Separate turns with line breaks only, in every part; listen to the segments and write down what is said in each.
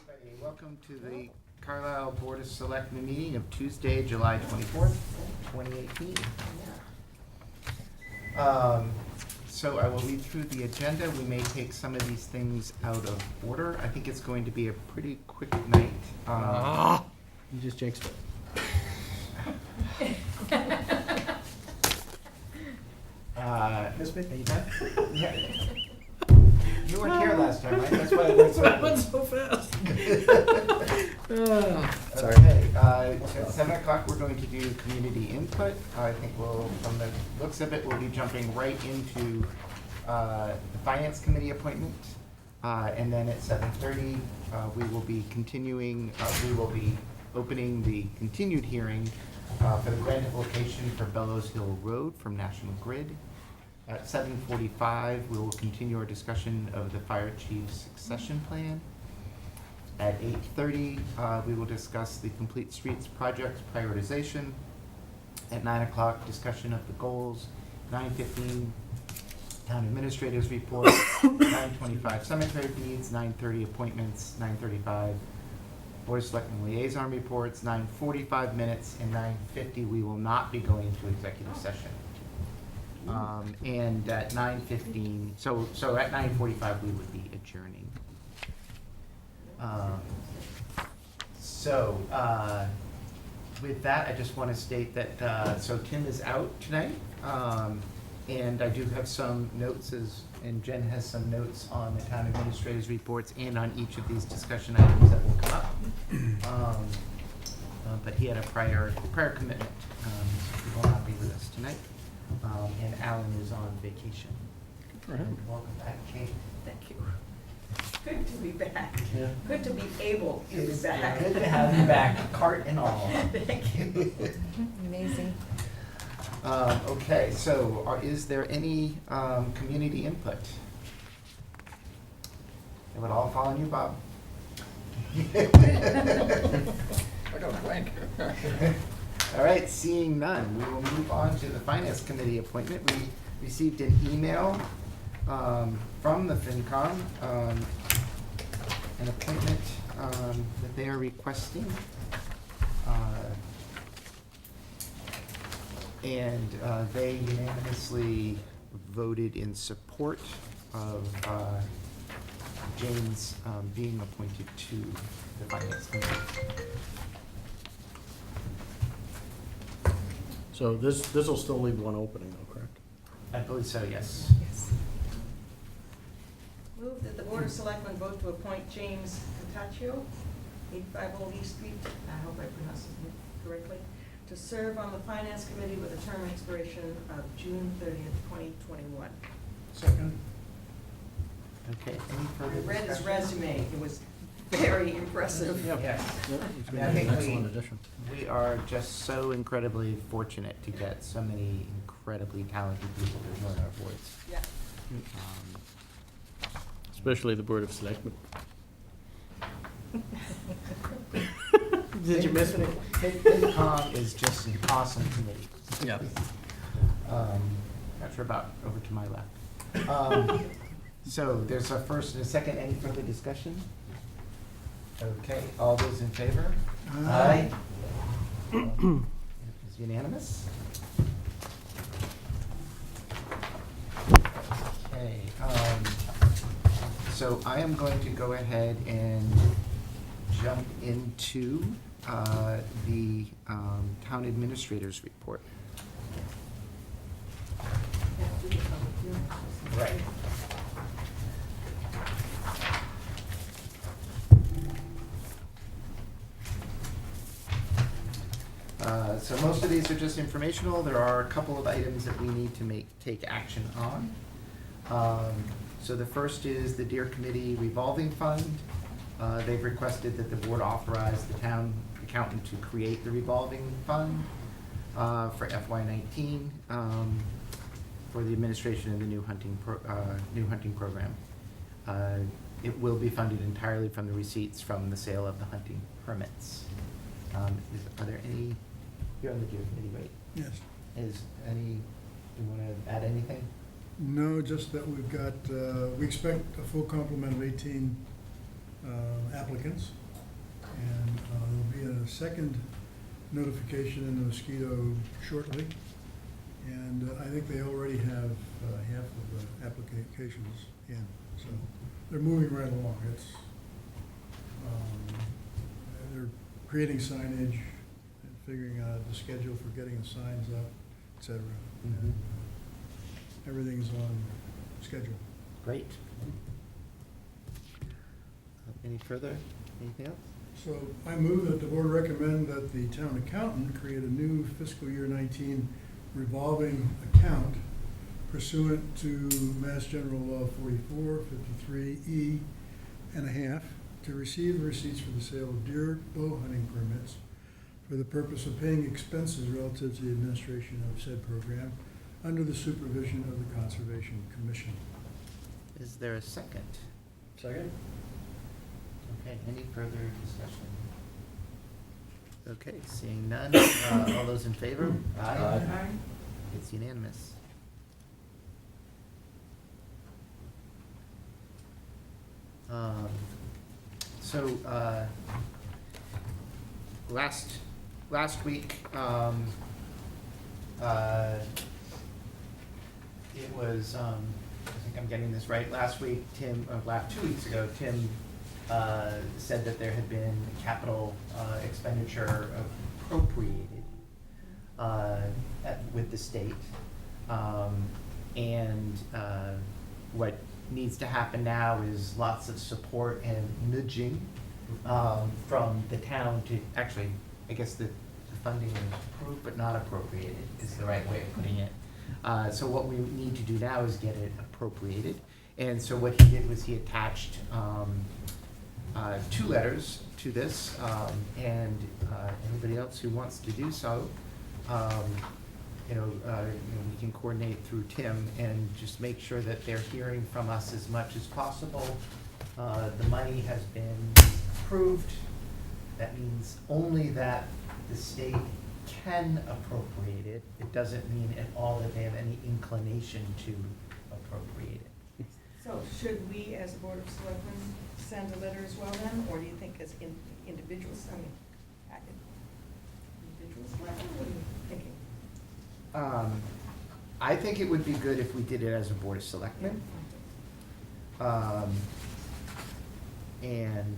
everybody. Welcome to the Carlisle Board of Selectmen meeting of Tuesday, July 24th, 2018. So I will read through the agenda. We may take some of these things out of order. I think it's going to be a pretty quick night.
You just jinxed it.
Miss Smith, are you done? Yeah. You weren't here last time, right? That's why I went so
That went so fast. Sorry.
Okay, at 7 o'clock, we're going to do community input. I think from the looks of it, we'll be jumping right into the Finance Committee appointment. And then at 7:30, we will be opening the continued hearing for the grant application for Bellows Hill Road from National Grid. At 7:45, we will continue our discussion of the fire chief's succession plan. At 8:30, we will discuss the Complete Streets project prioritization. At 9 o'clock, discussion of the goals. 9:15, town administrators report. 9:25, cemetery needs. 9:30, appointments. 9:35, Board of Selectmen liaison reports. 9:45 minutes, and 9:50, we will not be going into executive session. And at 9:15, so at 9:45, we would be adjourning. With that, I just want to state that, so Tim is out tonight, and I do have some notes, and Jen has some notes on the town administrator's reports and on each of these discussion items that will come up. But he had a prior commitment, so he will not be with us tonight. And Alan is on vacation. Welcome back, Kate.
Thank you. Good to be back.
Yeah.
Good to be able to be
It's
back.
good to have you back, cart and all.
Thank you.
Amazing.
Okay, so is there any community input? It would all fall on you, Bob.
I got a blank.
All right, seeing none, we will move on to the Finance Committee appointment. We received an email from the FinCom, an appointment that they are requesting. And they unanimously voted in support of James being appointed to the Finance Committee.
So this will still leave one opening though, correct?
I believe so, yes.
Yes. Move that the Board of Selectmen vote to appoint James Cataccio, 850 Old East Street, I hope I pronounced his name correctly, to serve on the Finance Committee with a term expiration of June 30th, 2021.
Second.
Okay, any
I
further
read his
discussion?
resume, it was very impressive.
Yep.
Yes.
Yep, it's been
Yeah, I
an
think
excellent addition.
we are just so incredibly fortunate to get so many incredibly talented people to join our boards.
Yeah.
Especially the Board of Selectmen. Did you miss me?
FinCom is just an awesome committee.
Yeah.
That's about over to my left. So there's a first and a second. Any further discussion? Okay, all those in favor? Aye. It's unanimous. Okay, so I am going to go ahead and jump into the town administrator's report. Right. So most of these are just informational. There are a couple of items that we need to take action on. So the first is the Deer Committee revolving fund. They've requested that the board authorize the town accountant to create the revolving fund for FY19 for the administration of the new hunting program. It will be funded entirely from the receipts from the sale of the hunting permits. Are there any? You're on the Deer Committee, right?
Yes.
Do you want to add anything?
No, just that we've got, we expect a full complement of 18 applicants. And there'll be a second notification in the mosquito shortly. And I think they already have half of the applications in, so they're moving right along. They're creating signage and figuring out the schedule for getting the signs up, et cetera.
Mhm.
Everything's on schedule.
Great. Any further? Anything else?
So I move that the board recommend that the town accountant create a new fiscal year 19 revolving account pursuant to Mass General Law 44, 53E and a half to receive the receipts for the sale of deer bow hunting permits for the purpose of paying expenses relative to the administration of said program under the supervision of the Conservation Commission.
Is there a second?
Second?
Okay, any further discussion? Okay, seeing none, all those in favor?
Aye.
It's unanimous. So, last week, it was, I think I'm getting this right, last week, 2 weeks ago, Tim said that there had been capital expenditure appropriated with the state. And what needs to happen now is lots of support and nudging from the town to, actually, I guess the funding is approved but not appropriated is the right way of putting it. So what we need to do now is get it appropriated. And so what he did was he attached 2 letters to this, and anybody else who wants to do so, we can coordinate through Tim and just make sure that they're hearing from us as much as possible. The money has been approved. That means only that the state can appropriate it. It doesn't mean at all that they have any inclination to appropriate it.
So should we, as a Board of Selectmen, send a letter as well then, or do you think as individuals, individuals, what are you thinking?
I think it would be good if we did it as a Board of Selectmen. And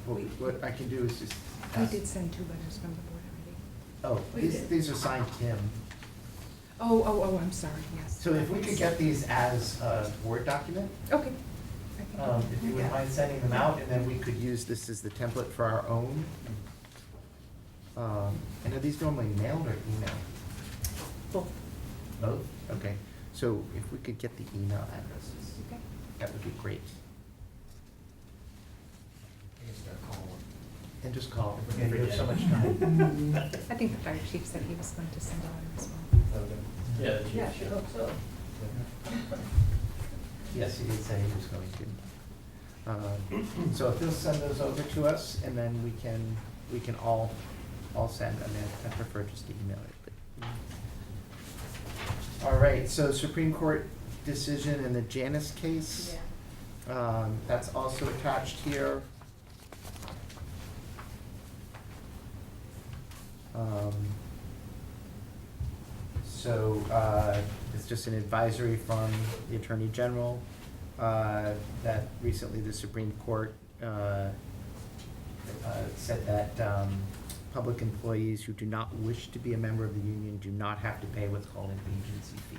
what I can do is just
We
ask.
did send 2 letters from the board already.
Oh,
We did.
these are signed Tim.
Oh, I'm sorry, yes.
So if we could get these as a Word document,
Okay. I can
if you wouldn't mind sending them out, and then we could use this as the template for our own. And are these normally mailed or emailed?
Both.
Both? Okay, so if we could get the email addresses,
Okay.
that would be great. And just call, we have so much time.
I think the fire chief said he was going to send a letter as well.
Yeah.
Yeah, sure hope so.
Yes, he did say he was going to. So if he'll send those over to us, and then we can all send, I mean, I prefer just to email it, but. All right, so Supreme Court decision in the Janus case. That's also attached here. It's just an advisory from the Attorney General that recently the Supreme Court said that public employees who do not wish to be a member of the union do not have to pay what's called an agency fee.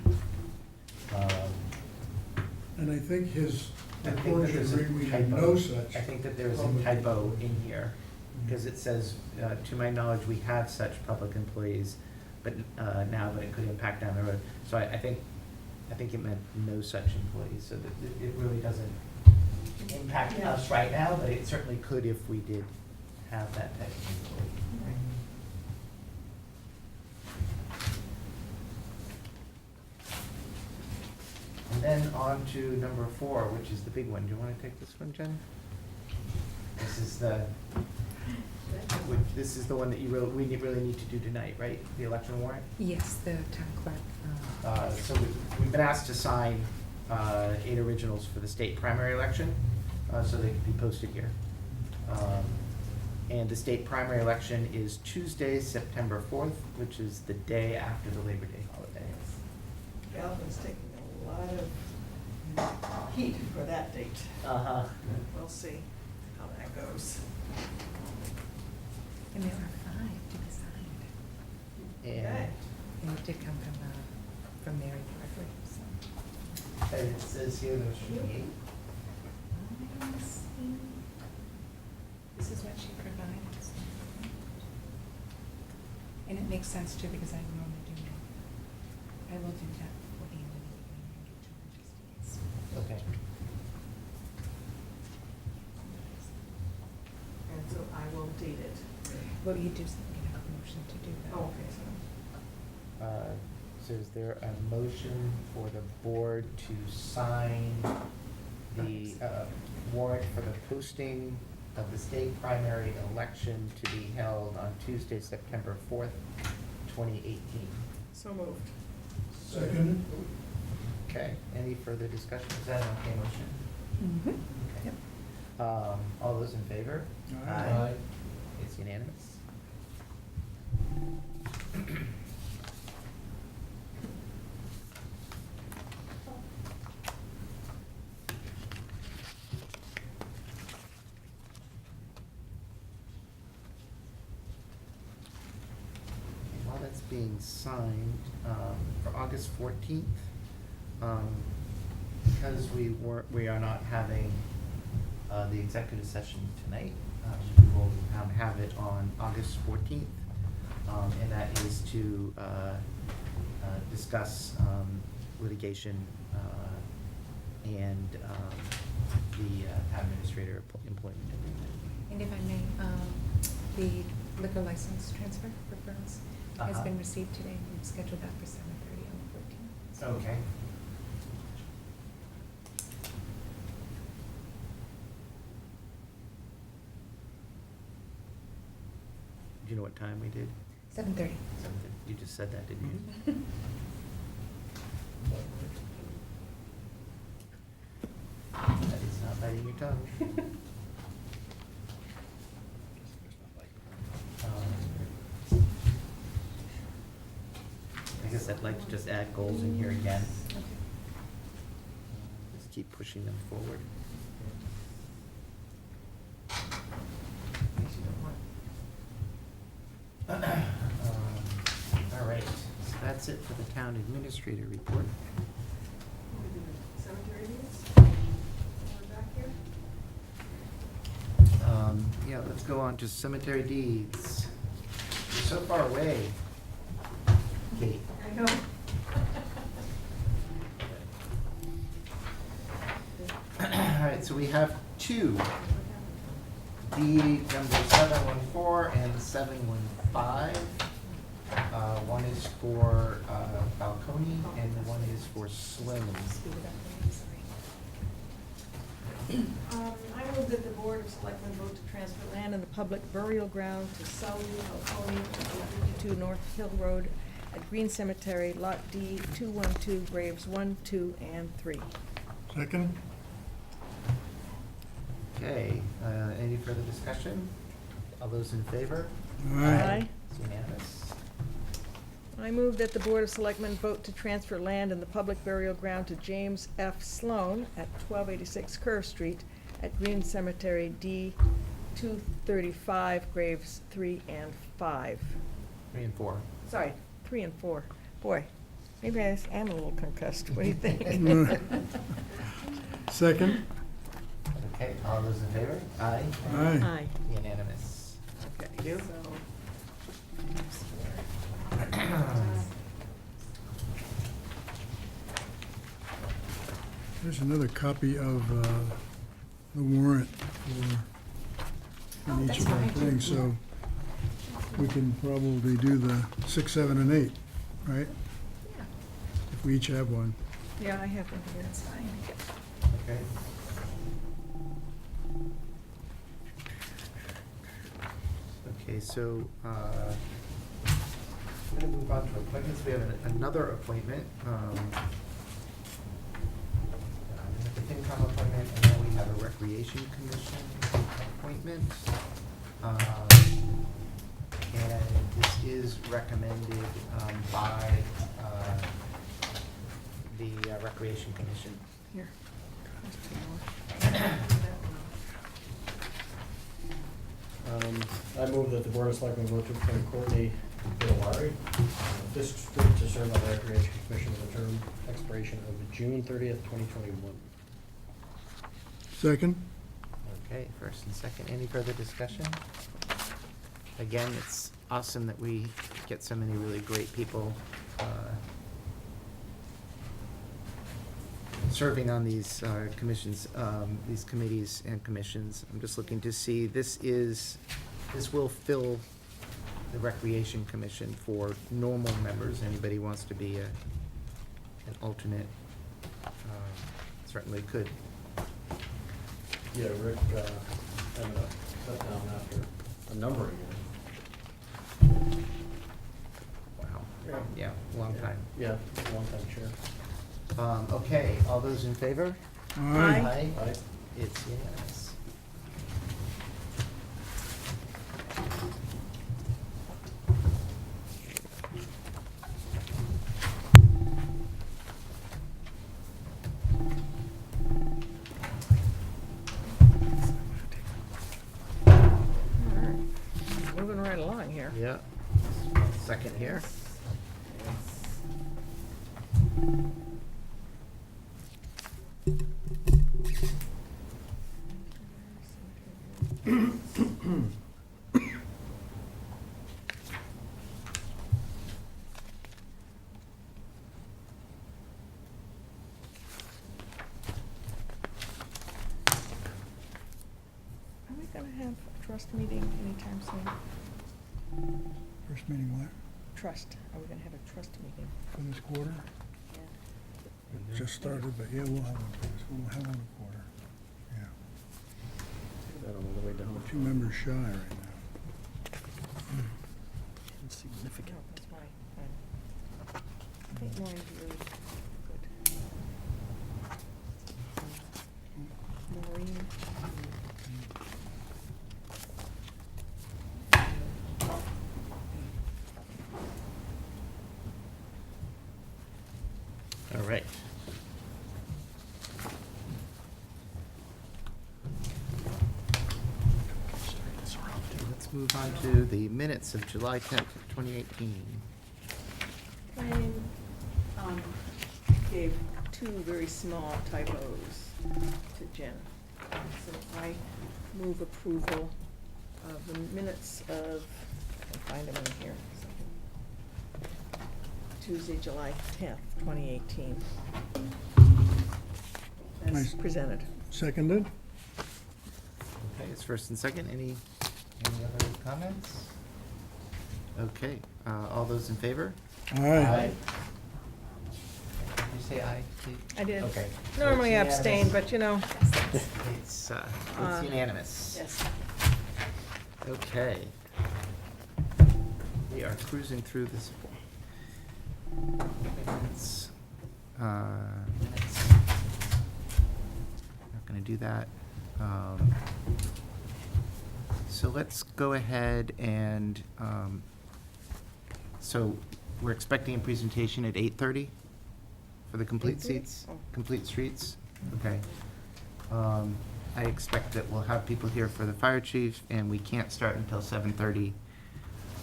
And I think his
I think
report
that
should
there's a
read, we have
typo.
no such.
I think that there's a
public
typo
employees.
in here, because it says, to my knowledge, we have such public employees, but now, but it could impact down the road. So I think it meant no such employees, so that it really doesn't impact
Yeah.
us right now, but it certainly could if we did have that type of employee. And then on to number 4, which is the big one. Do you want to take this one, Jen? This is the one that we really need to do tonight, right? The election warrant?
Yes, the town clerk.
So we've been asked to sign 8 originals for the state primary election, so they can be posted here. And the state primary election is Tuesday, September 4th, which is the day after the Labor Day holiday.
Galvin's taking a lot of heat for that date.
Uh-huh.
We'll see how that goes.
And there are 5 to be signed.
And
And it did come from Mary Parker, so.
it says here there should be 8.
Let's see. This is what she provided. And it makes sense too, because I normally do that. I will do that before the end of the evening and get to registries.
Okay.
And so I will date it.
Well, you do, you have a motion to do that.
Oh, okay, so.
So is there a motion for the board to sign the warrant for the posting of the state primary election to be held on Tuesday, September 4th, 2018?
So moved.
Second?
Okay, any further discussion? Is that an okay motion?
Mm-hmm.
Okay.
Yep.
All those in favor?
Aye.
It's unanimous. While that's being signed, for August 14th, because we are not having the executive session tonight, we will have it on August 14th, and that is to discuss litigation and the administrator employment agreement.
And if I may, the liquor license transfer referrals has
Uh-huh.
been received today. We've scheduled that for 7:30 on the 14th.
Okay. Do you know what time we did?
7:30.
Something, you just said that, didn't you? That is not biting your tongue. I guess I'd like to just add goals in here again.
Okay.
Just keep pushing them forward. All right, so that's it for the town administrator report.
Cemetery deeds? We're back here?
Yeah, let's go on to cemetery deeds. You're so far away, Kate.
I know.
All right, so we have two, deed number 714 and 715. One is for Falcone and the one is for Slim.
Speed it up, I'm sorry.
I move that the Board of Selectmen vote to transfer land in the public burial ground to Sully Falcone, 852 North Hill Road at Green Cemetery, Lot D, 212, graves 1, 2, and 3.
Second?
Okay, any further discussion? All those in favor?
Aye.
It's unanimous.
I move that the Board of Selectmen vote to transfer land in the public burial ground to James F. Sloan at 1286 Curve Street at Green Cemetery, D, 235, graves 3 and 5.
3 and 4.
Sorry, 3 and 4. Boy, maybe I am a little concussed. What do you think?
Second?
Okay, all those in favor? Aye.
Aye.
Aye.
Unanimous.
Thank you.
There's another copy of the warrant for
Oh,
each
that's
of our
fine.
things, so we can probably do the 6, 7, and 8, right?
Yeah,
If we each have one.
Yeah, I have one here.
that's fine.
Okay. Okay, so, I'm gonna move on to appointments. We have another appointment. We have the FinCom appointment, and then we have a Recreation Commission appointment. And this is recommended by the Recreation Commission.
Here.
I move that the Board of Selectmen vote to appoint Courtney Bittawari, Fisk Street, to serve on the Recreation Commission with a term expiration of June 30th, 2021.
Second?
Okay, first and second. Any further discussion? Again, it's awesome that we get so many really great people serving on these commissions, these committees and commissions. I'm just looking to see, this will fill the Recreation Commission for normal members. Anybody who wants to be an alternate certainly could.
Yeah, Rick, having a cut down after a number of years.
Wow. Yeah, long time.
Yeah, long time chair.
Okay, all those in favor?
Aye.
Aye.
It's unanimous.
All right. Moving right along here.
Yeah. Second here.
Are we gonna have a trust meeting anytime soon?
First meeting what?
Trust, are we gonna have a trust meeting?
For this quarter? It just started, but yeah, we'll have one a quarter. Yeah.
That on the way down.
We're 2 members shy right now.
Insignificant.
No, that's fine. I think Maureen's really good. Maureen.
All right. Let's move on to the minutes of July 10th, 2018.
Brian gave 2 very small typos to Jen. So I move approval of the minutes of, I can find them in here. Tuesday, July 10th, 2018. As
Nice.
presented.
Seconded?
Okay, it's first and second. Any other comments? Okay, all those in favor?
Aye.
Did you say aye, Kate?
I did.
Okay. So
Normally I
it's
abstain,
unanimous.
but you know.
It's
Uh,
unanimous.
Yes.
Okay. We are cruising through this. Minutes. Not gonna do that. So let's go ahead and, so we're expecting a presentation at 8:30 for the complete
8:30?
seats,
Oh.
complete streets? Okay. I expect that we'll have people here for the fire chief, and we can't start until 7:30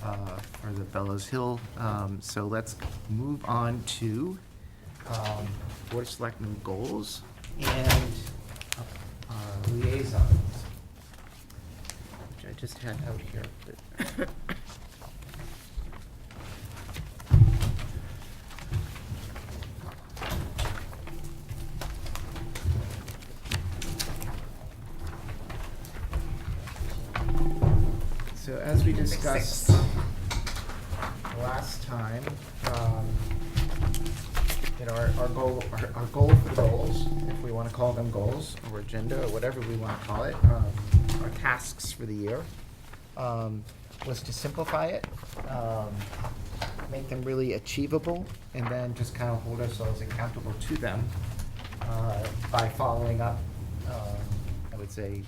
for the Bellows Hill. So let's move on to Board of Selectmen goals and liaisons, which I just had out here. But so as we discussed last time, our goal for the goals, if we want to call them goals, or agenda, or whatever we want to call it, our tasks for the year, was to simplify it, make them really achievable, and then just kind of hold ourselves accountable to them by following up, I would say,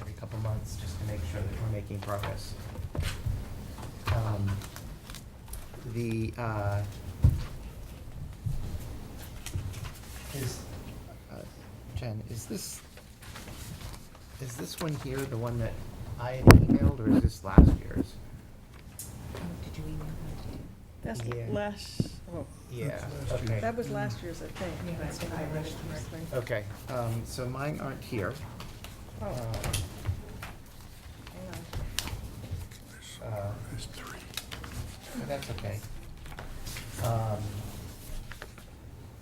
every couple months, just to make sure that we're making progress. The, Jen, is this one here the one that I had emailed, or is this last year's?
Oh, did you email that to you?
That's
Yeah.
last, oh,
Yeah,
That's last
okay.
year's.
that was last year's, I think.
Yeah, that's
if I
been
read it
last year's.
correctly.
Okay, so mine aren't here.
Oh,
Uh,
hang on.
There's three.
But that's okay.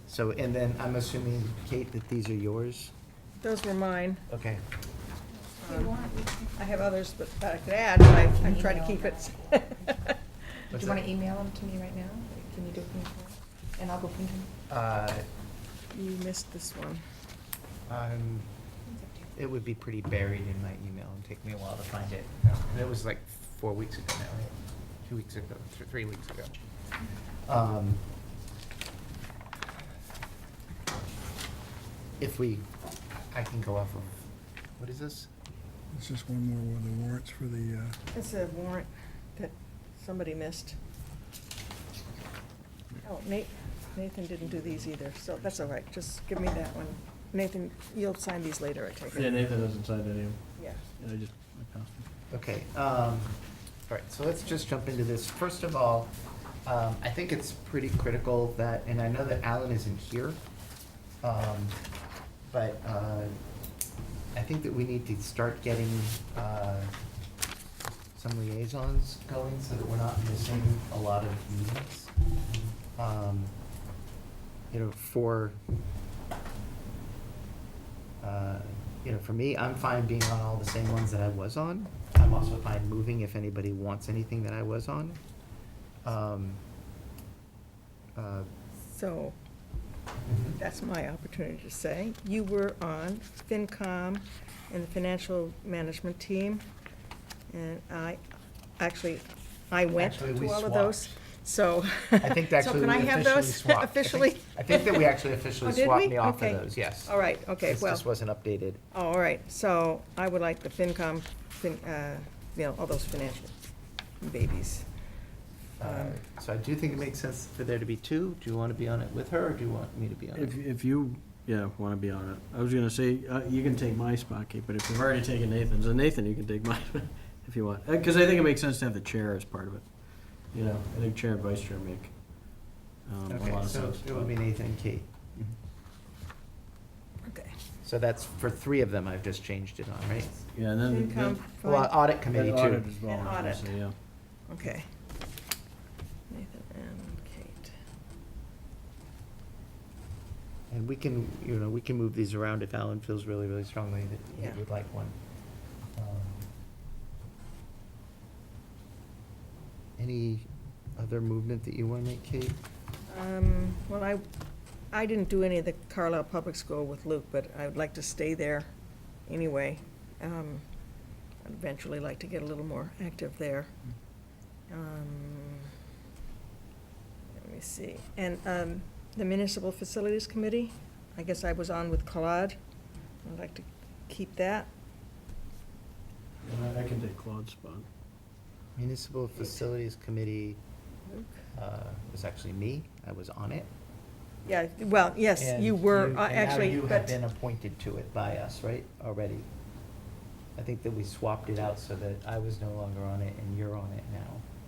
So, and then I'm assuming, Kate, that these are yours?
Those were mine.
Okay.
If you want, we can.
I have others, but that I could add, but I try to keep it.
Did
What's
you want
that?
to email them to me right now? Can you do it for me? And I'll go print them?
You missed this one.
It
It's up to you.
would be pretty buried in my email and take me a while to find it. And it was like 4 weeks ago now, right? 2 weeks ago, 3 weeks ago. If I can go off of, what is this?
It's just one more of the warrants for the,
It's a warrant that somebody missed. Oh, Nathan didn't do these either, so that's all right. Just give me that one. Nathan, you'll sign these later, I take it.
Yeah, Nathan hasn't signed any of them.
Yeah.
Yeah, I passed them.
Okay, all right, so let's just jump into this. First of all, I think it's pretty critical that, and I know that Alan isn't here, but I think that we need to start getting some liaisons going so that we're not missing a lot of meetings. For me, I'm fine being on all the same ones that I was on. I'm also fine moving if anybody wants anything that I was on.
So, that's my opportunity to say. You were on FinCom and the financial management team, and I went
Actually, we
to all of
swapped.
those, so.
I think actually
So can I
we
have
officially
those
swapped.
officially?
I think that we actually officially
Oh, did
swapped
we?
me off
Okay.
of those, yes.
All right, okay,
This
well.
just wasn't updated.
Oh, all right, so I would like the FinCom, all those financial babies.
So I do think it makes sense for there to be two. Do you want to be on it with her, or do you want me to be on it?
If you, want to be on it. I was gonna say, you can take my spot, Kate, but if you've already taken Nathan's, and Nathan, you can take mine if you want. Because I think it makes sense to have the chair as part of it. I think chair and vice chair make a
Okay,
lot of
so
sense.
it would be Nathan and Kate.
Okay.
So that's for 3 of them, I've just changed it on, right?
Yeah, and then.
FinCom,
Well,
fine.
audit committee
and
too.
audit as well,
And
I was gonna
audit.
say, yeah.
Okay. Nathan and Kate.
And we can move these around if Alan feels really, really strongly that
Yeah.
he would like one. Any other movement that you want to make, Kate?
Well, I didn't do any of the Carlisle Public School with Luke, but I would like to stay there anyway. I'd eventually like to get a little more active there. Let me see. And the Municipal Facilities Committee, I guess I was on with Claude. I'd like to keep that.
And I can take Claude's spot.
Municipal Facilities Committee
Luke?
was actually me. I was on it.
Yeah, well, yes,
And
you were,
and now
actually,
you have
but,
been appointed to it by us, right, already? I think that we swapped it out so that I was no longer on it and you're on it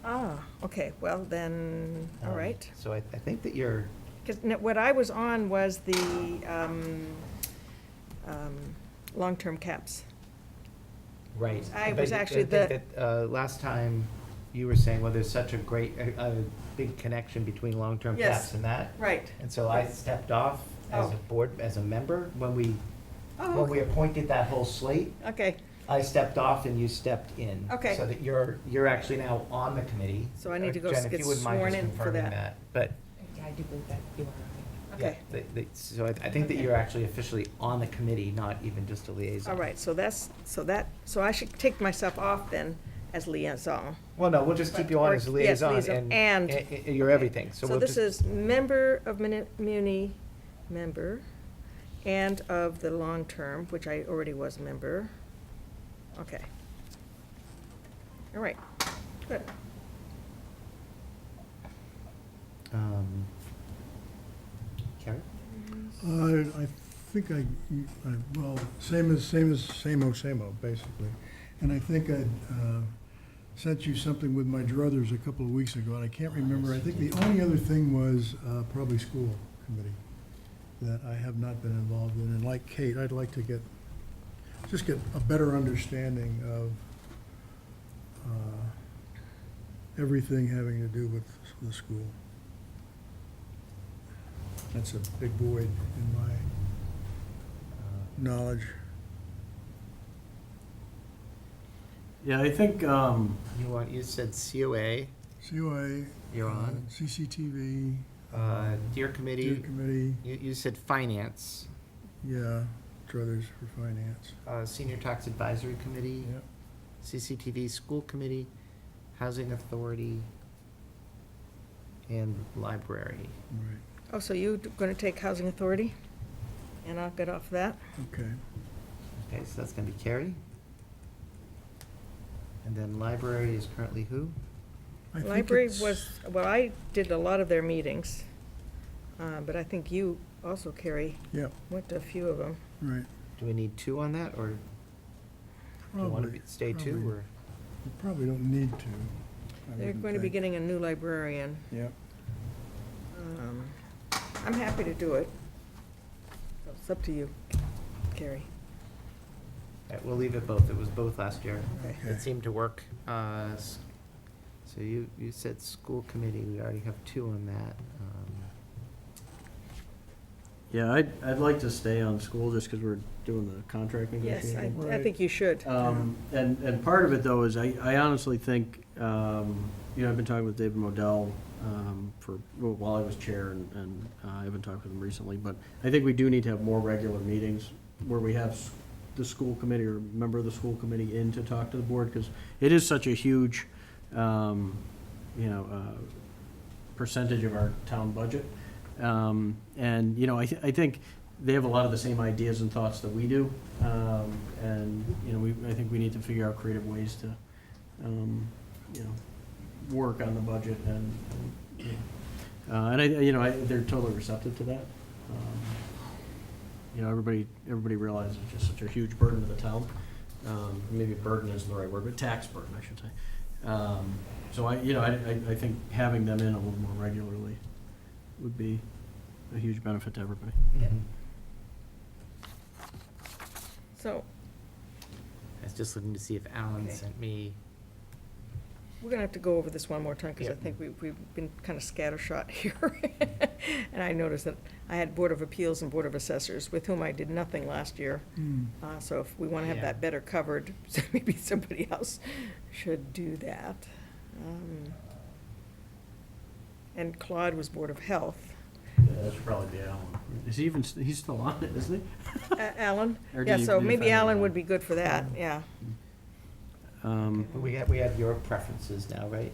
now.
okay, well then, all
Um,
right.
So I think that you're,
Because what I was on was the long-term caps.
right.
I
But
was actually
I think that, last time you were saying, well, there's such a big connection between long-term
Yes.
caps and that.
Right.
And so I stepped off as a
Oh.
board, as a member, when we
Oh,
appointed that whole slate.
okay,
I stepped off and you stepped in.
Okay.
So that you're actually now on the committee.
So I need to go
Jen, if
get
you wouldn't mind
sworn
just
in for
confirming
that.
But,
Yeah, I do believe that you are.
okay.
yeah, so I think that
Okay.
you're actually officially on the committee, not even just a liaison.
All right, so so I should take myself off then as liaison.
Well, no, we'll just keep you on as a
Or- yes,
liaison
liaison,
and
and-
you're everything. So
So
we'll
this
just,
is member of Muni, member, and of the long-term, which I already was a member. Okay. All right, good.
Carrie?
I think well, same old, basically. And I think I sent you something with my druthers a couple of weeks ago, and I can't remember. I think the only other thing was probably school committee that I have not been involved in. And like Kate, I'd like to get a better understanding of everything having to do with the school. That's a big void in my knowledge.
Yeah, I think,
You said COA,
COA.
You're on.
CCTV.
Deer
Deer
Committee,
Committee,
you said Finance,
yeah, Druthers for Finance.
Senior Tax Advisory Committee,
Yep.
CCTV School Committee, Housing Authority, and Library.
Right,
Oh, so you're gonna take Housing Authority? And I'll get off that?
okay.
Okay, so that's gonna be Carrie. And then Library is currently who?
I think
Library
it's-
was, well, I did a lot of their meetings, but I think you also, Carrie,
Yep,
went to a few of them.
right.
Do we need two on that, or do you wanna
Probably.
stay two,
probably.
or?
You probably don't need to. I
They're
wouldn't
going to be
think.
getting a new librarian.
Yep,
Um, I'm happy to do it. It's up to you, Carrie.
Alright, we'll leave it both, it was both last year.
Okay.
Okay.
It seemed to work. So you said School Committee, we already have two on that.
yeah, I'd like to stay on school just because we're doing the contract
Yes,
negotiation.
I think you should.
And part of it, though, is I honestly think, I've been talking with David Modell while I was chair, and I haven't talked with him recently, but I think we do need to have more regular meetings where we have the school committee or a member of the school committee in to talk to the board, because it is such a huge, percentage of our town budget. And, I think they have a lot of the same ideas and thoughts that we do. And, I think we need to figure out creative ways to, work on the budget and they're totally receptive to that. Everybody realizes it's just such a huge burden to the town. Maybe burden isn't the right word, but tax burden, I should say. So I think having them in a little more regularly would be a huge benefit to everybody.
So,
I was just looking to see if Alan
Okay.
sent me,
we're gonna have to go over this one more time, because I
Yeah.
think we've been kind of scattershot here. And I noticed that I had Board of Appeals and Board of Assessors, with whom I did nothing last year.
Hmm.
So if we want to have
Yeah.
that better covered, so maybe somebody else should do that. And Claude was Board of Health.
Yeah, that should probably be Alan. Is he even, he's still on it, isn't he?
Alan?
Or
Yeah,
did you-
so
did you
maybe
find
Alan
Alan?
would be good for that, yeah.
we have your preferences now, right?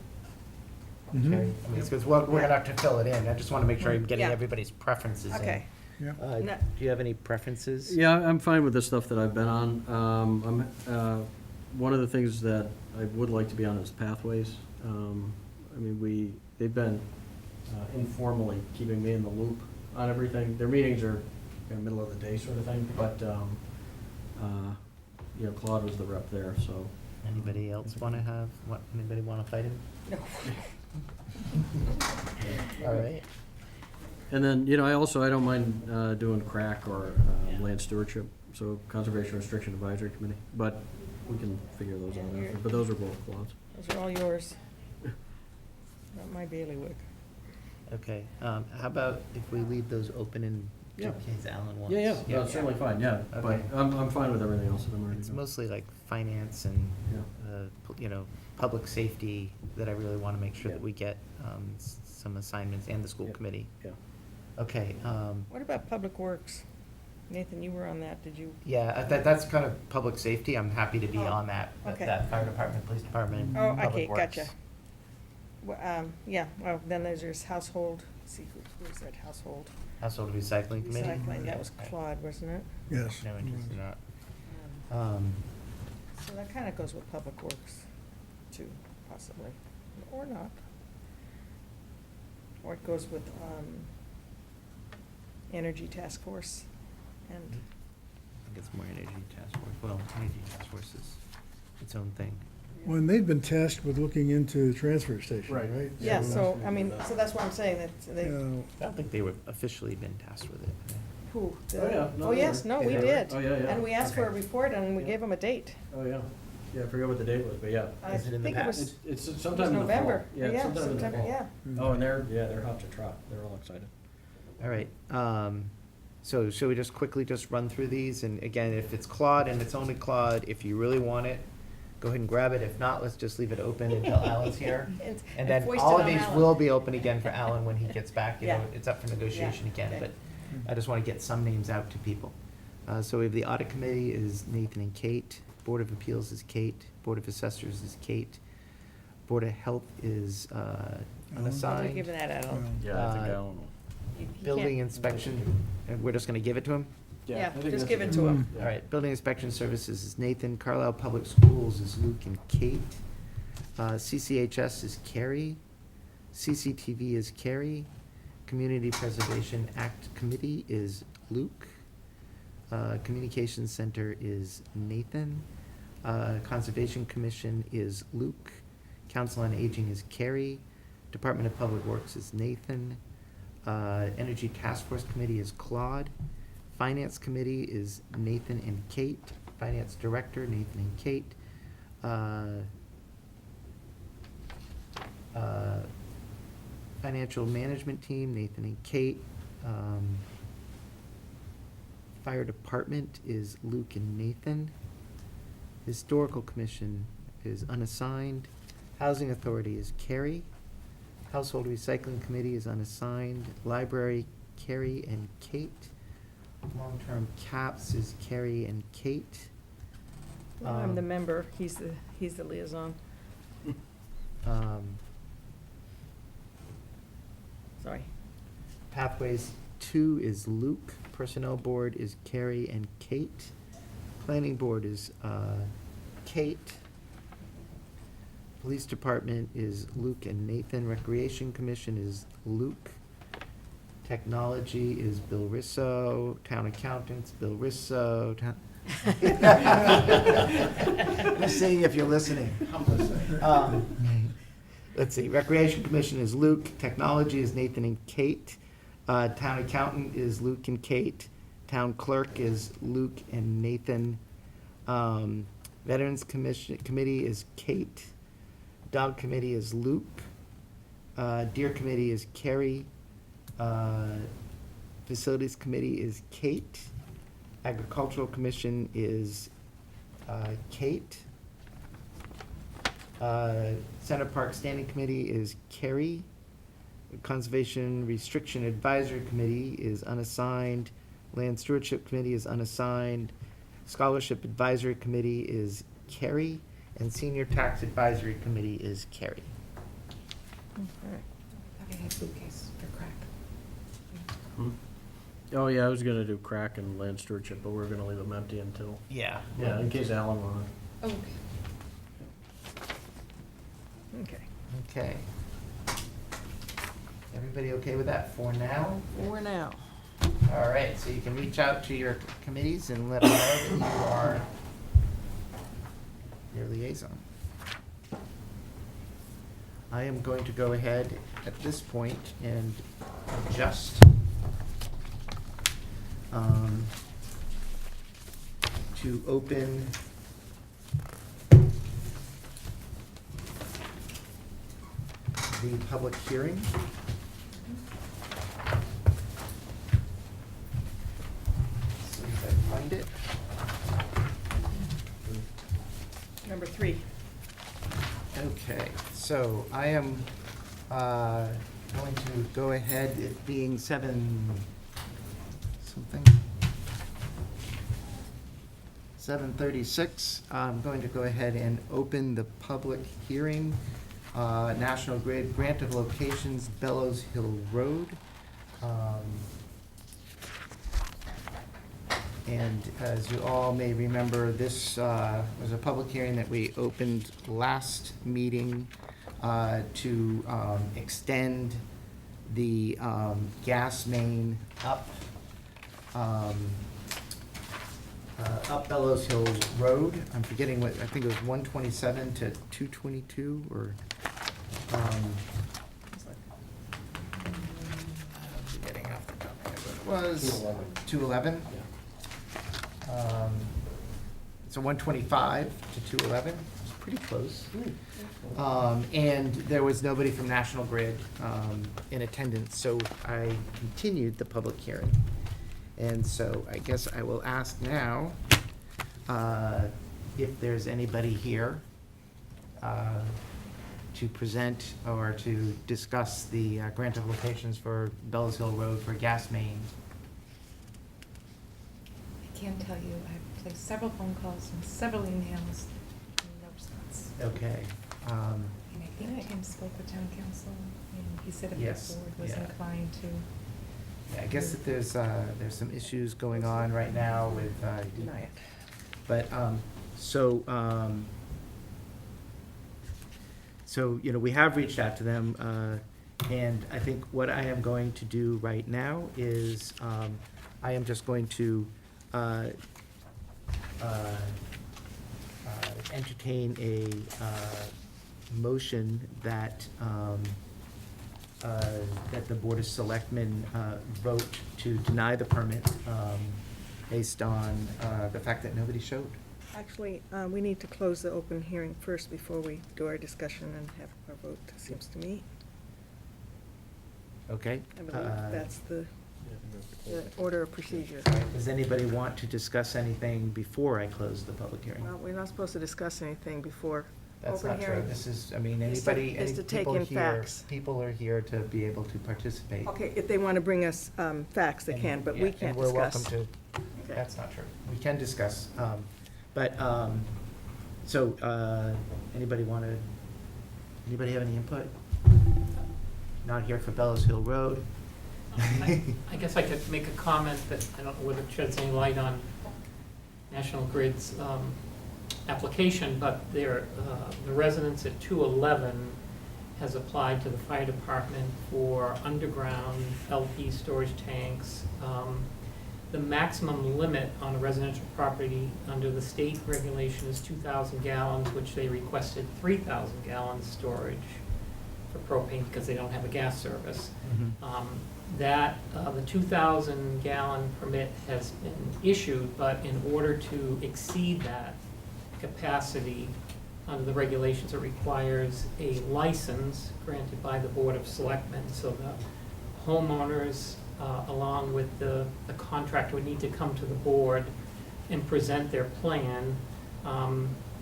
Mhm.
Carrie? I mean, because we're gonna have to fill it in, I just wanna make sure I'm getting
Yeah.
everybody's preferences in.
Okay.
Yeah,
No.
Do you have any preferences?
Yeah, I'm fine with the stuff that I've been on. One of the things that I would like to be on is pathways. They've been informally keeping me in the loop on everything. Their meetings are in the middle of the day sort of thing, but, Claude was the rep there, so.
Anybody else anybody wanna fight him?
No.
All right.
And then, I don't mind doing CRAC or land stewardship, so Conservation Restriction Advisory Committee, but we can figure those out
Yeah,
after, but those are both Claude's.
Those are all yours. Not my bailiwick.
Okay, how about if we leave those open in
Yeah.
case Alan wants?
Yeah, that's certainly fine, yeah, but
Okay.
I'm fine with everything else that I'm already
It's
doing.
mostly like finance and, public safety that I really wanna make sure that
Yeah.
we get, some assignments, and the school
Yeah.
committee.
Yeah.
Okay,
What about Public Works? Nathan, you were on that, did you?
yeah, that's kind of public safety, I'm happy to be
Oh,
on that,
okay.
that fire department, police department,
Oh,
public
okay,
works.
gotcha. Well, then there's household, let's see, who was that, household?
Household recycling committee?
Recycling, that was
Okay.
Claude, wasn't it?
yes.
No interest in that.
So that kind of goes with Public Works, too, possibly, or not. Or it goes with Energy Task Force and,
I think it's more energy task force. Well, energy task force is its own thing.
Well, and they've been tasked with looking into the transfer station,
Right.
right?
yeah,
Yeah,
so,
we'll
I mean,
have to do
so that's why I'm saying that they,
I don't think they were officially been tasked with it.
who?
Oh, yeah. No,
Oh, yes,
they
no,
were.
we
Yeah, they
did.
were. Oh, yeah, yeah.
And we asked for a
Okay.
report and we
Yeah.
gave them a date.
Oh, yeah. Yeah, I forget what the date was, but yeah.
I
Is it in the
think it
past?
was,
It's
it was
sometime in the fall.
November.
Yeah, it's sometime in the
September,
fall.
yeah.
Oh, and they're hot to trot. They're all excited.
All right, so should we just quickly just run through these? And again, if it's Claude and it's only Claude, if you really want it, go ahead and grab it. If not, let's just leave it open until Alan's here.
And-
And
and
then
foist
all
it
of
on
these
Alan.
will be open again for Alan when he gets back. You know,
Yeah.
it's up for negotiation
Yeah,
again,
okay.
but I just want to get some names out to people. So we have the audit committee is Nathan and Kate. Board of Appeals is Kate. Board of Assessors is Kate. Board of Health is
I'll
unassigned.
give that out.
Yeah, I think
Uh,
Alan will.
He
Building
can't-
inspection, and we're just gonna give it to him?
Yeah,
I think
just
that's
give
a
it
good
to him.
one.
All right, Building Inspection Services is Nathan. Carlisle Public Schools is Luke and Kate. CCHS is Carrie. CCTV is Carrie. Community Preservation Act Committee is Luke. Communications Center is Nathan. Conservation Commission is Luke. Council on Aging is Carrie. Department of Public Works is Nathan. Energy Task Force Committee is Claude. Finance Committee is Nathan and Kate. Finance Director, Nathan and Kate. Financial Management Team, Nathan and Kate. Fire Department is Luke and Nathan. Historical Commission is unassigned. Housing Authority is Carrie. Household Recycling Committee is unassigned. Library, Carrie and Kate. Long-term caps is Carrie and Kate.
I'm the member, he's the liaison. Sorry.
Pathways 2 is Luke. Personnel Board is Carrie and Kate. Planning Board is Kate. Police Department is Luke and Nathan. Recreation Commission is Luke. Technology is Bill Risso. Town Accountants, Bill Risso. Just seeing if you're listening. Let's see, Recreation Commission is Luke. Technology is Nathan and Kate. Town Accountant is Luke and Kate. Town Clerk is Luke and Nathan. Veterans Committee is Kate. Dog Committee is Luke. Deer Committee is Carrie. Facilities Committee is Kate. Agricultural Commission is Kate. Center Park Standing Committee is Carrie. Conservation Restriction Advisory Committee is unassigned. Land Stewardship Committee is unassigned. Scholarship Advisory Committee is Carrie. And Senior Tax Advisory Committee is Carrie.
Okay.
I thought I had bookcase for crack.
Hmm? Oh, yeah, I was gonna do crack and land stewardship, but we're gonna leave them empty until,
Yeah.
yeah, in case Alan wanted.
Oh, okay.
Okay.
Okay. Everybody okay with that for now?
For now.
All right, so you can reach out to your committees and let them know that you are their liaison. I am going to go ahead at this point and adjust to open the public hearing. As soon as I find it.
Number 3.
Okay, so I am going to go ahead, it being 7:36. I'm going to go ahead and open the public hearing. National Grid Grant of Locations, Bellows Hill Road. And as you all may remember, this was a public hearing that we opened last meeting to extend the gas main up Bellows Hill Road. I'm forgetting what, I think it was 127 to 222, or, I'm forgetting off the top of my head what it was. 211. So 125 to 211, it's pretty close. And there was nobody from National Grid in attendance, so I continued the public hearing. And so I guess I will ask now if there's anybody here to present or to discuss the grant of locations for Bellows Hill Road for gas main.
I can tell you, I've placed several phone calls and several emails, no response.
Okay.
And I think Tim spoke with town council, and he said if
Yes,
the board was
yeah.
inclined to.
Yeah, I guess that there's some issues going on right now with,
Deny it.
but, so, you know, we have reached out to them, and I think what I am going to do right now is, I am just going to, entertain a, motion that, that the Board of Selectmen vote to deny the permit based on the fact that nobody showed.
Actually, we need to close the open hearing first before we do our discussion and have our vote, it seems to me.
Okay?
I believe that's the order of procedure.
Does anybody want to discuss anything before I close the public hearing?
Well, we're not supposed to discuss anything before
That's
open
not true.
hearing.
This is, I mean,
is to-
anybody,
is
any
to take
people
in
here,
facts.
people are here to be able to participate.
Okay, if they want to bring us facts, they
And-
can, but
yeah,
we
and
can't
we're welcome
discuss.
to,
Okay.
that's not true. We can discuss, but, so, anybody anybody have any input? Not here for Bellows Hill Road.
I guess I could make a comment that I don't know whether it sheds any light on National Grid's application, but the residents at 211 has applied to the fire department for underground LP storage tanks. The maximum limit on a residential property under the state regulation is 2,000 gallons, which they requested 3,000 gallons storage for propane because they don't have a gas service. The 2,000 gallon permit has been issued, but in order to exceed that capacity under the regulations, it requires a license granted by the Board of Selectmen. So the homeowners, along with the contractor, would need to come to the board and present their plan,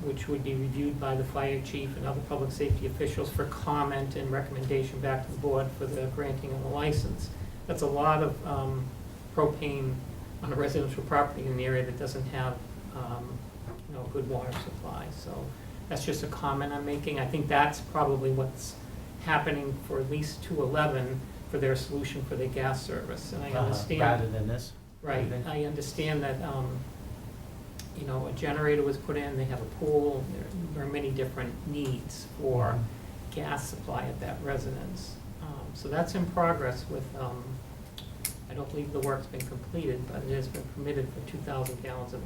which would be reviewed by the fire chief and other public safety officials for comment and recommendation back to the board for the granting of the license. That's a lot of propane on a residential property in the area that doesn't have a good water supply. So that's just a comment I'm making. I think that's probably what's happening for at least 211 for their solution for their gas service. And I understand.
Rather than this?
Right, I understand that, a generator was put in, they have a pool, there are many different needs for gas supply at that residence. So that's in progress with, I don't believe the work's been completed, but it has been permitted for 2,000 gallons of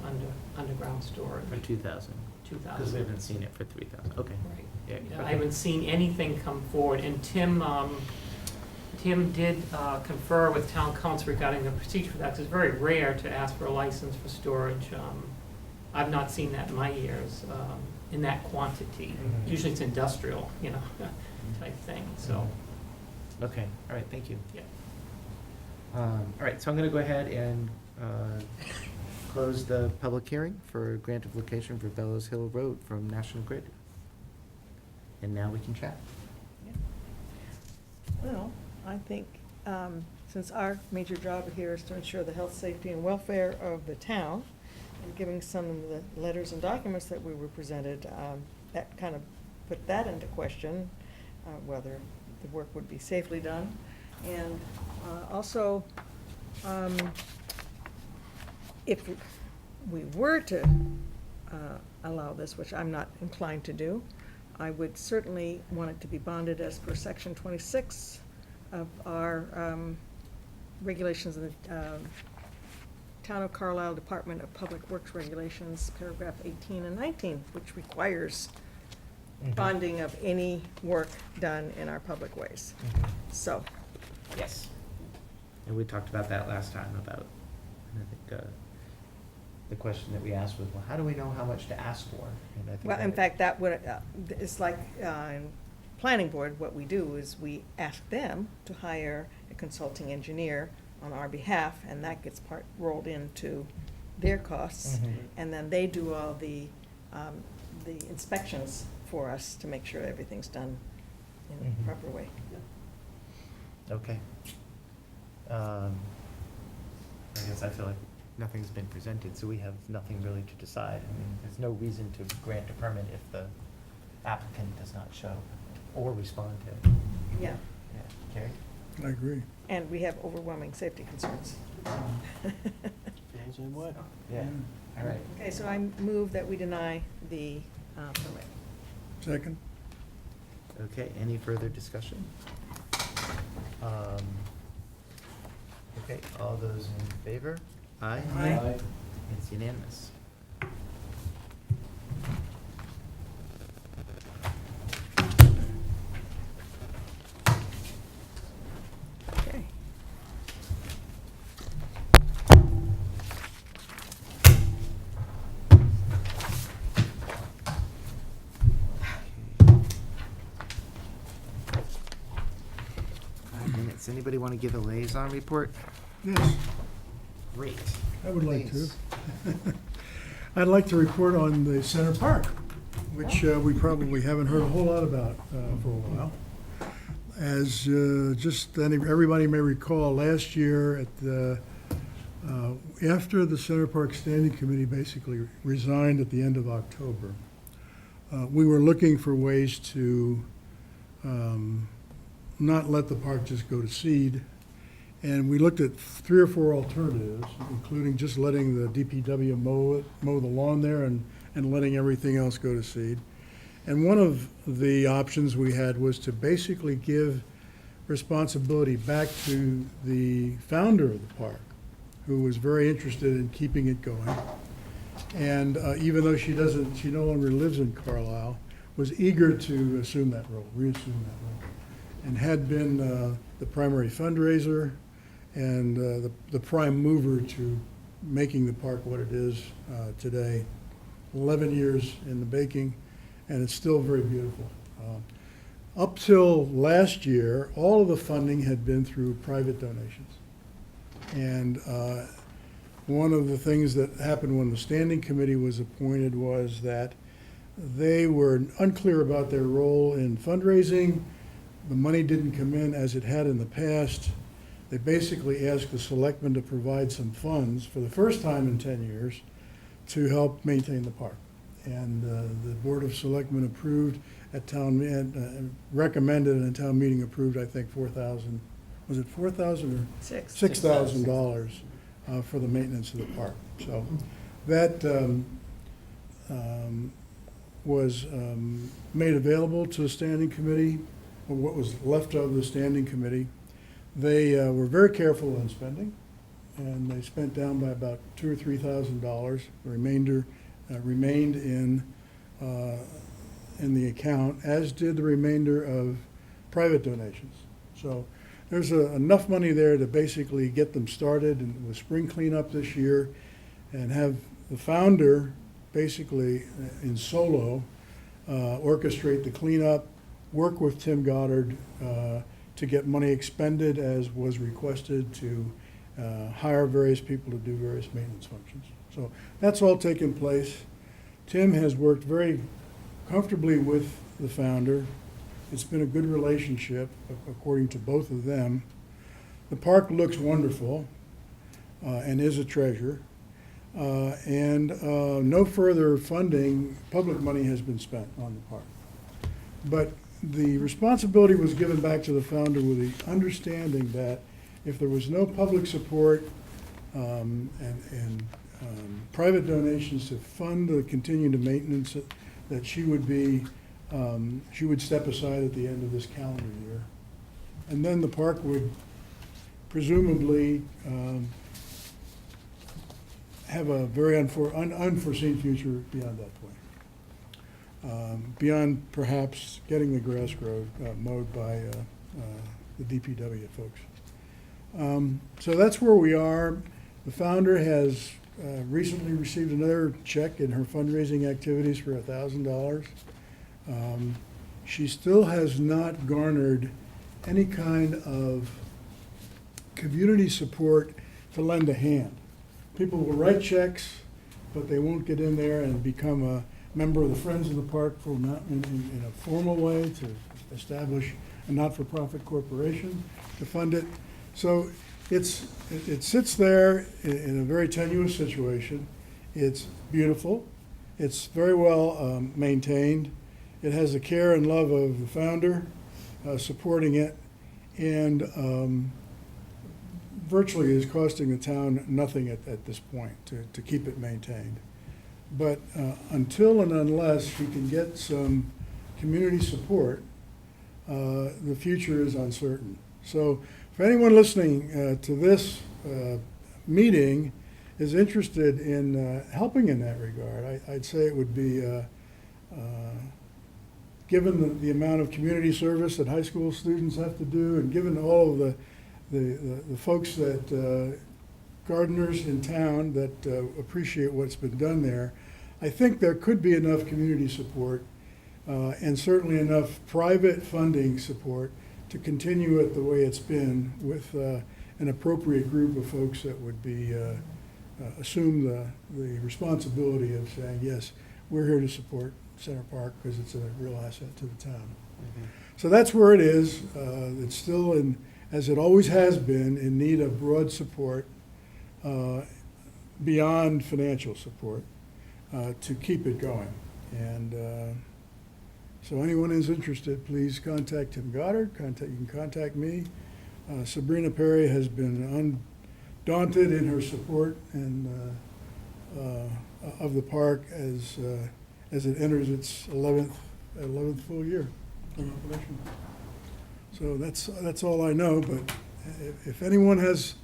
underground storage.
For 2,000?
2,000.
Because we haven't seen it for 3,000, okay.
Right.
Yeah,
I
okay.
haven't seen anything come forward, and Tim did confer with town council regarding the procedure for that, because it's very rare to ask for a license for storage. I've not seen that in my years, in that quantity.
Mhm.
Usually it's industrial, type thing, so,
Okay, all right, thank you.
yeah.
All right, so I'm gonna go ahead and close the public hearing for grant of location for Bellows Hill Road from National Grid. And now we can chat.
Well, I think, since our major job here is to ensure the health, safety, and welfare of the town, and giving some of the letters and documents that we were presented, that kind of put that into question, whether the work would be safely done. And also, if we were to allow this, which I'm not inclined to do, I would certainly want it to be bonded as per section 26 of our regulations in the Town of Carlisle Department of Public Works Regulations, paragraph 18 and 19, which requires bonding of any work done in our public ways. So,
Yes. And we talked about that last time about, and I think, the question that we asked was, well, how do we know how much to ask for? And I think
well, in
that-
fact, that would, it's like, in planning board, what we do is we ask them to hire a consulting engineer on our behalf, and that gets rolled into their costs.
Mhm.
And then they do all the inspections for us to make sure everything's done in
Mhm.
a proper way.
Okay. I guess I feel like nothing's been presented, so we have nothing really to decide. I mean, there's no reason to grant a permit if the applicant does not show or respond to it.
Yeah,
Yeah, Carrie?
I agree.
and we have overwhelming safety concerns.
Feel the same way.
Yeah, all right.
Okay, so I move that we deny the permit.
Second?
Okay, any further discussion? Okay, all those in favor? Aye?
Aye.
It's unanimous.
Okay.
Minutes, anybody want to give a liaison report?
Yes,
Great.
I would like to.
Please.
I'd like to report on the Center Park, which we probably haven't heard a whole lot about for a while. As everybody may recall, last year after the Center Park Standing Committee basically resigned at the end of October, we were looking for ways to not let the park just go to seed. And we looked at 3 or 4 alternatives, including just letting the DPW mow the lawn there and letting everything else go to seed. And one of the options we had was to basically give responsibility back to the founder of the park, who was very interested in keeping it going. And even though she no longer lives in Carlisle, was eager to assume that role, reassume that role, and had been the primary fundraiser and the prime mover to making the park what it is today. 11 years in the baking, and it's still very beautiful. Up till last year, all of the funding had been through private donations. And one of the things that happened when the standing committee was appointed was that they were unclear about their role in fundraising. The money didn't come in as it had in the past. They basically asked the selectmen to provide some funds for the first time in 10 years to help maintain the park. And the Board of Selectmen approved at recommended and town meeting approved, I think, $4,000, was it $4,000 or $6,000 for the maintenance of the park. So that was made available to the standing committee, or what was left of the standing committee. They were very careful in spending, and they spent down by about $2,000 or $3,000. The remainder remained in the account, as did the remainder of private donations. So there's enough money there to basically get them started and with spring cleanup this year, and have the founder basically in solo orchestrate the cleanup, work with Tim Goddard to get money expended as was requested, to hire various people to do various maintenance functions. So that's all taken place. Tim has worked very comfortably with the founder. It's been a good relationship, according to both of them. The park looks wonderful and is a treasure. No further funding, public money has been spent on the park. But the responsibility was given back to the founder with the understanding that if there was no public support and private donations to fund the continued maintenance that she would step aside at the end of this calendar year. And then the park would presumably have a very unforeseen future beyond that point. Beyond perhaps getting the grass mowed by the DPW folks. So that's where we are. The founder has recently received another check in her fundraising activities for $1,000. She still has not garnered any kind of community support to lend a hand. People will write checks, but they won't get in there and become a member of the Friends of the Park in a formal way to establish a not-for-profit corporation to fund it. So it sits there in a very tenuous situation. It's beautiful. It's very well maintained. It has the care and love of the founder supporting it, and virtually is costing the town nothing at this point to keep it maintained. But until and unless she can get some community support, the future is uncertain. So if anyone listening to this meeting is interested in helping in that regard, I'd say it would be, given the amount of community service that high school students have to do, and given all of the folks that, gardeners in town that appreciate what's been done there, I think there could be enough community support and certainly enough private funding support to continue it the way it's been, with an appropriate group of folks that would be assume the responsibility of saying, yes, we're here to support Center Park because it's a real asset to the town.
Mm-hmm.
So that's where it is. It's still, as it always has been, in need of broad support beyond financial support to keep it going. And so anyone who's interested, please contact Tim Goddard. You can contact me. Sabrina Perry has been undaunted in her support and of the park as it enters its 11th full year of operation. So that's all I know. But if anyone has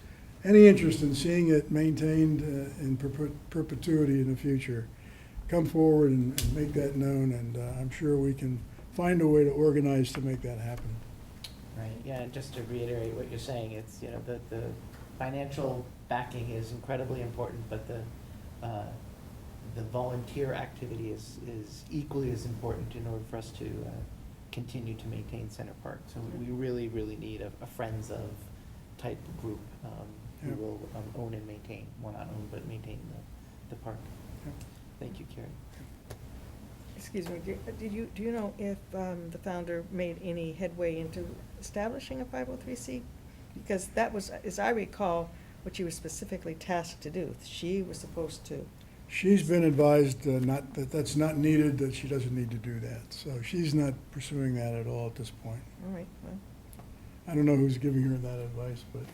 any interest in seeing it maintained in perpetuity in the future, come forward and make that known, and I'm sure we can find a way to organize to make that happen.
Right, yeah, and just to reiterate what you're saying, it's, you know, the financial backing is incredibly important, but the volunteer activity is equally as important in order for us to continue to maintain Center Park. So we really, really need a Friends of type group who
Yep.
will own and maintain, well, not own, but maintain the park.
Yep.
Thank you, Carrie.
Excuse me, do you know if the founder made any headway into establishing a 503C? Because that was, as I recall, what she was specifically tasked to do. She was supposed to.
She's been advised that's not needed, that she doesn't need to do that. So she's not pursuing that at all at this point.
All right, well.
I don't know who's giving her that advice, but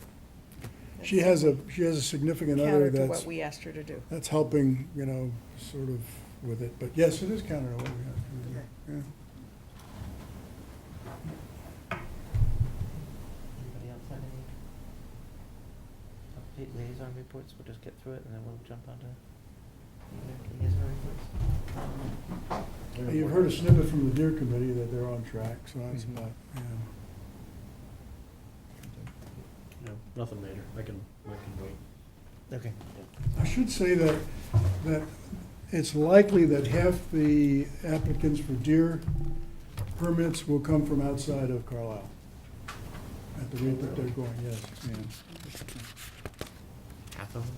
she has a significant other
Counter to what
that's
we asked her to do.
helping, sort of with it. But yes, it is counter to what we have to do.
Okay.
Yeah.
Anybody else have any update liaison reports? We'll just get through it and then we'll jump onto liaison reports.
You've heard a snippet from the Deer Committee that they're on track, so that's
Mhm.
about,
No, nothing major. I can wait.
Okay.
I should say that it's likely that half the applicants for deer permits will come from outside of Carlisle. At the rate that they're going, yes,
Half of them?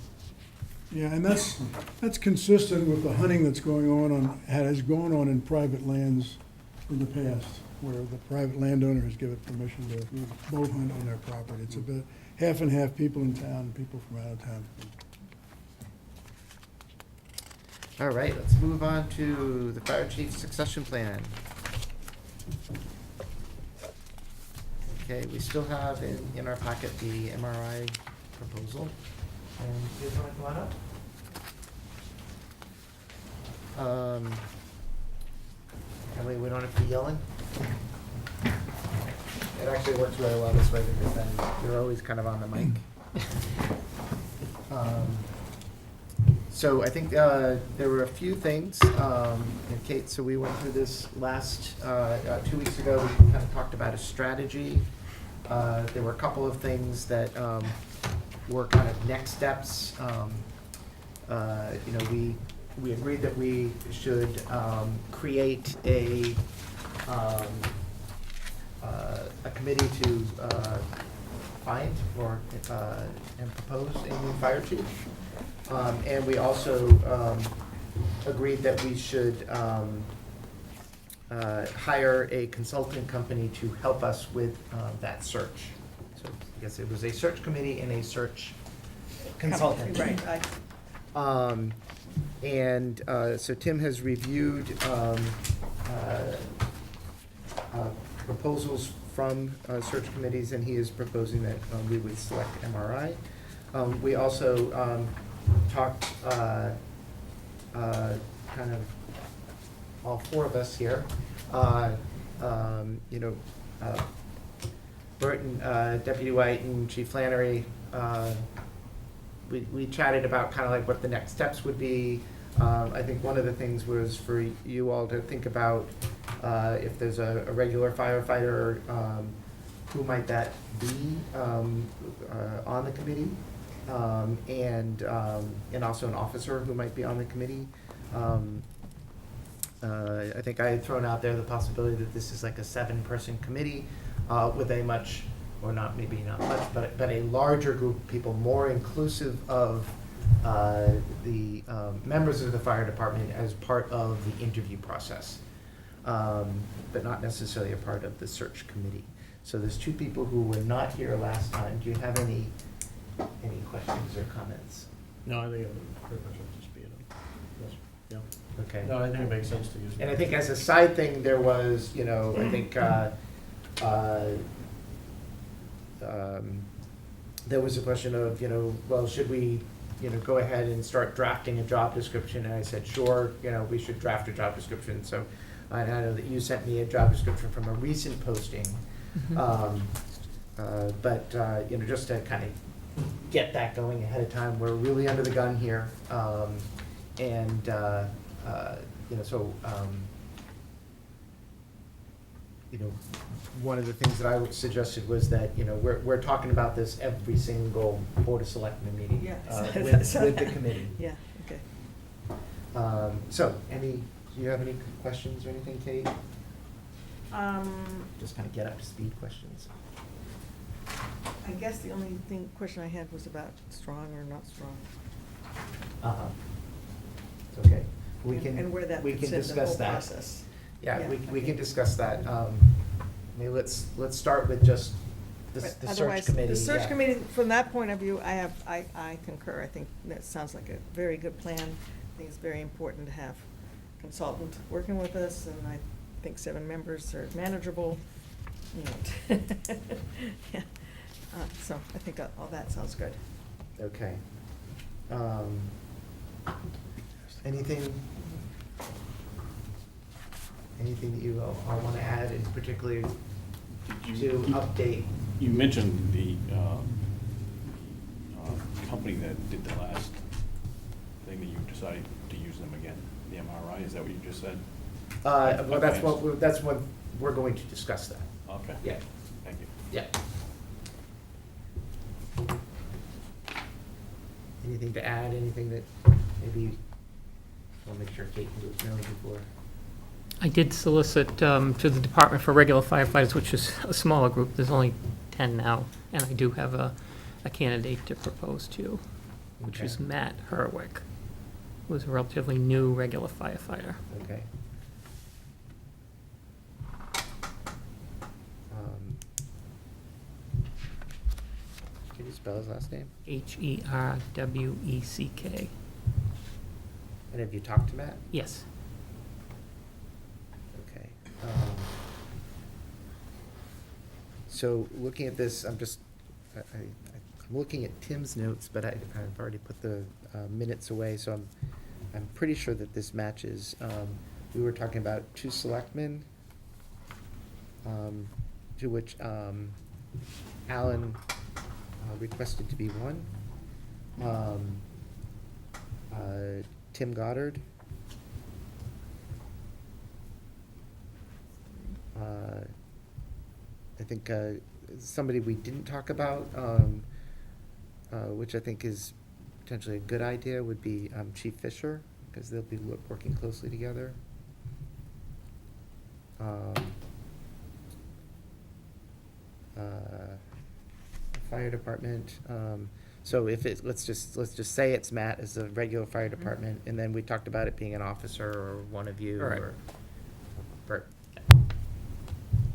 yeah, and that's consistent with the hunting that's has gone on in private lands in the past, where the private landowner has given permission to bow hunt on their property. It's about half and half, people in town and people from out of town.
All right, let's move on to the fire chief succession plan. Okay, we still have in our packet the MRI proposal.
And you guys wanna come on up? That way we don't have to be yelling.
It actually works really well this way because then you're always kind of on the mic. So I think there were a few things, and Kate, so we went through this last, 2 weeks ago, we kind of talked about a strategy. There were a couple of things that were kind of next steps. You know, we agreed that we should create a committee to find or and propose a new fire chief. And we also agreed that we should hire a consulting company to help us with that search. So I guess it was a search committee and a search consultant.
Right,
So Tim has reviewed proposals from search committees, and he is proposing that we would select MRI. We also talked, kind of, all four of us here, you know, Bert and Deputy White and Chief Flannery, we chatted about kind of like what the next steps would be. I think one of the things was for you all to think about if there's a regular firefighter, who might that be on the committee? And also an officer who might be on the committee. I think I had thrown out there the possibility that this is like a 7-person committee with a much, or not, maybe not much, but a larger group of people, more inclusive of the members of the fire department as part of the interview process, but not necessarily a part of the search committee. So there's 2 people who were not here last time. Do you have any questions or comments?
No, I think I'm pretty much up to speed on this. Yeah.
Okay.
No, I think it makes sense to use.
And I think as a side thing, there was, you know, I think there was a question of, you know, well, should we, you know, go ahead and start drafting a job description? And I said, sure, you know, we should draft a job description. So I know that you sent me a job description from a recent posting. But, you know, just to kind of get that going ahead of time, we're really under the gun here. And, you know, so, you know, one of the things that I suggested was that, you know, we're talking about this every single Board of Selectmen meeting.
Yeah.
With the committee.
Yeah, okay.
So, do you have any questions or anything, Kate?
Um,
Just kind of get up to speed questions.
I guess the only question I had was about strong or not strong.
Uh-huh. It's okay. We
And-
can,
and where that
we can
fits in the
discuss
whole
that.
process.
Yeah,
Yeah,
we
okay.
can discuss that. Maybe let's start with just the
But
search
otherwise,
committee.
the search
yeah.
committee, from that point of view, I concur. I think that sounds like a very good plan. I think it's very important to have consultant working with us, and I think 7 members are manageable, you know. Yeah. So I think all that sounds good.
Okay. Anything that you all want to add, in particular to update?
You mentioned the company that did the last thing that you decided to use them again, the MRI, is that what you just said?
Well, that's what we're going to discuss that.
Okay.
Yeah.
Thank you.
Yeah. Anything to add, anything that maybe, we'll make sure Kate knows before.
I did solicit to the Department for Regular Firefighters, which is a smaller group, there's only 10 now, and I do have a candidate to propose to you, which
Okay.
is Matt Herwick, who's a relatively new regular firefighter.
Okay. Can you spell his last name?
Herweck.
And have you talked to Matt?
Yes.
Okay. So looking at this, I'm
I'm looking at Tim's notes, but I've already put the minutes away, so I'm pretty sure that this matches. We were talking about 2 selectmen, to which Alan requested to be one. Tim Goddard. I think somebody we didn't talk about, which I think is potentially a good idea, would be Chief Fisher, because they'll be working closely together. Fire department, so if it, let's just say it's Matt as the regular fire department, and then we talked about it being an officer or one of you,
Correct.
or Bert.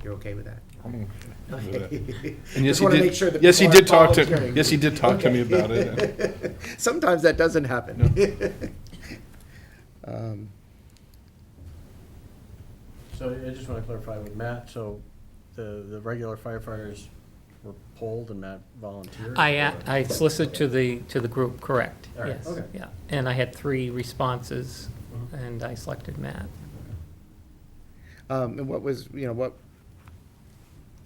You're okay with that?
And
Just
yes, he
wanna
did.
make sure that
Yes, he
people
did
aren't
talk to.
volunteering.
Yes, he did talk to me
Okay.
about it.
Sometimes that doesn't happen.
So I just want to clarify with Matt, so the regular firefighters were polled and Matt volunteered?
I solicited to the group, correct,
All right,
yes,
okay.
yeah. And I had 3 responses,
Mhm.
and I selected Matt.
And what was, so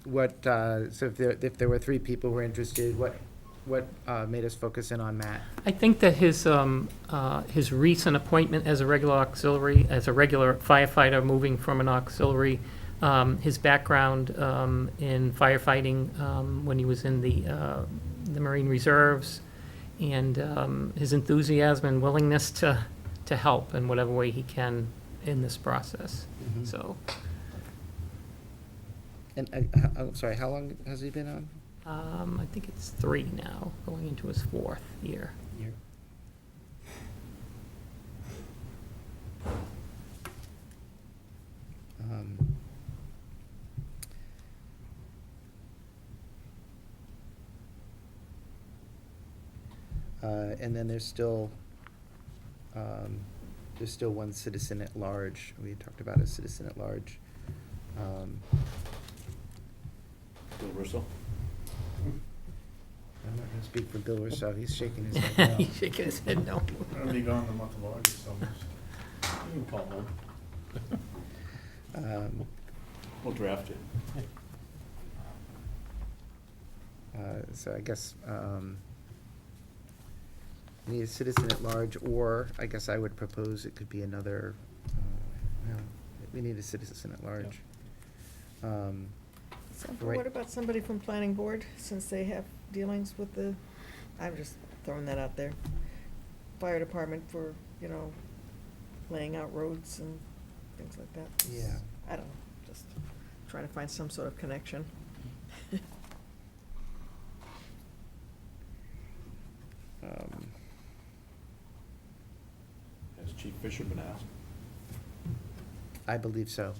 if there were 3 people who were interested, what made us focus in on Matt?
I think that his recent appointment as a regular auxiliary, as a regular firefighter moving from an auxiliary, his background in firefighting when he was in the Marine Reserves, and his enthusiasm and willingness to help in whatever way he can in this process.
Mhm.
So,
And, I'm sorry, how long has he been on?
I think it's 3 now, going into his 4th year.
Year. And then there's still one citizen at large. We had talked about a citizen at large.
Bill Russo?
I'm not gonna speak for Bill Russo, he's shaking his head no.
He's shaking his head no.
I'll be gone the month of August almost.
You can call him.
We'll draft it.
So I guess, we need a citizen at large, or I guess I would propose it could be another, no, we need a citizen at large.
Samantha,
Right.
what about somebody from planning board, since they have dealings with the, I'm just throwing that out there, fire department for, laying out roads and things like that?
Yeah.
I don't know, just trying to find some sort of connection.
Has Chief Fisher been asked?
I believe so.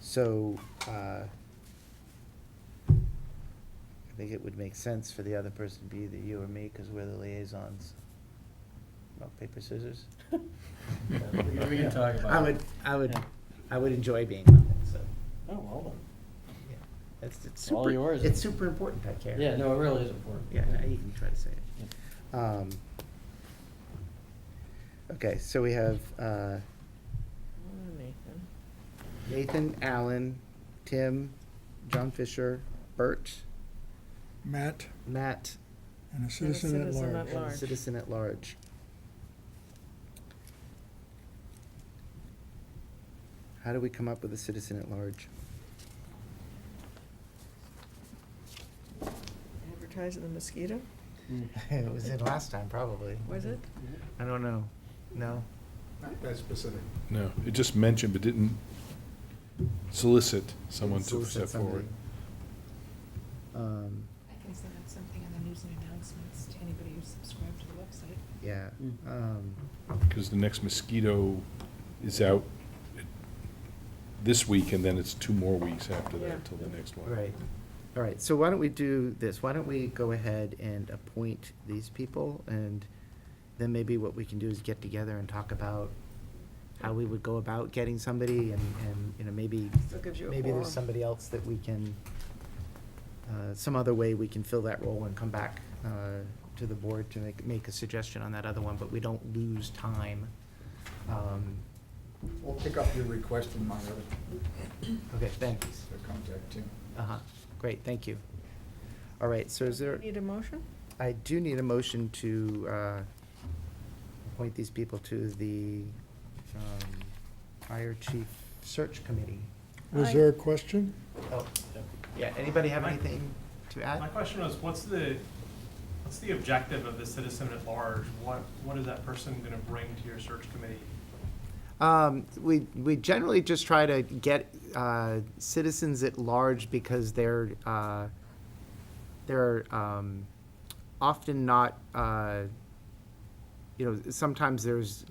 So, I think it would make sense for the other person to be either you or me, because we're the liaisons. Rock, paper, scissors?
We can talk about it.
I would enjoy being on it, so,
Oh, well
yeah. It's
All
super,
yours.
it's super important, I care.
then. Yeah, no, it really is important.
Yeah, no, you can try to say it. Okay, so we have,
Nathan.
Nathan, Alan, Tim, John Fisher, Bert,
Matt,
Matt,
and a citizen at
citizen
large.
at
and a
large.
citizen at large. How do we come up with a citizen at large?
Advertise in the Mosquito,
It was in last time, probably.
was it?
I don't know. No?
That's specific.
No, it just mentioned, but didn't solicit someone to
Solicit
step forward.
somebody.
I can send out something on the news and announcements to anybody who's subscribed to the website.
Yeah.
Because the next mosquito is out this week, and then it's 2 more weeks after
Yeah.
that till the next one.
Right. All right, so why don't we do this? Why don't we go ahead and appoint these people, and then maybe what we can do is get together and talk about
how we would go about getting somebody, and, you know, maybe,
Still gives you a
maybe there's
quorum.
somebody else that we can, some other way we can fill that role and come back to the board to make a suggestion on that other one, but we don't lose time.
We'll pick up your request in my other
Okay, thanks.
contact Tim.
Uh-huh, great, thank you. All right, so is there,
Need a motion?
I do need a motion to appoint these people to the Fire Chief Search Committee.
Was there a question?
Oh, yeah, anybody have anything to
My
add?
question was, what's the objective of the citizen at large? What is that person gonna bring to your search committee?
We generally just try to get citizens at large because they're often not, you know, sometimes there's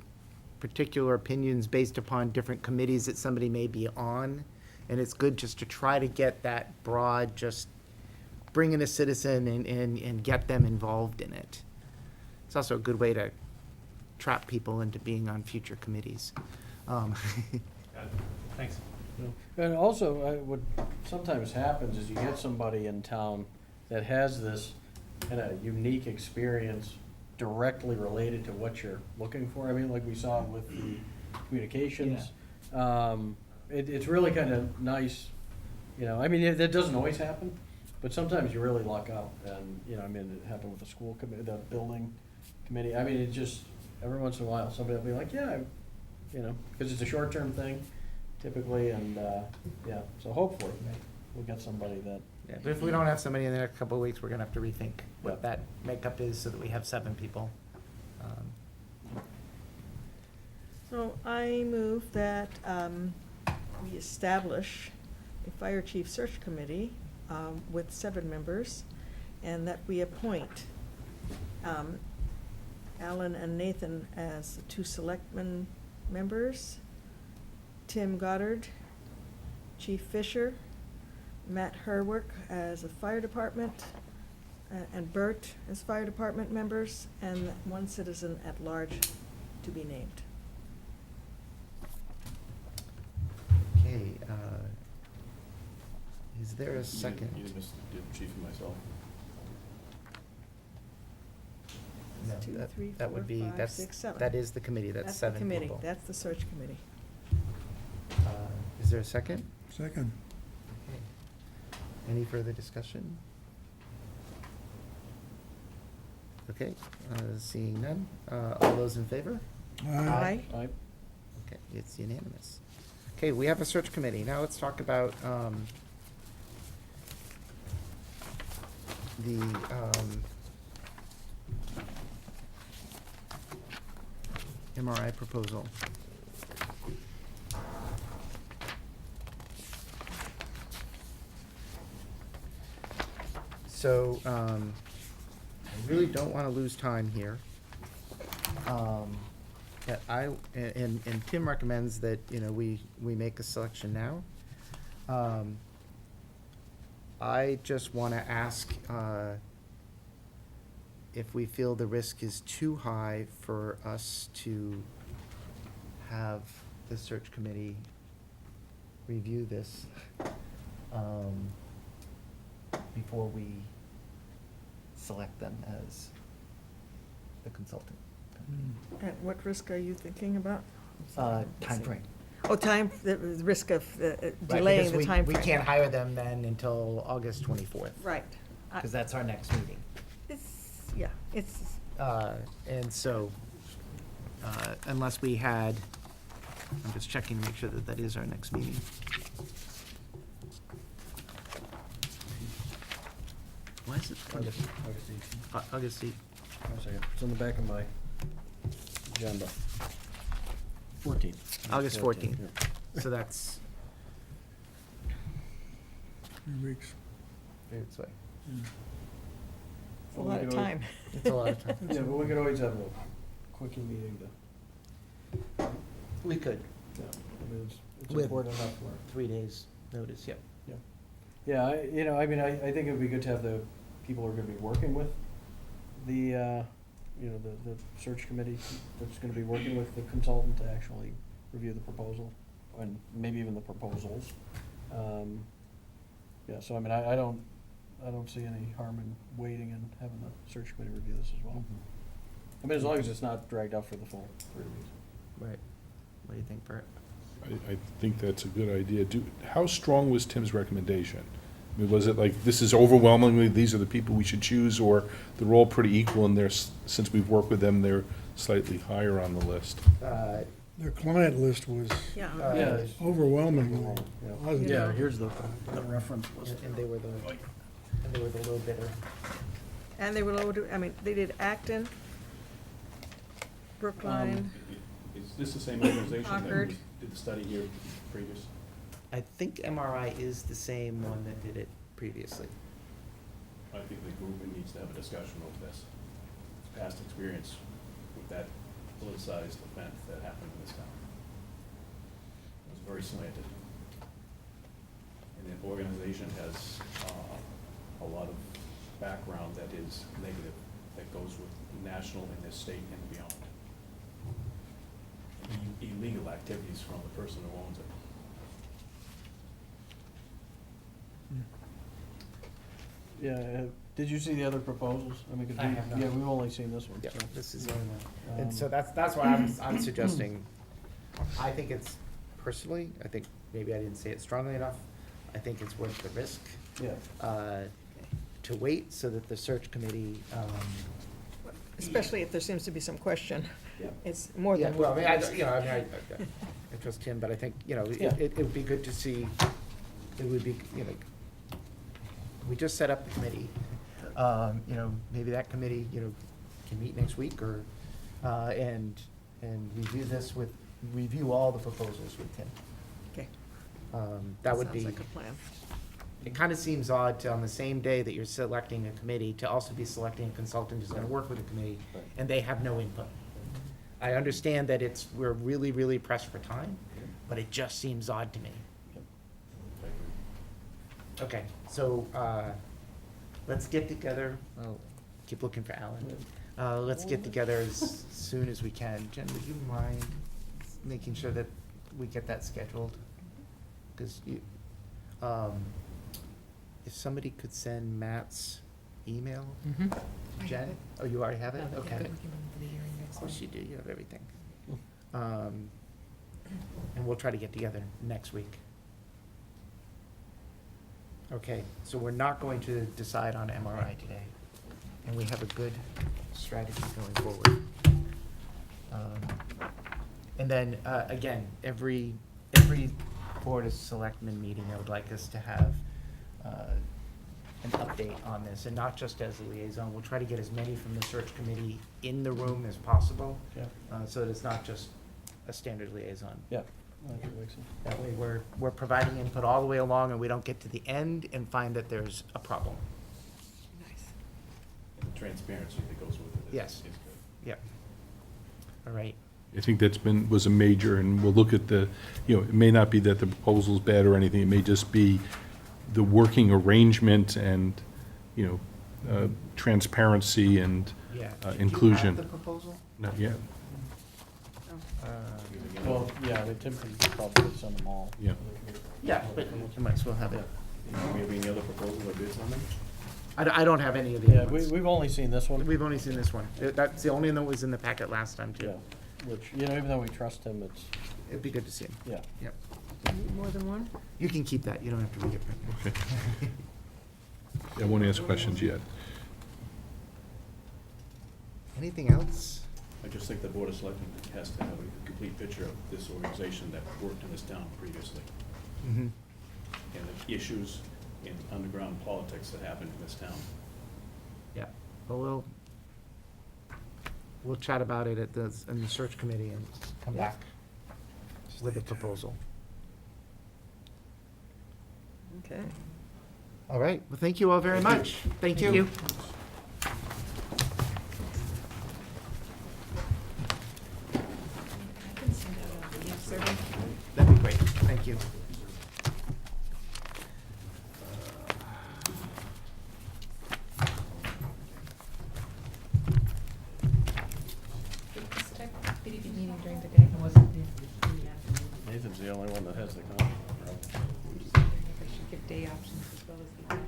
particular opinions based upon different committees that somebody may be on, and it's good just to try to get that broad, just bring in a citizen and get them involved in it. It's also a good way to trap people into being on future committees.
Got it. Thanks.
And also, what sometimes happens is you get somebody in town that has this kind of unique experience directly related to what you're looking for. I mean, like we saw with the communications. It's really kind of nice, you know, I mean, that doesn't always happen, but sometimes you really luck out. And, you know, I mean, it happened with the school committee, the building committee. I mean, it just, every once in a while, somebody will be like, yeah, you know, because it's a short-term thing typically, and, yeah, so hopefully we'll get somebody that.
Yeah, but if we don't have somebody in the next couple of weeks, we're gonna have to rethink what
Yeah.
that makeup is so that we have 7 people.
So I move that we establish a fire chief search committee with 7 members, and that we appoint Alan and Nathan as the 2 selectmen members, Tim Goddard, Chief Fisher, Matt Herwick as a fire department, and Bert as fire department members, and 1 citizen at large to be named.
Okay, is there a second?
You did chief and myself.
No,
2,
that-
3,
that
4,
would be,
5,
that's,
6, 7.
that is the committee, that's
the
7
committee.
people.
That's the search committee.
Is there a second?
Second.
Okay. Any further discussion? Okay, seeing none, all those in favor?
Aye.
Okay, it's unanimous. Okay, we have a search committee. Now let's talk about the MRI proposal. So, I really don't want to lose time here. Yeah, and Tim recommends that, you know, we make a selection now. I just want to ask if we feel the risk is too high for us to have the search committee review this before we select them as the consultant.
And what risk are you thinking about?
Timeframe.
Oh, the risk of
Right,
delaying
because
the timeframe.
we can't hire them then until August 24th.
Right.
Because that's our next meeting.
It's,
And so, unless we had, I'm just checking to make sure that that is our next meeting. Why is it?
August 18th.
August 8th.
One second. It's on the back of my agenda. 14th.
August 14th.
Yeah.
So that's,
3 weeks.
it's like,
it's a lot of time.
it's a lot of time.
Yeah, but we could always have a quickie meeting to,
We could,
yeah, I mean, it's
With-
important enough for.
3 days notice, yep.
Yeah, I think it would be good to have the people who are gonna be working with the search committee that's gonna be working with the consultant to actually review the proposal, and maybe even the proposals. Yeah, so I mean, I don't see any harm in waiting and having the search committee review this as well. I mean, as long as it's not dragged out for the full 3 weeks.
Right. What do you think, Bert?
I think that's a good idea. How strong was Tim's recommendation? I mean, was it like, this is overwhelmingly, these are the people we should choose, or they're all pretty equal and since we've worked with them, they're slightly higher on the list?
Their client list was
Yeah.
Yeah.
overwhelmingly
Yeah.
positive.
Yeah, here's the reference list.
And they were the low bidder.
And they were loaded, I mean, they did Acton, Brookline,
Is this the same organization
Concord.
did the study here previous?
I think MRI is the same one that did it previously.
I think the group needs to have a discussion over this. Past experience with that politicized event that happened in this town. It was very slanted. And the organization has a lot of background that is negative, that goes with national and the state and beyond. Illegal activities from the person who owns it.
Yeah, did you see the other proposals? I mean, 'cause
I have not.
yeah, we've only seen this one,
Yeah,
so.
this is the only one. And
Um,
so that's why I'm suggesting, I think it's, personally, I think maybe I didn't say it strongly enough, I think it's worth the risk
Yeah,
to wait so that the search committee,
especially if there seems to be some question.
yeah.
It's more
yeah,
than.
well, I mean, I trust Tim, but I think,
Yeah.
it would be good to see, it would be, we just set up the committee. Maybe that committee, can meet next week or, and review all the proposals with Tim.
Okay.
That would be.
Sounds like a plan.
It kind of seems odd to, on the same day that you're selecting a committee, to also be selecting a consultant who's gonna work with the committee, and they have no input. I understand that we're really, really pressed for time, but it just seems odd to me. Okay, so, let's get together, well, keep looking for Alan. Let's get together as soon as we can. Jen, would you mind making sure that we get that scheduled? Because if somebody could send Matt's email, Jen? Oh, you already have it?
Yeah,
Okay.
we can run for the hearing next
Of course
week.
you do, you have everything. And we'll try to get together next week. Okay, so we're not going to decide on MRI today, and we have a good strategy going forward. And then, again, every Board of Selectmen meeting, I would like us to have an update on this, and not just as a liaison. We'll try to get as many from the search committee in the room as possible,
Yeah,
so that it's not just a standard liaison.
yeah. That makes sense.
That way, we're providing input all the way along, and we don't get to the end and find that there's a problem.
Nice.
And the transparency that goes with it is
Yes.
is good.
Yep. All right.
I think was a major, and we'll look at it may not be that the proposal's bad or anything, it may just be the working arrangement and, transparency and
Yeah.
inclusion.
Do you have the proposal?
Not yet,
Well, yeah, but Tim can probably send them all.
Yeah.
Yeah, but you might as well have it.
Do we have any other proposals or bids on them?
I don't have any of the
Yeah,
other ones.
we've only seen this one.
We've only seen this one. That's the only one that was in the packet last time,
Yeah,
too.
which, even though we trust him, it's,
It'd be good to see him.
yeah.
Yep.
Need more than one?
You can keep that. You don't have to read it right now.
I won't ask questions yet.
Anything else?
I just think the Board of Selectmen has to have a complete picture of this organization that worked in this town previously,
Mm-hmm.
and the issues and underground politics that happened in this town.
Yeah. Well, we'll chat about it in the search committee and come back with a proposal.
Okay.
All right. Well, thank you all very much. Thank you.
I can send out a survey.
That'd be great. Thank you.
Did this type, did you meeting during the day?
as the common.
They should give day options as well as the night.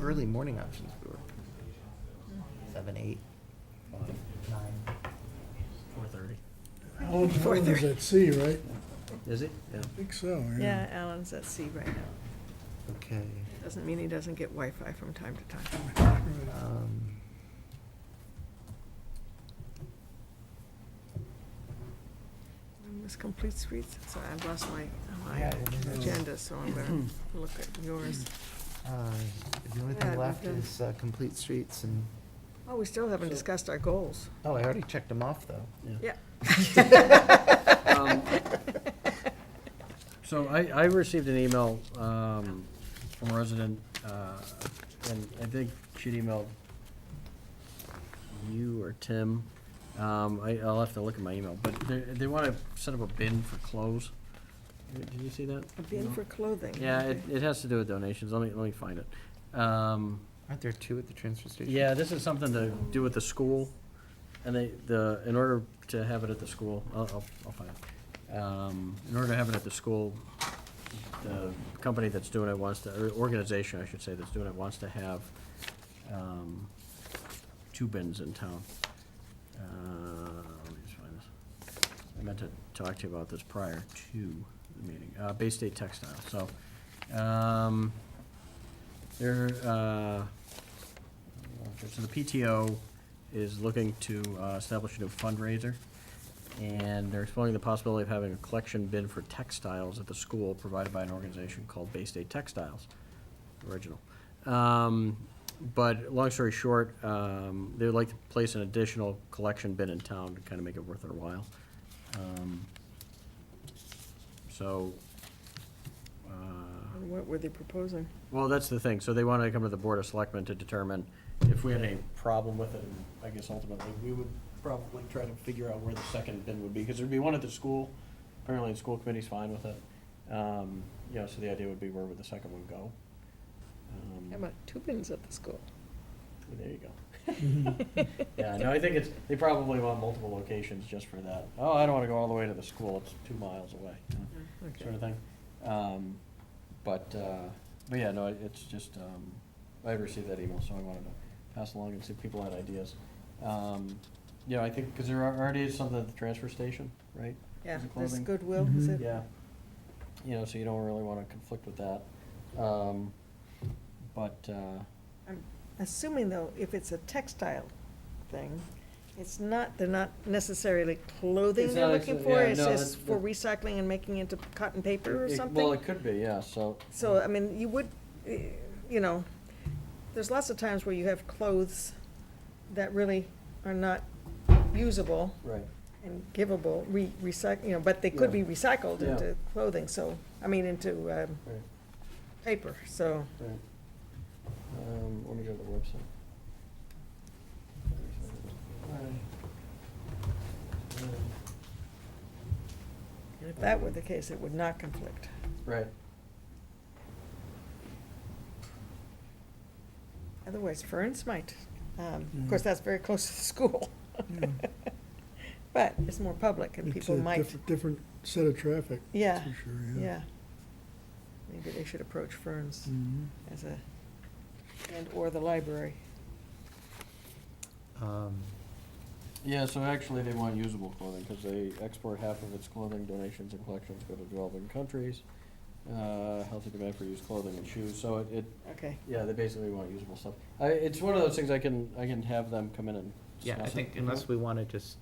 Early morning options would work. 7, 8, 9.
4:30.
Alan is at sea, right?
Is it? Yeah.
I think so,
Yeah, Alan's at sea right now.
Okay.
Doesn't mean he doesn't get Wi-Fi from time to time. This complete streets, so I've lost my
Yeah, it is.
agenda, so I'm gonna look at yours.
The only
Yeah,
thing
we've
left
done-
is complete streets and,
Oh, we still haven't discussed our goals.
oh, I already checked them off, though.
Yeah.
Um, So I received an email from a resident, and I think she'd emailed you or Tim. I'll have to look at my email, but they want to set up a bin for clothes. Did you see that?
A bin for clothing.
Yeah, it has to do with donations. Let me find it.
Aren't there 2 at the transfer station?
Yeah, this is something to do with the school, and in order to have it at the school, I'll find it. In order to have it at the school, the company that's doing it wants to, or organization, I should say, that's doing it wants to have 2 bins in town. Let me just find this. I meant to talk to you about this prior to the meeting. Bay State Textile, so, so the PTO is looking to establish a new fundraiser, and they're exploring the possibility of having a collection bin for textiles at the school provided by an organization called Bay State Textiles, original. But long story short, they would like to place an additional collection bin in town to kind of make it worth their while. So,
What were they proposing?
well, that's the thing. So they want to come to the Board of Selectmen to determine if we had any problem with it. And I guess ultimately, we would probably try to figure out where the second bin would be, because there'd be one at the school. Apparently, the school committee's fine with it. So the idea would be where would the second one go?
How about 2 bins at the school?
There you go. Yeah, no, I think they probably want multiple locations just for that. Oh, I don't want to go all the way to the school, it's 2 miles away, you know,
Okay.
sort of thing. But yeah, no, it's just, I received that email, so I wanted to pass along and see if people had ideas. I think, because there already is something at the transfer station, right?
Yeah,
Is it
this
clothing?
Goodwill, is it?
Yeah. So you don't really want to conflict with that. But,
I'm assuming though, if it's a textile thing, they're not necessarily clothing
It's
they're
not
looking
exa-
for,
yeah,
it's
no,
just
that-
for recycling and making into cotton paper or
well,
something?
it could be, yeah, so.
So, I mean, you would, there's lots of times where you have clothes that really are not usable
Right.
and givable, recycle, but they could be
Yeah.
recycled
Yeah.
into clothing, into
Right,
paper, so.
right. Let me go to the website.
And if that were the case, it would not conflict.
Right.
Otherwise, Ferns might. Of course, that's very close to the school.
Yeah.
But it's more public and
It's
people
a
might,
different set of traffic.
yeah,
For sure, yeah.
yeah. Maybe they should approach Ferns
Mhm.
as or the library.
Yeah, so actually they want usable clothing, because they export half of its clothing donations and collections go to developing countries. Healthy demand for used clothing and shoes, so
Okay.
yeah, they basically want usable stuff. It's one of those things I can have them come in and
Yeah, I
discuss
think
it.
unless we want to just,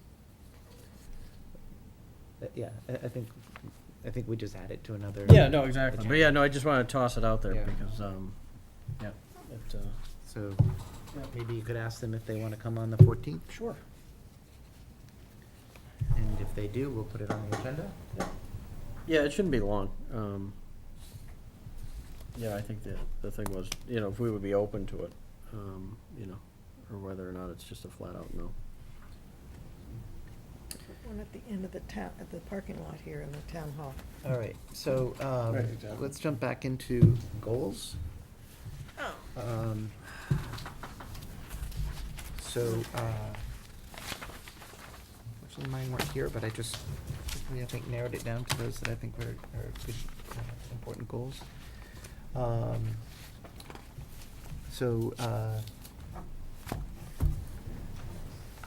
I think we just add it to another.
Yeah, no, exactly, but yeah, no, I just wanna toss it out there,
Yeah.
because, yeah,
So
yeah.
maybe you could ask them if they want to come on the 14th,
Sure.
and if they do, we'll put it on the agenda.
Yeah, it shouldn't be long. Yeah, I think the thing was, if we would be open to it, or whether or not it's just a flat out no.
One at the end of the town, at the parking lot here in the town hall.
All right, so
Right, exactly.
let's jump back into goals.
Oh.
So, actually mine weren't here, but I just, I think narrowed it down to those that I think are good important goals. So,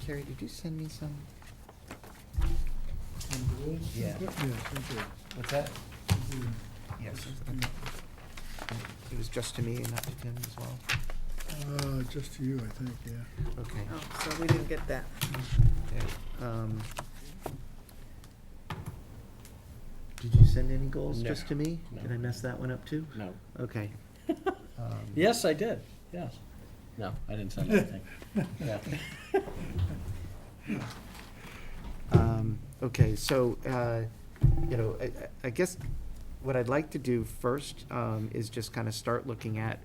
Carrie, did you send me some? Yeah.
Yes, okay.
What's that?
Mhm.
Yes. It was just to me and not to Tim as well?
Just to you, I think, yeah.
Okay.
Oh, so we didn't get that.
Yeah. Did you send any goals
No.
just to me?
No.
Did I mess that one up too?
No.
Okay.
Yes, I did, yes. No, I didn't send anything. Yeah.
Okay, so, I guess what I'd like to do first, is just kind of start looking at,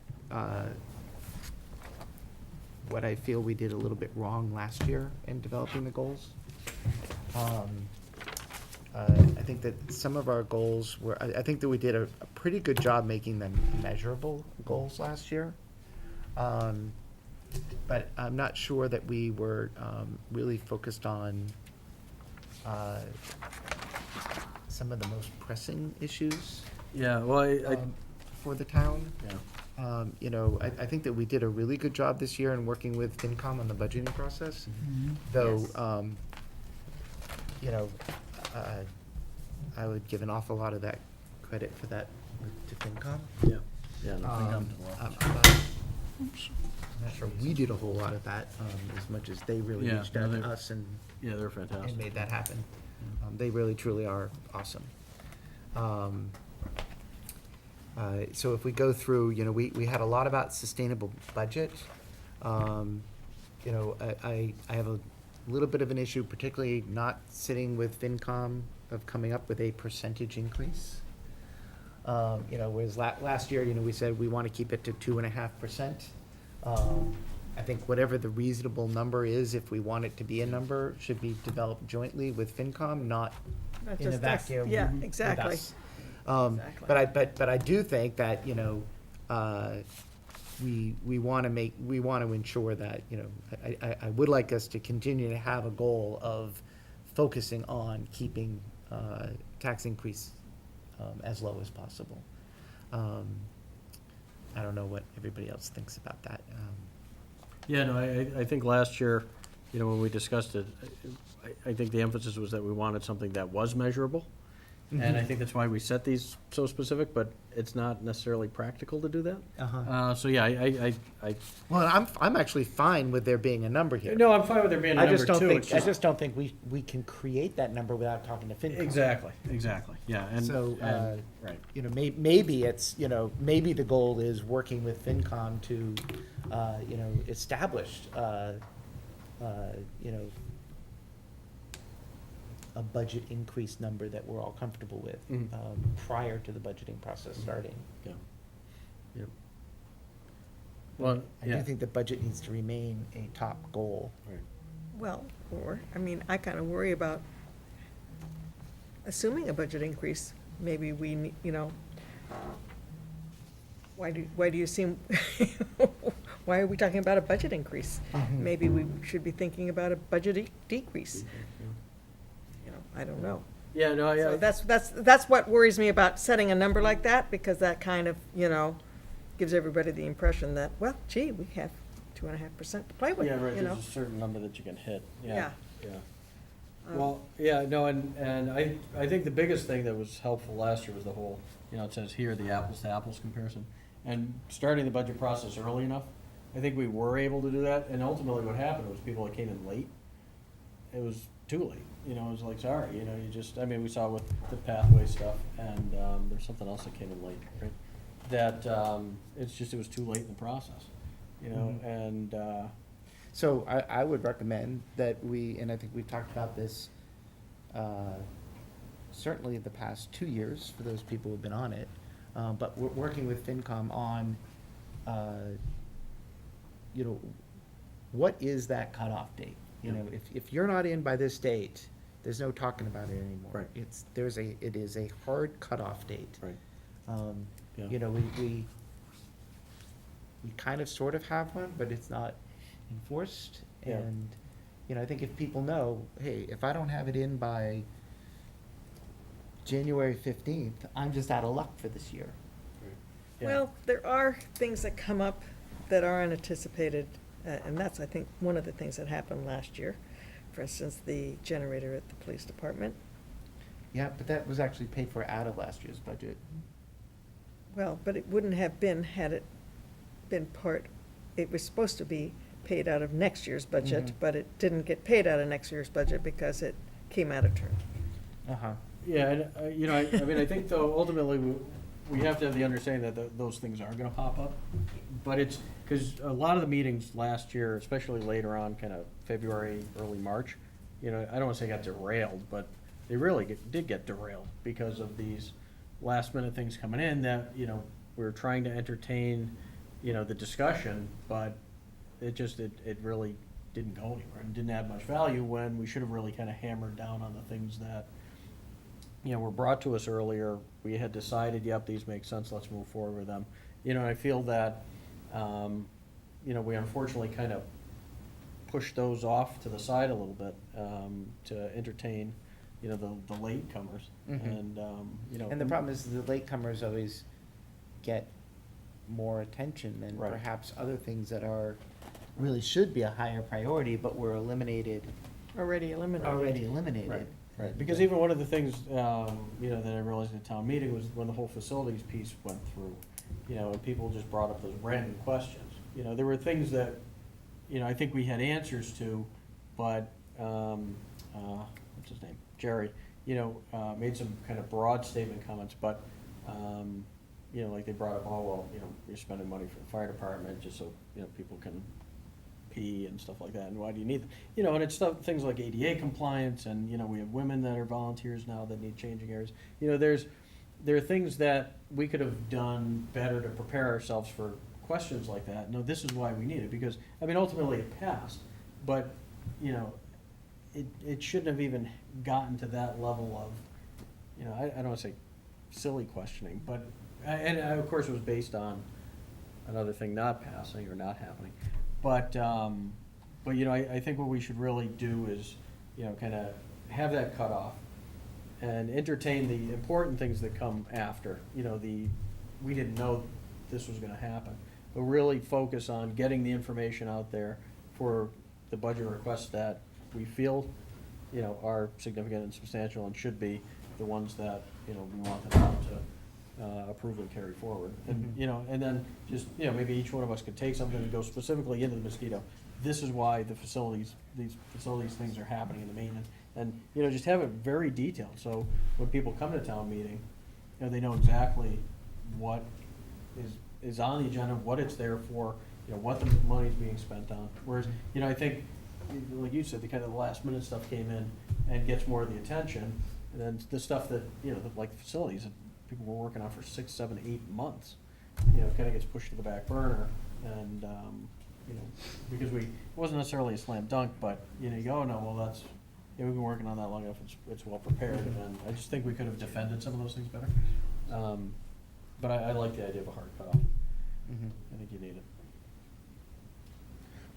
what I feel we did a little bit wrong last year in developing the goals. I think that some of our goals were, I think that we did a pretty good job making them measurable goals last year. But I'm not sure that we were, really focused on, some of the most pressing issues,
Yeah, well, I,
for the town.
yeah.
I think that we did a really good job this year in working with FinCom on the budgeting process, though,
Yes.
I would give an awful lot of that credit for that to FinCom.
Yeah, yeah, no, I think
I'm
I'm,
not sure we did a whole lot of that, as much as they really
Yeah,
reached
no,
out to
they-
us and
yeah, they're fantastic.
made that happen. They really truly are awesome. So if we go through, we had a lot about sustainable budget. I have a little bit of an issue, particularly not sitting with FinCom, of coming up with a percentage increase. Whereas last year, we said we want to keep it to 2.5%. I think whatever the reasonable number is, if we want it to be a number, should be developed jointly with FinCom, not
Not
in a
just us.
vacuum.
Yeah,
with
exactly.
us.
Exactly.
But I do think that, we want to ensure that, I would like us to continue to have a goal of focusing on keeping, tax increase, as low as possible. I don't know what everybody else thinks about that.
Yeah, no, I think last year, when we discussed it, I think the emphasis was that we wanted something that was measurable. And I think that's why we set these so specific, but it's not necessarily practical to do that. So, yeah,
Well, I'm actually fine with there being a number here.
no, I'm fine with there being a
I
number
just don't
too.
think,
it's
I just don't think we can create that number without talking to FinCom.
Exactly, yeah, and,
So,
right.
maybe it's, maybe the goal is working with FinCom to, establish, a budget increase number that we're all comfortable with,
Mhm.
prior to the budgeting process starting.
Yeah. Yep. Well,
I do
yeah.
think the budget needs to remain a top goal.
Right.
Well, I kind of worry about assuming a budget increase, maybe we, why do you seem, why are we talking about a budget increase? Maybe we should be thinking about a budget decrease, I don't know.
Yeah, no,
So
yeah,
that's what worries me about setting a number like that, because that kind of, gives everybody the impression that, well, gee, we have 2.5% to play with,
yeah, right, there's a certain number that you can hit,
Yeah.
yeah.
Um,
Well, yeah, no, and I think the biggest thing that was helpful last year was the whole, it says here, the apples to apples comparison. And starting the budget process early enough, I think we were able to do that, and ultimately what happened was people that came in late, it was too late, it was like, sorry, we saw with the pathway stuff, and, there's something else that came in late, right? That, it was too late in the process, and,
So I would recommend that we, and I think we've talked about this, certainly the past 2 years for those people who've been on it, but we're working with FinCom on, what is that cutoff date? If you're not in by this date, there's no talking about it anymore.
Right.
It is a hard cutoff date.
right, yeah.
We kind of sort of have one, but it's not enforced.
Yeah.
And, I think if people know, hey, if I don't have it in by
January 15th, I'm just out of luck for this year.
Yeah.
Well, there are things that come up that are unanticipated, and that's, I think, one of the things that happened last year. For instance, the generator at the police department.
Yeah, but that was actually paid for out of last year's budget.
Well, but it wouldn't have been had it been part, it was supposed to be paid out of next year's budget,
Mhm.
but it didn't get paid out of next year's budget because it came out of turn.
Uh-huh.
Yeah, and, you know, I mean, I think though, ultimately, we have to have the understanding that those things are gonna pop up. But it's, because a lot of the meetings last year, especially later on, kind of February, early March, you know, I don't wanna say got derailed, but they really did get derailed because of these last minute things coming in that, you know, we were trying to entertain, you know, the discussion, but it just, it really didn't go anywhere and didn't add much value when we should have really kind of hammered down on the things that, you know, were brought to us earlier. We had decided, yep, these make sense, let's move forward with them. You know, I feel that, you know, we unfortunately kind of pushed those off to the side a little bit, to entertain, you know, the latecomers.
Mhm.
And, you know.
And the problem is the latecomers always get more attention than
Right.
perhaps other things that are, really should be a higher priority, but were eliminated,
Already eliminated.
already eliminated.
Right, right, because even one of the things, you know, that I realized at town meeting was when the whole facilities piece went through, you know, and people just brought up those random questions. You know, there were things that, you know, I think we had answers to, but, what's his name? Jerry, you know, made some kind of broad statement comments, but, you know, like they brought up, oh, well, you know, you're spending money for the fire department just so, you know, people can pee and stuff like that, and why do you need them? You know, and it's stuff, things like ADA compliance, and, you know, we have women that are volunteers now that need changing areas. You know, there are things that we could have done better to prepare ourselves for questions like that. No, this is why we need it, because, I mean, ultimately it passed, but, you know, it shouldn't have even gotten to that level of, you know, I don't wanna say silly questioning, but, and of course it was based on another thing not passing or not happening. But, you know, I think what we should really do is, you know, kind of have that cut off and entertain the important things that come after. You know, we didn't know this was gonna happen, but really focus on getting the information out there for the budget requests that we feel, you know, are significant and substantial and should be the ones that, you know, we want the town to approve and carry forward. And,
Mhm.
you know, and then just, you know, maybe each one of us could take something and go specifically into the mosquito. This is why the facilities, these facilities things are happening in the maintenance. And, you know, just have it very detailed, so when people come to town meeting, you know, they know exactly what is on the agenda, what it's there for, you know, what the money's being spent on. Whereas, you know, I think, like you said, the kind of the last minute stuff came in and gets more of the attention. And then the stuff that, you know, like facilities, that people were working on for 6, 7, 8 months, you know, kind of gets pushed to the back burner. And, you know, because it wasn't necessarily a slam dunk, but, you know, you go, oh, no, well, that's, yeah, we've been working on that long enough, it's well prepared. And I just think we could have defended some of those things better. But I like the idea of a hard cutoff.
Mhm.
I think you need it.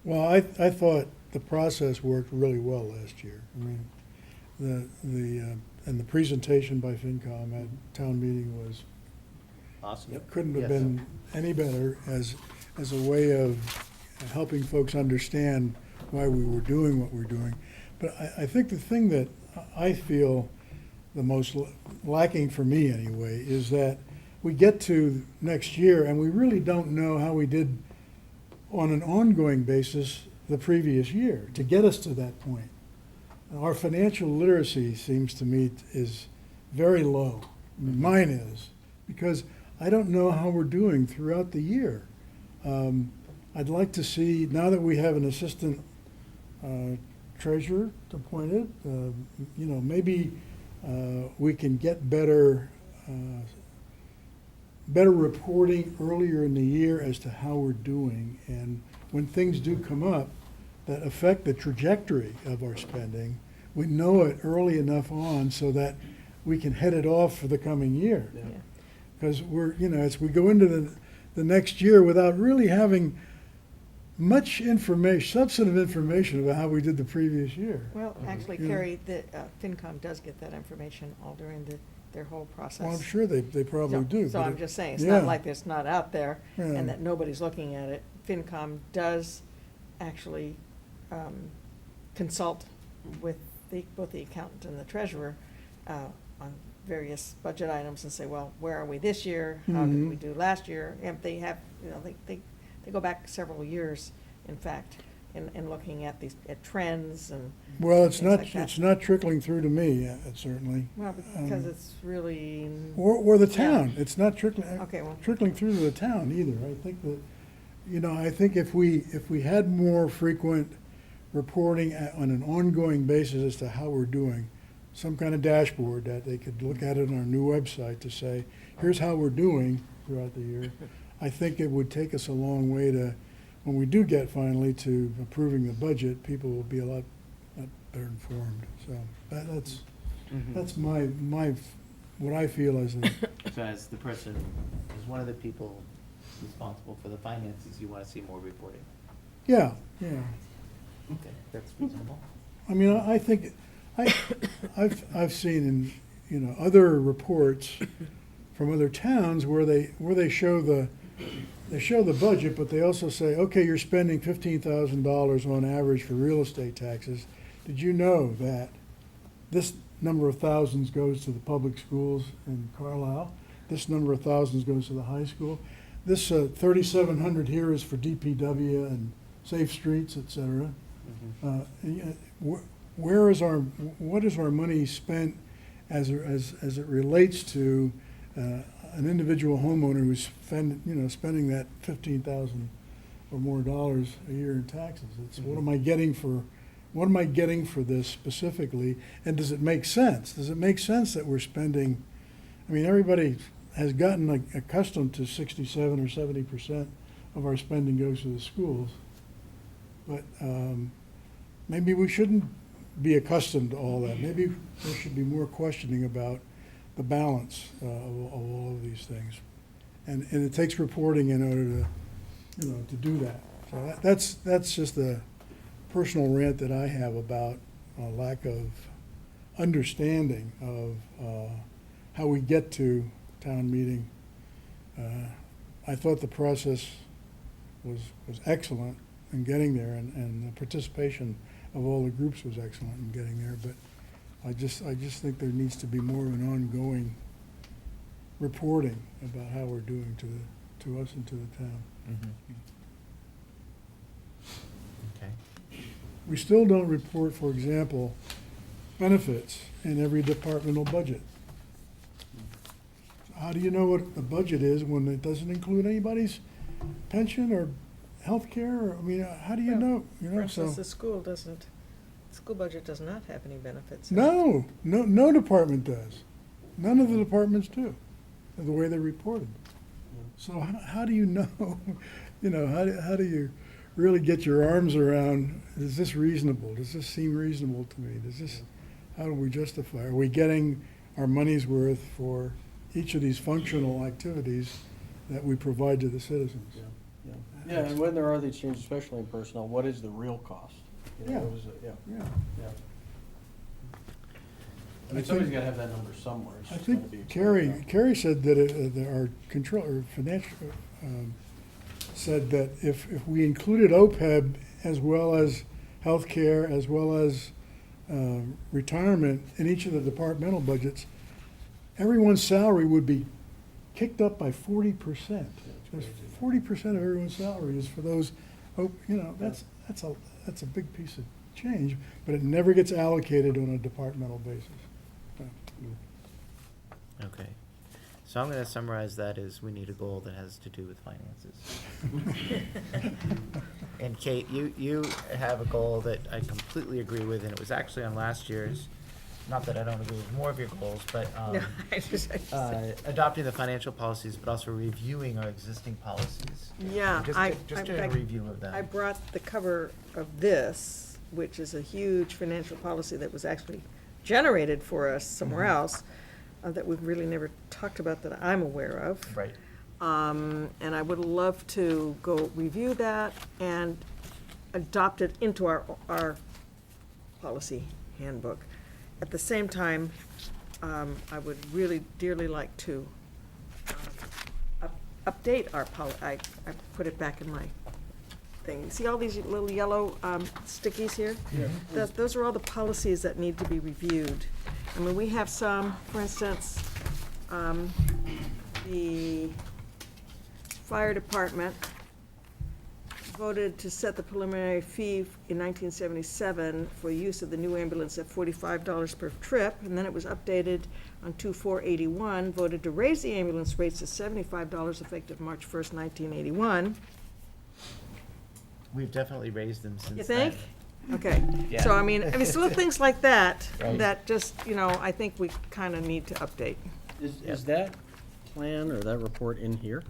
Well, I thought the process worked really well last year. I mean, and the presentation by FinCom at town meeting was,
Awesome.
couldn't have
Yes.
been any better as a way of helping folks understand why we were doing what we're doing. But I think the thing that I feel the most lacking for me anyway is that we get to next year and we really don't know how we did on an ongoing basis the previous year to get us to that point. Our financial literacy seems to me is very low. I mean, mine is, because I don't know how we're doing throughout the year. I'd like to see, now that we have an assistant treasurer appointed, you know, maybe we can get better reporting earlier in the year as to how we're doing. And when things do come up that affect the trajectory of our spending, we know it early enough on so that we can head it off for the coming year.
Yeah.
Because we're, you know, as we go into the next year without really having much information, substantive information about how we did the previous year.
Well, actually,
Yeah.
Carrie, the FinCom does get that information all during the their whole process.
Well, I'm sure they probably
So-
do.
So
but
I'm
it-
just saying, it's
yeah.
not like it's not out there
Yeah.
and that nobody's looking at it. FinCom does actually consult with both the accountant and the treasurer on various budget items and say, well, where are we this year? How did we
Mhm.
do last year? And they have, they go back several years, in fact, in looking at at trends and.
Well, it's
things
not,
like that.
it's not trickling through to me, certainly.
Well, because
Um,
it's really.
Or the
Yeah.
town, it's not
Okay, well.
trickling through to the town either. I think that, I think if we had more frequent reporting on an ongoing basis as to how we're doing, some kind of dashboard that they could look at it on our new website to say, here's how we're doing throughout the year, I think it would take us a long way to, when we do get finally to approving the budget, people will be a lot better informed. So that's my, what I feel as a,
So as the person, as one of the people responsible for the finances, you wanna see more reporting?
yeah.
Okay, that's reasonable.
I mean, I think, I've seen in, other reports from other towns where they show the budget, but they also say, okay, you're spending $15,000 on average for real estate taxes. Did you know that this number of thousands goes to the public schools in Carlisle? This number of thousands goes to the high school? This 3,700 here is for DPW and Safe Streets, et cetera. What is our money spent as it relates to an individual homeowner who's spending that $15,000 or more dollars a year in taxes? It's what am I getting for this specifically, and does it make sense? Does it make sense that we're spending? I mean, everybody has gotten accustomed to 67 or 70% of our spending goes to the schools, but maybe we shouldn't be accustomed to all that. Maybe there should be more questioning about the balance of all of these things. And it takes reporting in order to do that. So that's just a personal rant that I have about a lack of understanding of how we get to town meeting. I thought the process was excellent in getting there, and the participation of all the groups was excellent in getting there, but I just think there needs to be more of an ongoing reporting about how we're doing to us and to the town.
Okay.
We still don't report, for example, benefits in every departmental budget. How do you know what the budget is when it doesn't include anybody's pension or health care? I mean, how do you know?
For instance, the school budget does not have any benefits.
No department does. None of the departments do, the way they're reported. So how do you know, how do you really get your arms around, is this reasonable? Does this seem reasonable to me? How do we justify? Are we getting our money's worth for each of these functional activities that we provide to the citizens?
Yeah, and when there are these changes, especially in personnel, what is the real cost?
Yeah.
What is it? Yeah.
Yeah.
I mean, somebody's gotta have that number somewhere. It's
I
just gotta be
think
explained.
Carrie said that our controller, financial, said that if we included OPEB as well as healthcare, as well as retirement in each of the departmental budgets, everyone's salary would be kicked up by 40%. 40% of everyone's salary is for those, that's a big piece of change, but it never gets allocated on a departmental basis.
Okay. So I'm gonna summarize that as we need a goal that has to do with finances. And Kate, you have a goal that I completely agree with, and it was actually on last year's, not that I don't agree with more of your goals, but
No, I just
adopting the financial policies, but also reviewing our existing policies.
Yeah,
Just doing a review of them.
I brought the cover of this, which is a huge financial policy that was actually generated for us somewhere else, that we've really never talked about that I'm aware of.
Right.
And I would love to go review that and adopt it into our policy handbook. At the same time, I would really dearly like to update our I put it back in my thing. See all these little yellow stickies here? Those are all the policies that need to be reviewed. I mean, we have some, for instance, the fire department voted to set the preliminary fee in 1977 for use of the new ambulance at $45 per trip, and then it was updated on 2/4/81, voted to raise the ambulance rates to $75 effective March 1st, 1981.
We've definitely raised them since then.
You think? Okay,
Yeah.
so I mean, so little things like that,
Right.
that just, I think we kind of need to update.
Is that plan or that report in here?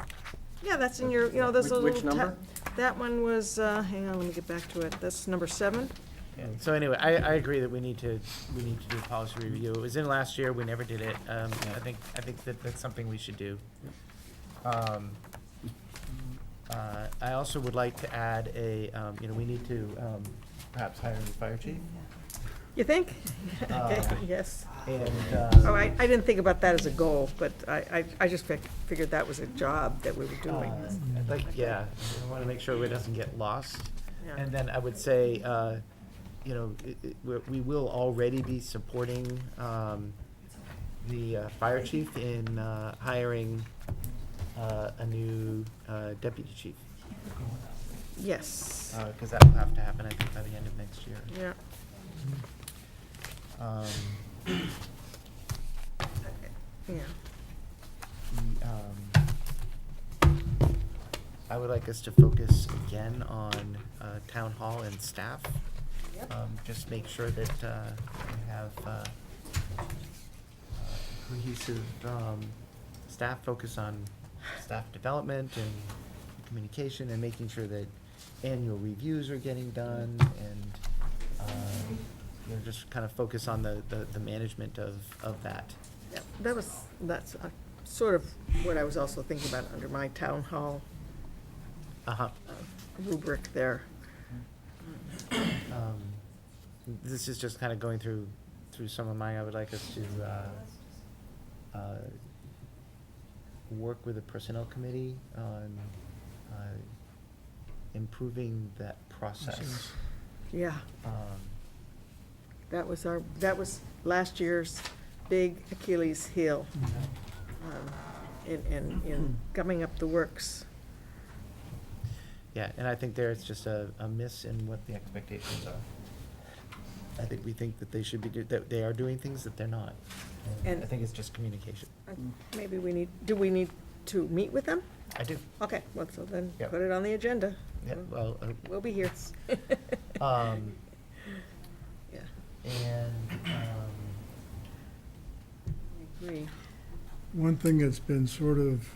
Yeah, that's in your, there's a little.
Which number?
That one was, hang on, let me get back to it. That's number 7.
Yeah, so anyway, I agree that we need to do a policy review. It was in last year, we never did it. I think that that's something we should do. I also would like to add we need to perhaps hire a new fire chief.
You think?
Uh,
Yes.
And,
Oh, I didn't think about that as a goal, but I just figured that was a job that we were doing.
I want to make sure it doesn't get lost.
Yeah.
And then I would say, we will already be supporting the fire chief in hiring a new deputy chief.
Yes,
Because that will have to happen, I think, by the end of next year.
yeah. Yeah.
I would like us to focus again on town hall and staff.
Yep.
Just make sure that we have cohesive staff, focus on staff development and communication, and making sure that annual reviews are getting done, and just kind of focus on the management of that.
Yeah, that's sort of what I was also thinking about under my town hall
Uh-huh.
rubric there.
This is just kind of going through some of mine. I would like us to work with the personnel committee on improving that process.
Yeah,
Um,
that was last year's big Achilles heel, in gumming up the works.
Yeah, and I think there it's just a miss in what the expectations are. I think we think that they should be, that they are doing things that they're not.
And-
I think it's just communication.
Maybe do we need to meet with them?
I do.
Okay, well, so then
Yep.
put it on the agenda.
Yeah, well,
We'll be here.
um,
Yeah,
and,
I agree.
One thing that's been sort of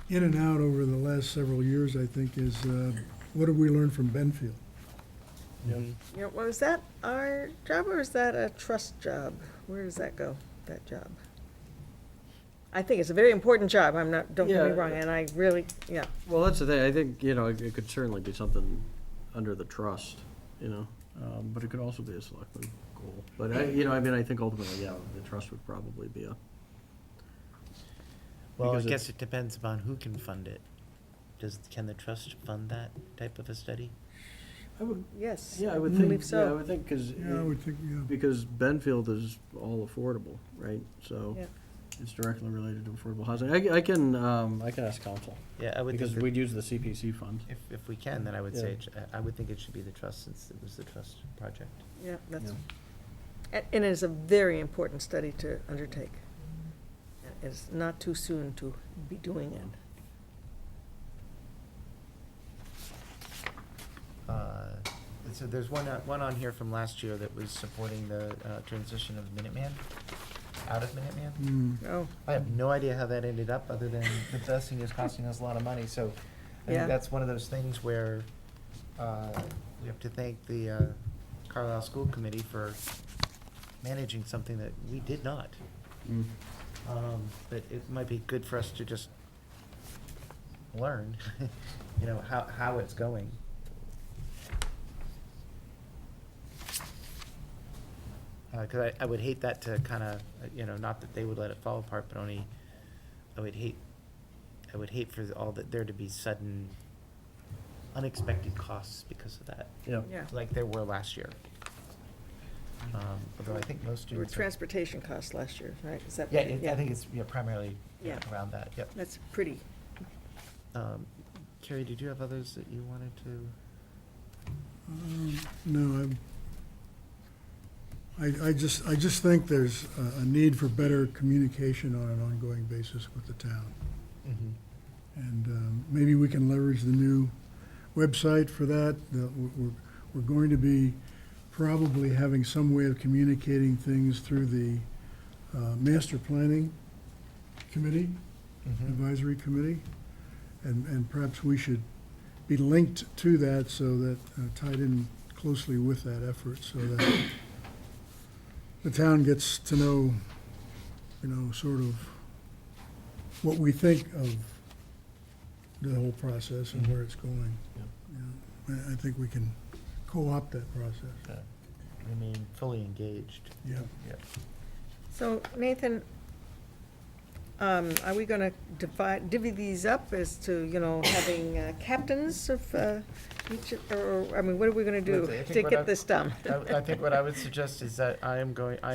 in and out over the last several years, I think, is what have we learned from Benfield?
mhm.
Well, is that our job or is that a trust job? Where does that go, that job? I think it's a very important job. Don't get me
Yeah.
wrong, and I really, yeah.
Well, that's the thing, I think, it could certainly be something under the trust, but it could also be a selectman goal. But I think ultimately, yeah, the trust would probably be a.
Well, I
because
guess it depends upon who can fund it. Can the trust fund that type of a study?
I would,
Yes.
yeah, I would
believe
think,
so.
yeah, I would think,
Yeah, I would think, yeah.
because Benfield is all affordable, right? So
Yeah.
it's directly related to affordable housing. I can ask council,
Yeah, I would
because
think that
we'd use the CPC fund.
if we can, then I would
Yeah.
say, I would think it should be the trust, since it was the trust project.
Yeah, that's,
Yeah.
and it's a very important study to undertake. It's not too soon to be doing it.
So there's one on here from last year that was supporting the transition of Minuteman, out of Minuteman.
Mm.
Oh,
I have no idea how that ended up, other than the busing is costing us a lot of money, so I
Yeah.
think that's one of those things where we have to thank the Carlisle School Committee for managing something that we did not.
Mm.
But it might be good for us to just learn, how it's going. Because I would hate that to kind of, not that they would let it fall apart, but only, I would hate for there to be sudden unexpected costs because of that,
Yeah.
Yeah.
like there were last year. Although I think most
There were
students.
transportation costs last year, right? Is that?
Yeah, I think it's primarily
Yeah.
around that, yep.
That's pretty.
Carrie, did you have others that you wanted to?
No, I just think there's a need for better communication on an ongoing basis with the town. And maybe we can leverage the new website for that. We're going to be probably having some way of communicating things through the master planning committee, advisory committee. And perhaps we should be linked to that so that, tied in closely with that effort so that the town gets to know, sort of what we think of the whole process and where it's going. I think we can co-opt that process.
Remain fully engaged.
Yeah.
So Nathan, are we gonna divvy these up as to, having captains of each, or, what are we gonna do
I think
to
what
get
I-
this done?
I think what I would suggest is that I am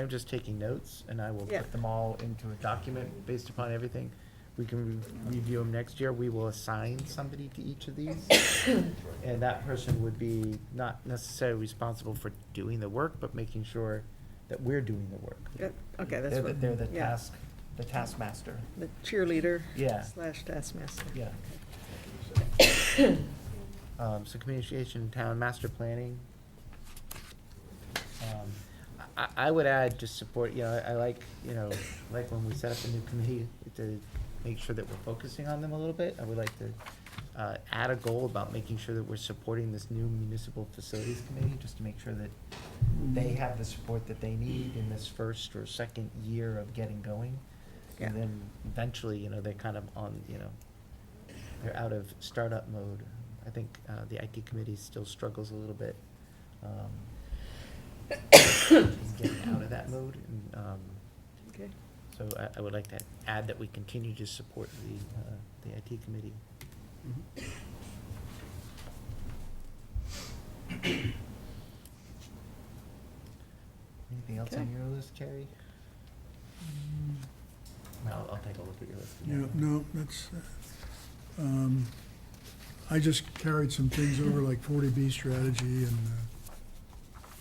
just taking notes, and I will
Yeah.
put them all into a document based upon everything. We can review them next year. We will assign somebody to each of these. And that person would be not necessarily responsible for doing the work, but making sure that we're doing the work.
Good. Okay, that's
They're
what.
They're the
yeah.
taskmaster.
The cheerleader.
Yeah.
Slash taskmaster.
Yeah. So communication, town master planning. I would add just support, I like when we set up a new committee to make sure that we're focusing on them a little bit. I would like to add a goal about making sure that we're supporting this new municipal facilities committee, just to make sure that they have the support that they need in this first or second year of getting going.
Yeah.
And then eventually, they're kind of on, they're out of startup mode. I think the IT committee still struggles a little bit in getting out of that mode. And,
Okay.
so I would like to add that we continue to support the IT committee. Anything else on
Okay.
your list, Carrie? I'll take a look at your list.
Yeah, no, that's, I just carried some things over like 40B strategy and,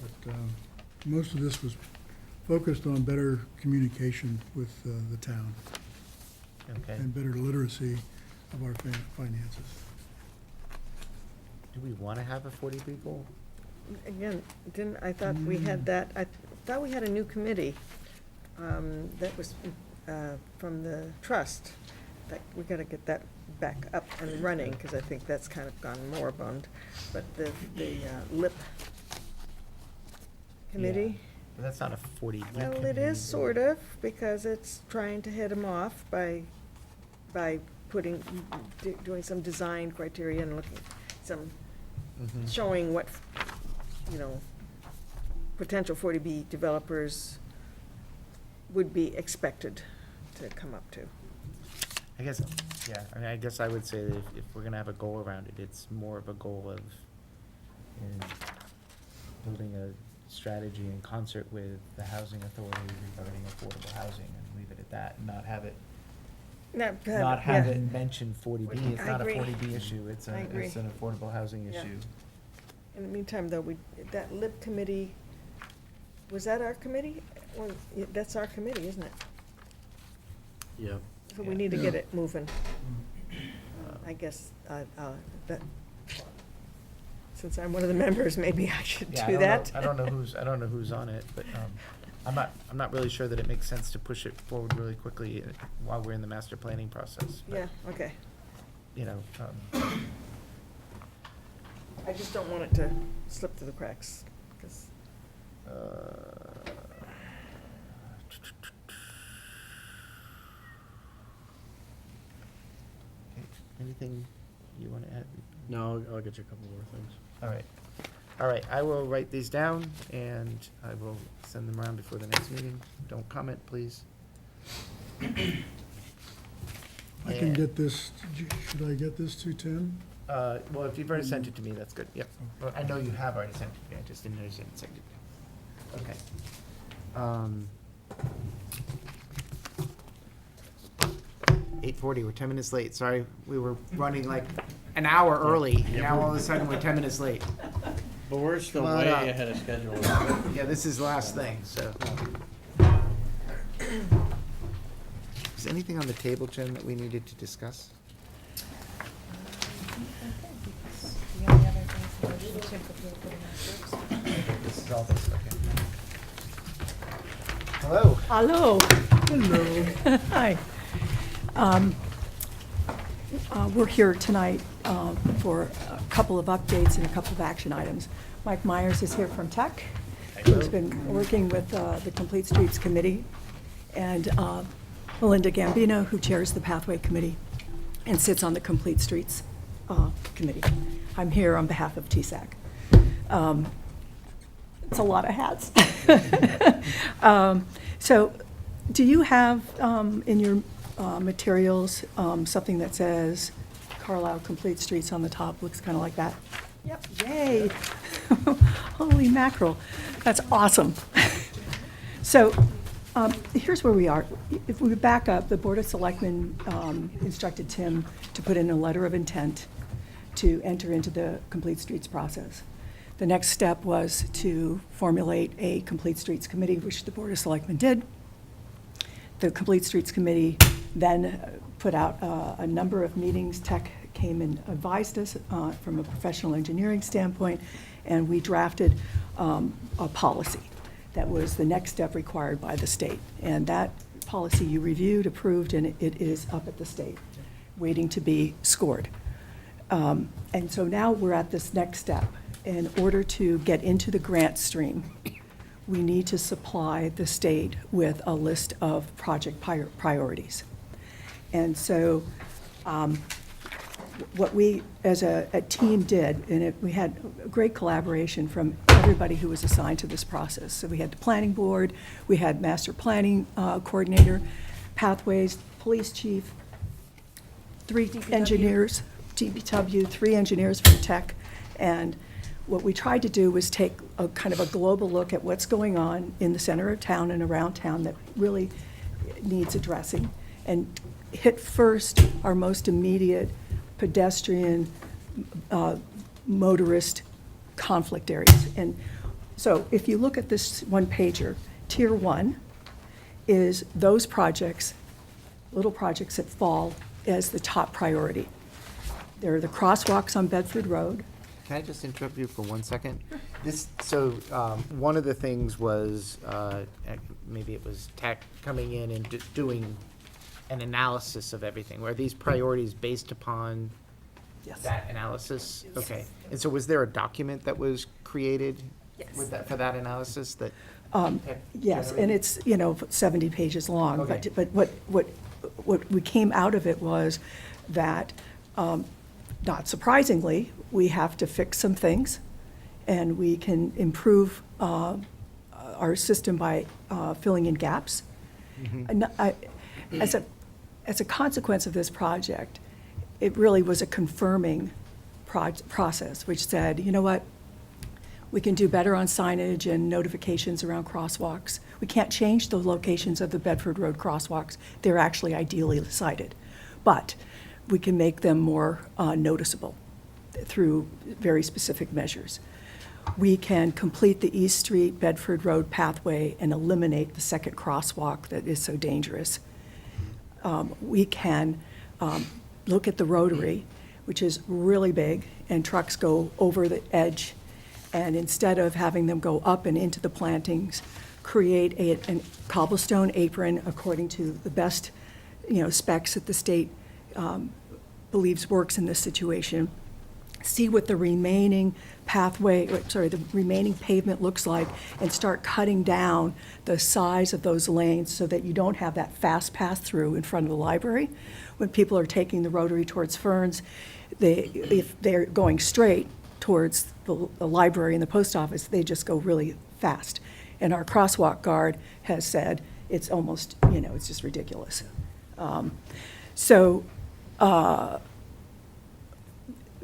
but most of this was focused on better communication with the town
Okay.
and better literacy of our finances.
Do we want to have a 40B goal?
Again, I thought we had that, I thought we had a new committee, that was, from the trust. That, we gotta get that back up and running, cause I think that's kind of gone moribund. But the LIP committee,
But that's not a 40B
well, it
committee,
is
is it?
sort of, because it's trying to head them off by putting, doing some design criteria and looking, some,
Mhm.
showing what, potential 40B developers would be expected to come up to.
I guess, I guess I would say that if we're gonna have a goal around it, it's more of a goal of building a strategy in concert with the housing authority regarding affordable housing, and leave it at that, and not have it mention 40B. It's
I
not a
agree.
40B issue, it's
I agree.
it's an affordable housing
Yeah.
issue.
In the meantime, though, that LIP committee, was that our committee? Well, that's our committee, isn't it?
Yep.
So we
Yeah.
need to get it moving. I guess, that, since I'm one of the members, maybe I should
Yeah,
do that.
I don't know who's on it, but, I'm not really sure that it makes sense to push it forward really quickly while we're in the master planning process. but,
Yeah, okay. I just don't want it to slip through the cracks, 'cause
Anything you want to add?
No, I'll get you a couple more things.
All right. All right, I will write these down, and I will send them around before the next meeting. Don't comment, please.
I can get this, should I get this to Tim?
Well, if you've already sent it to me, that's good, yep. Well, I know you have already sent it to me, I just didn't know you didn't send it to me. Okay. 8:40, we're 10 minutes late, sorry, we were running like an hour early, and now all of a sudden we're 10 minutes late.
But we're still
Come on
way
up.
ahead of schedule.
Yeah, this is the last thing, so. Is anything on the table, Jen, that we needed to discuss?
The only other things that Tim could do for the next
This is all this, okay. Hello.
Hello.
Hello.
Hi. We're here tonight for a couple of updates and a couple of action items. Mike Myers is here from Tech, who's been working with the Complete Streets Committee, and Melinda Gambino, who chairs the Pathway Committee and sits on the Complete Streets Committee. I'm here on behalf of TSAC. It's a lot of hats. So, do you have in your materials something that says Carlisle Complete Streets on the top? Looks kind of like that. Yep. Yay! Holy mackerel! That's awesome. So, here's where we are. If we back up, the Board of Selectmen instructed Tim to put in a letter of intent to enter into the Complete Streets process. The next step was to formulate a Complete Streets Committee, which the Board of Selectmen did. The Complete Streets Committee then put out a number of meetings. Tech came and advised us from a professional engineering standpoint, and we drafted a policy that was the next step required by the state. And that policy you reviewed, approved, and it is up at the state, waiting to be scored. And so now we're at this next step. In order to get into the grant stream, we need to supply the state with a list of project priorities. And so what we, as a team did, and we had great collaboration from everybody who was assigned to this process. So we had the planning board, we had master planning coordinator, pathways, police chief, 3 engineers, DPW, 3 engineers from Tech, and what we tried to do was take a kind of a global look at what's going on in the center of town and around town that really needs addressing, and hit first our most immediate pedestrian, motorist conflict areas. And so if you look at this one pager, Tier 1 is those projects, little projects that fall as the top priority. There are the crosswalks on Bedford Road.
Can I just interrupt you for 1 second? So one of the things was, maybe it was Tech coming in and doing an analysis of everything. Were these priorities based upon
Yes.
that analysis? Okay. And so was there a document that was created
Yes.
with that, for that analysis that? Tech
Yes, and
generated?
it's, 70 pages long.
Okay.
But what we came out of it was that, not surprisingly, we have to fix some things, and we can improve our system by filling in gaps. And as a consequence of this project, it really was a confirming process, which said, you know what, we can do better on signage and notifications around crosswalks. We can't change the locations of the Bedford Road crosswalks. They're actually ideally sited. But we can make them more noticeable through very specific measures. We can complete the East Street Bedford Road pathway and eliminate the second crosswalk that is so dangerous. We can look at the rotary, which is really big, and trucks go over the edge. And instead of having them go up and into the plantings, create a cobblestone apron according to the best, specs that the state believes works in this situation. See what the remaining the remaining pavement looks like, and start cutting down the size of those lanes so that you don't have that fast pass-through in front of the library. When people are taking the rotary towards Ferns, if they're going straight towards the library and the post office, they just go really fast. And our crosswalk guard has said it's almost, it's just ridiculous.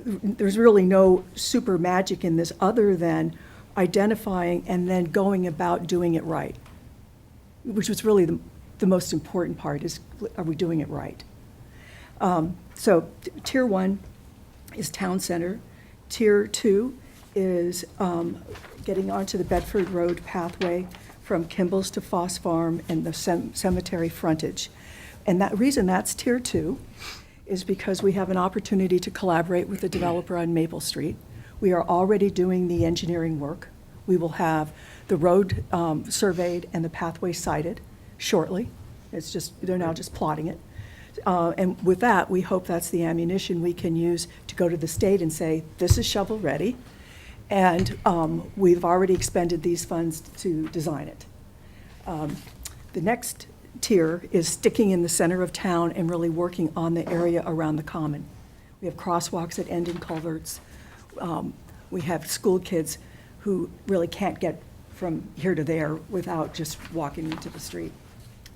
There's really no super magic in this other than identifying and then going about doing it right, which was really the most important part is, are we doing it right? So Tier 1 is Town Center. Tier 2 is getting onto the Bedford Road pathway from Kimball's to Foss Farm and the cemetery frontage. And that reason that's Tier 2 is because we have an opportunity to collaborate with the developer on Maple Street. We are already doing the engineering work. We will have the road surveyed and the pathway sited shortly. It's just, they're now just plotting it. And with that, we hope that's the ammunition we can use to go to the state and say, this is shovel-ready, and we've already expended these funds to design it. The next tier is sticking in the center of town and really working on the area around the common. We have crosswalks that end in culverts. We have school kids who really can't get from here to there without just walking into the street.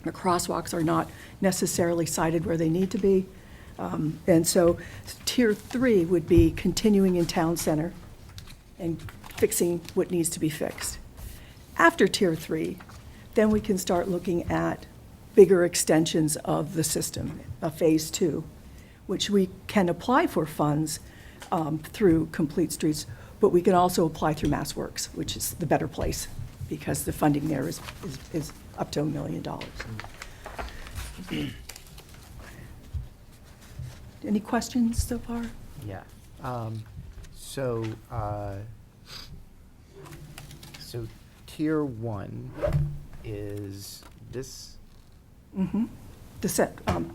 The crosswalks are not necessarily sited where they need to be. And so Tier 3 would be continuing in town center and fixing what needs to be fixed. After Tier 3, then we can start looking at bigger extensions of the system, Phase 2, which we can apply for funds through Complete Streets, but we can also apply through MassWorks, which is the better place because the funding there is up to $1 million. Any questions so far?
Yeah. So Tier 1 is this,
Mm-hmm. The set,
am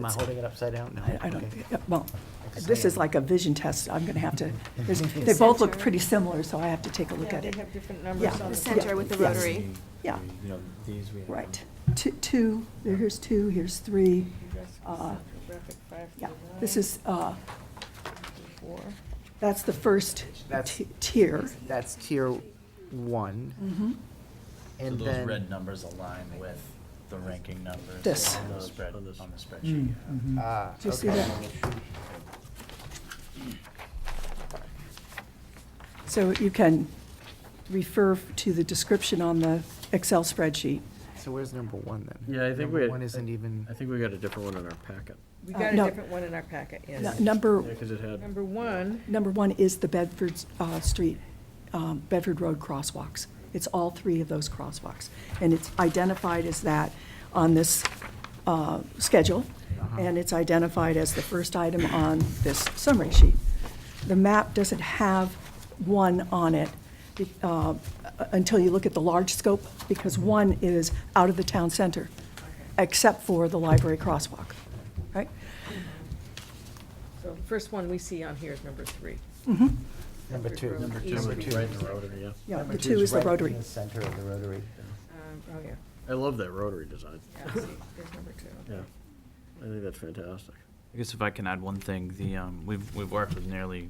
I holding it upside down? No.
I don't,
Okay.
well,
Okay.
this is like a vision test. I'm going to have to, they both look pretty similar, so I have to take a look
Yeah,
at
they
it.
have different numbers
Yeah.
on
The
the
center
with the
yes.
rotary.
Yeah,
You know, these we have.
right. Two, here's 2, here's 3. Yeah, this is, that's the first
That's-
tier.
That's Tier 1.
Mhm.
And
So
then.
those red numbers align with the ranking numbers
This.
on the
On
spreadsheet.
Mm-hmm.
Do you see
Okay.
that? So you can refer to the description on the Excel spreadsheet.
So where's number 1 then?
Yeah, I think
Number
we.
1 isn't even.
I think we got a different one in our packet.
We got a
No.
different one in our packet,
No-
yes.
Number,
Yeah, because it had.
Number 1,
number 1 is the Bedford Street, Bedford Road crosswalks. It's all 3 of those crosswalks. And it's identified as that on this schedule, and it's identified as the first item on this summary sheet. The map doesn't have 1 on it until you look at the large scope, because 1 is out of the town center, except for the library crosswalk, right?
so the first one we see on here is number 3.
Mhm.
Number 2.
Number two.
Number
East.
two, right in the rotary, yeah.
Yeah,
Number
the
2
2 is the
right
rotary.
in the center of the rotary.
Oh, yeah,
I love that rotary design.
yeah, see, there's number 2.
Yeah, I think that's fantastic.
I guess if I can add one thing, we've worked with nearly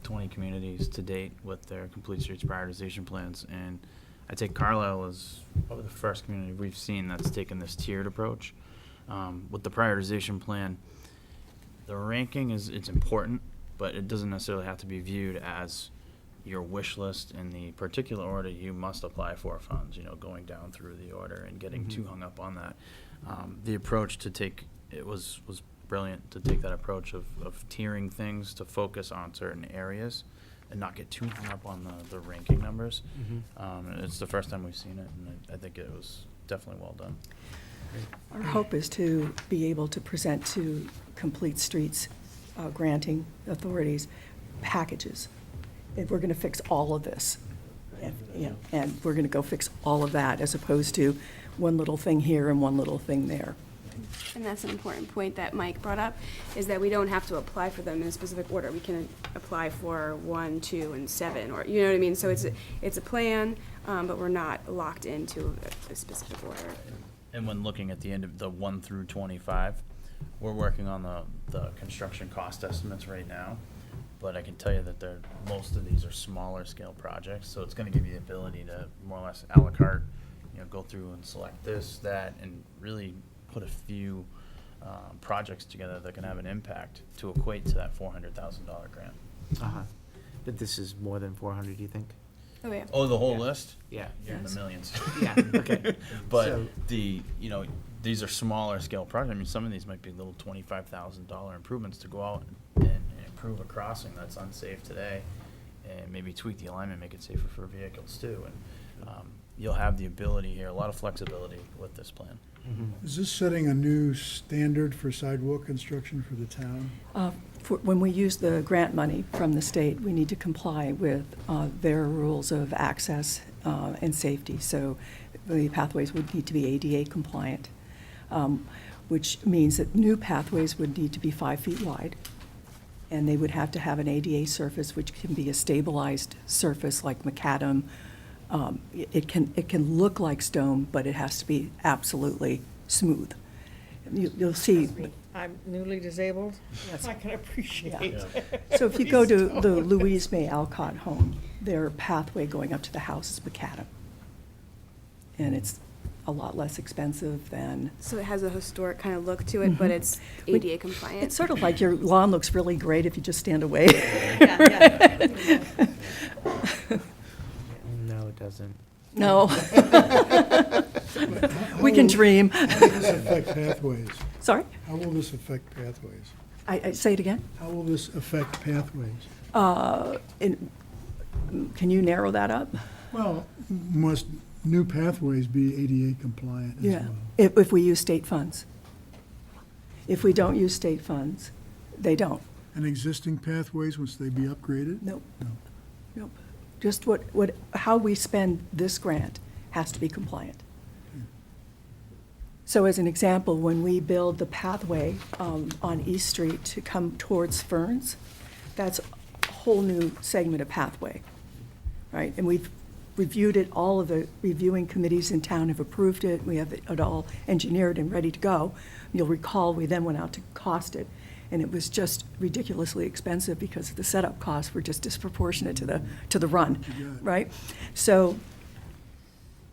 20 communities to date with their Complete Streets prioritization plans, and I take Carlisle as probably the first community we've seen that's taken this tiered approach. With the prioritization plan, the ranking it's important, but it doesn't necessarily have to be viewed as your wish list in the particular order you must apply for funds, going down through the order and getting too hung up on that. The approach to take, it was brilliant to take that approach of tiering things to focus on certain areas and not get too hung up on the ranking numbers. It's the first time we've seen it, and I think it was definitely well done.
Our hope is to be able to present to Complete Streets granting authorities packages. And we're going to fix all of this. And we're going to go fix all of that as opposed to one little thing here and one little thing there.
And that's an important point that Mike brought up, is that we don't have to apply for them in a specific order. We can apply for 1, 2, and 7, or, you know what I mean? So it's a plan, but we're not locked into a specific order.
And when looking at the end of the 1 through 25, we're working on the construction cost estimates right now. but I can tell you that most of these are smaller scale projects, so it's gonna give you the ability to more or less a la carte, go through and select this, that, and really put a few projects together that can have an impact to equate to that $400,000 grant.
Uh-huh. But this is more than 400, you think?
Oh, yeah.
Oh, the whole
Yeah.
list?
Yeah.
You're in the
Yes.
millions.
Yeah, okay.
But
So-
these are smaller scale projects. I mean, some of these might be little $25,000 improvements to go out and improve a crossing that's unsafe today, and maybe tweak the alignment, make it safer for vehicles too. And you'll have the ability here, a lot of flexibility with this plan.
Mhm.
Is this setting a new standard for sidewalk construction for the town?
When we use the grant money from the state, we need to comply with their rules of access and safety. So the pathways would need to be ADA compliant, which means that new pathways would need to be 5 feet wide. And they would have to have an ADA surface, which can be a stabilized surface like macadam. It can look like stone, but it has to be absolutely smooth. You'll see.
Trust me, I'm newly disabled.
Yes.
I can appreciate.
Yeah. So if you go to the Louise May Alcott home, their pathway going up to the house is macadam. And it's a lot less expensive than.
So it has a historic kind of look to it, but
Mhm.
it's
We-
ADA compliant.
It's sort of like your lawn looks really great if you just stand away.
Yeah.
No, it doesn't.
No. We can dream.
How will this affect pathways?
Sorry?
How will this affect pathways?
I say it again?
How will this affect pathways?
Can you narrow that up?
Well, must new pathways be ADA compliant as
Yeah,
well?
if we use state funds. If we don't use state funds, they don't.
And existing pathways, must they be upgraded?
Nope.
No.
Nope. Just how we spend this grant has to be compliant. So as an example, when we build the pathway on East Street to come towards Ferns, that's a whole new segment of pathway, right? And we've reviewed it, all of the reviewing committees in town have approved it, we have it all engineered and ready to go. You'll recall, we then went out to cost it, and it was just ridiculously expensive because the setup costs were just disproportionate to the run,
Yeah.
right? So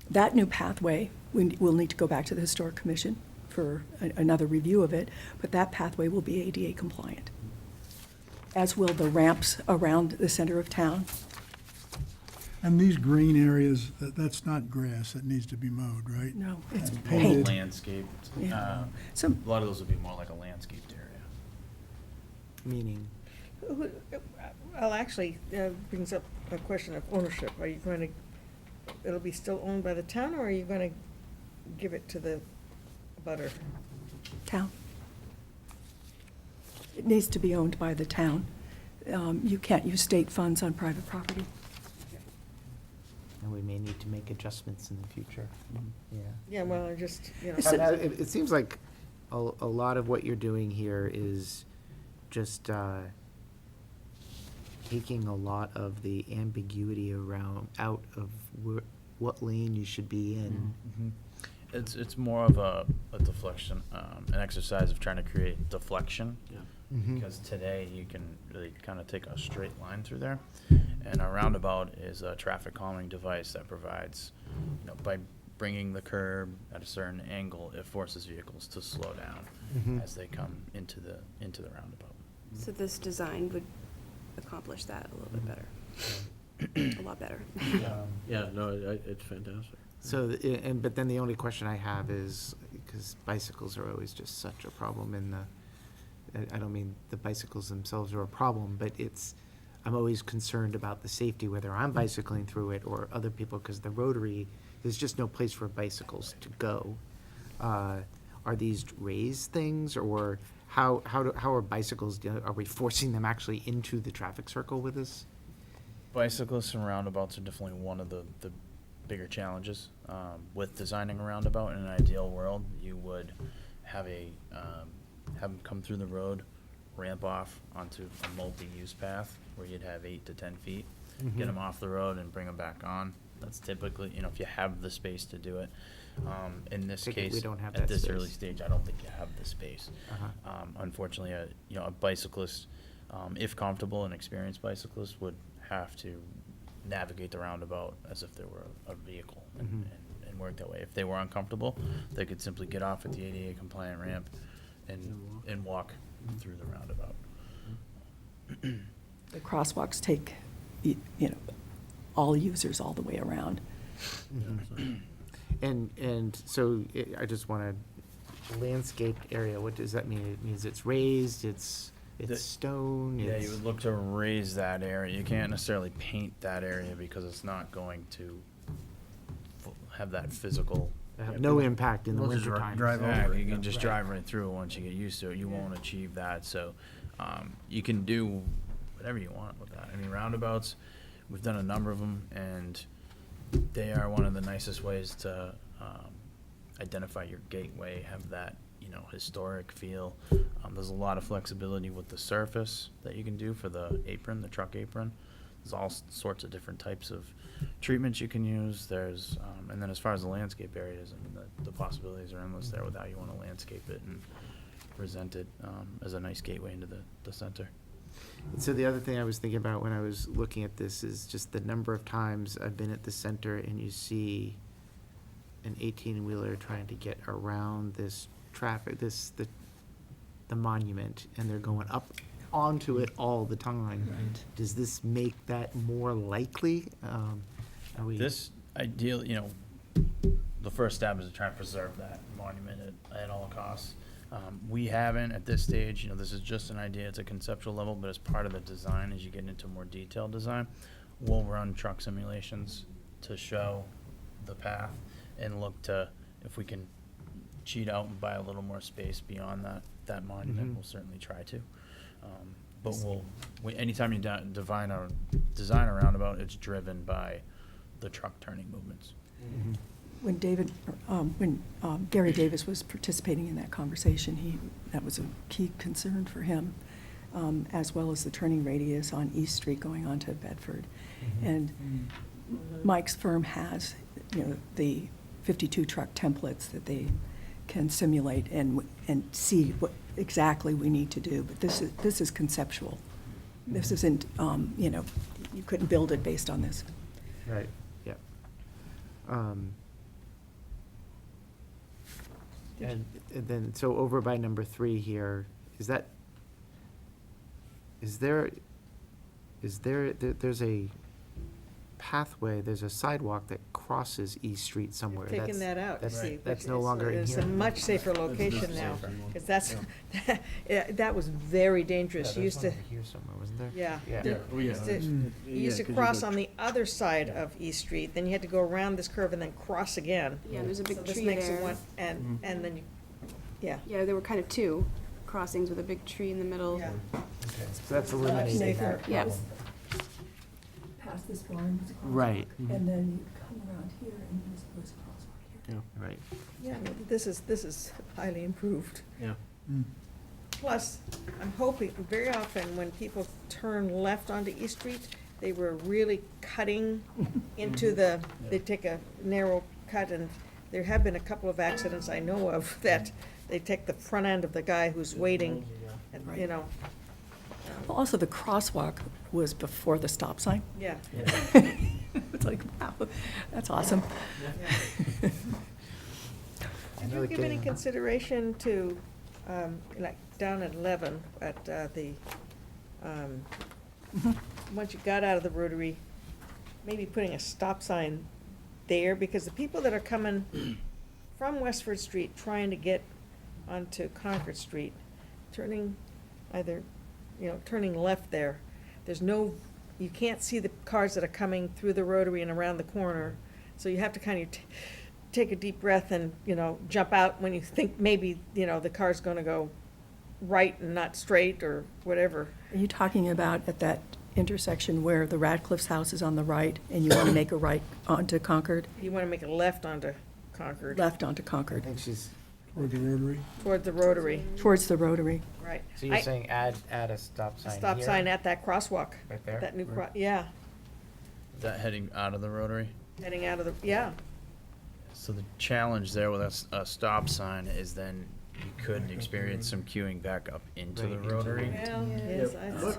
that new pathway, we'll need to go back to the Historic Commission for another review of it, but that pathway will be ADA compliant, as will the ramps around the center of town.
And these green areas, that's not grass, that needs to be mowed, right?
No, it's
And
More
paint.
landscaped.
Yeah.
A
So,
lot of those would be more like a landscaped area.
Meaning?
Well, actually, brings up a question of ownership. Are you going to, it'll be still owned by the town, or are you going to give it to the butter?
town. It needs to be owned by the town. You can't use state funds on private property.
And we may need to make adjustments in the future. Yeah.
Yeah, well, I just,
Is
And, it seems like a lot of what you're doing here is just taking a lot of the ambiguity out of what lane you should be in.
It's more of a deflection, an exercise of trying to create deflection.
Yeah.
Mhm.
Because today you can really kind of take a straight line through there. And a roundabout is a traffic calming device that provides, by bringing the curb at a certain angle, it forces vehicles to slow down
Mhm.
as they come into the roundabout.
So this design would accomplish that a little bit better. A lot better.
Yeah, no, it's fantastic.
So, but then the only question I have is, because bicycles are always just such a problem I don't mean the bicycles themselves are a problem, but I'm always concerned about the safety, whether I'm bicycling through it or other people, because the rotary, there's just no place for bicycles to go. Are these raised things, or how are bicycles, are we forcing them actually into the traffic circle with us?
Bicyclists and roundabouts are definitely one of the bigger challenges. With designing a roundabout, in an ideal world, you would have have them come through the road, ramp off onto a multi-use path where you'd have 8 to 10 feet, get them off the road and bring them back on. That's typically, if you have the space to do it. In this
Take it
case,
we don't have
at
that
this early
space.
stage, I don't think you have the space.
Uh-huh.
Unfortunately, a bicyclist if comfortable, an experienced bicyclist would have to navigate the roundabout as if there were a vehicle and work that way. If they were uncomfortable, they could simply get off at the ADA compliant ramp and walk through the roundabout.
The crosswalks take, you know, all users all the way around.
And so I just want a landscaped area, what does that mean? It means it's raised, it's stone,
Yeah,
it's.
you would look to raise that area. You can't necessarily paint that area because it's not going to have that physical.
Have no impact in the
We'll just
winter time.
drive over
Exactly.
it.
You can just
Right.
drive right through it once you get used to it. You won't achieve that. So you can do whatever you want with that. I mean, roundabouts, we've done a number of them, and they are one of the nicest ways to identify your gateway, have that, you know, historic feel. There's a lot of flexibility with the surface that you can do for the apron, the truck apron. There's all sorts of different types of treatments you can use. There's, and then as far as the landscape areas, I mean, the possibilities are endless there with how you want to landscape it and present it as a nice gateway into the center.
So the other thing I was thinking about when I was looking at this is just the number of times I've been at the center and you see an 18-wheeler trying to get around this traffic, the monument, and they're going up onto it all the time.
Right.
Does this make that more likely? Are we?
This ideally, you know, the first step is to try and preserve that monument at all costs. We haven't at this stage, you know, this is just an idea, it's a conceptual level, but as part of the design, as you get into more detailed design, we'll run truck simulations to show the path and look to, if we can cheat out and buy a little more space beyond that monument, we'll certainly try to. But anytime you design a roundabout, it's driven by the truck turning movements.
When Gary Davis was participating in that conversation, that was a key concern for him, as well as the turning radius on East Street going on to Bedford. And Mike's firm has, you know, the 52 truck templates that they can simulate and see what exactly we need to do. But this is conceptual. This isn't, you know, you couldn't build it based on this.
Right, yeah. And then, so over by number 3 here, there's a pathway, there's a sidewalk that crosses East Street somewhere.
We've taken that out, you
that's-
see.
That's
which
no
is-
longer in
It's
here.
a much safer location now, because that's, that was very dangerous. You used to,
Here somewhere, wasn't there?
yeah.
Yeah.
Oh, yeah.
Used to-
Mm.
You used to
Yeah, 'cause you
cross
go
on the other side of East Street, then you had to go around this curve and then cross again.
Yeah, there's a big
So this
tree
makes it
there.
one, and then you, yeah.
Yeah, there were kind of two crossings with a big tree in the middle.
Yeah.
So that's eliminating
Nathan,
that
Yeah.
problem.
Past this barn was a crosswalk.
Right.
And then you come around here and there's a crosswalk here.
Right.
Yeah, no, this is highly improved.
Yeah.
Plus, I'm hoping, very often when people turn left onto East Street, they were really cutting into they take a narrow cut, and there have been a couple of accidents I know of that they take the front end of the guy who's waiting, and, you know,
Well, also, the crosswalk was before the stop sign.
yeah.
It's like, wow, that's awesome.
Yeah. Did you give any consideration to, like, down at 11, at the, once you got out of the Rotary, maybe putting a stop sign there? Because the people that are coming from Westford Street trying to get onto Concord Street, turning either, you know, turning left there, there's no, you can't see the cars that are coming through the Rotary and around the corner. So you have to kind of take a deep breath and, you know, jump out when you think maybe, you know, the car's gonna go right and not straight or whatever.
Are you talking about at that intersection where the Radcliffe's house is on the right and you want to make a right onto Concord?
You wanna make a left onto Concord.
Left onto
I
Concord,
think she's,
Toward the Rotary.
Toward the Rotary,
towards the Rotary.
right.
So you're saying add a stop
A
sign
stop
here?
sign at that crosswalk,
Right there?
that new yeah,
Is that heading out of the Rotary?
heading out of the, yeah.
So the challenge there with a stop sign is then you could experience some queuing back up into the
Right, into
rotary.
Well, yes, I.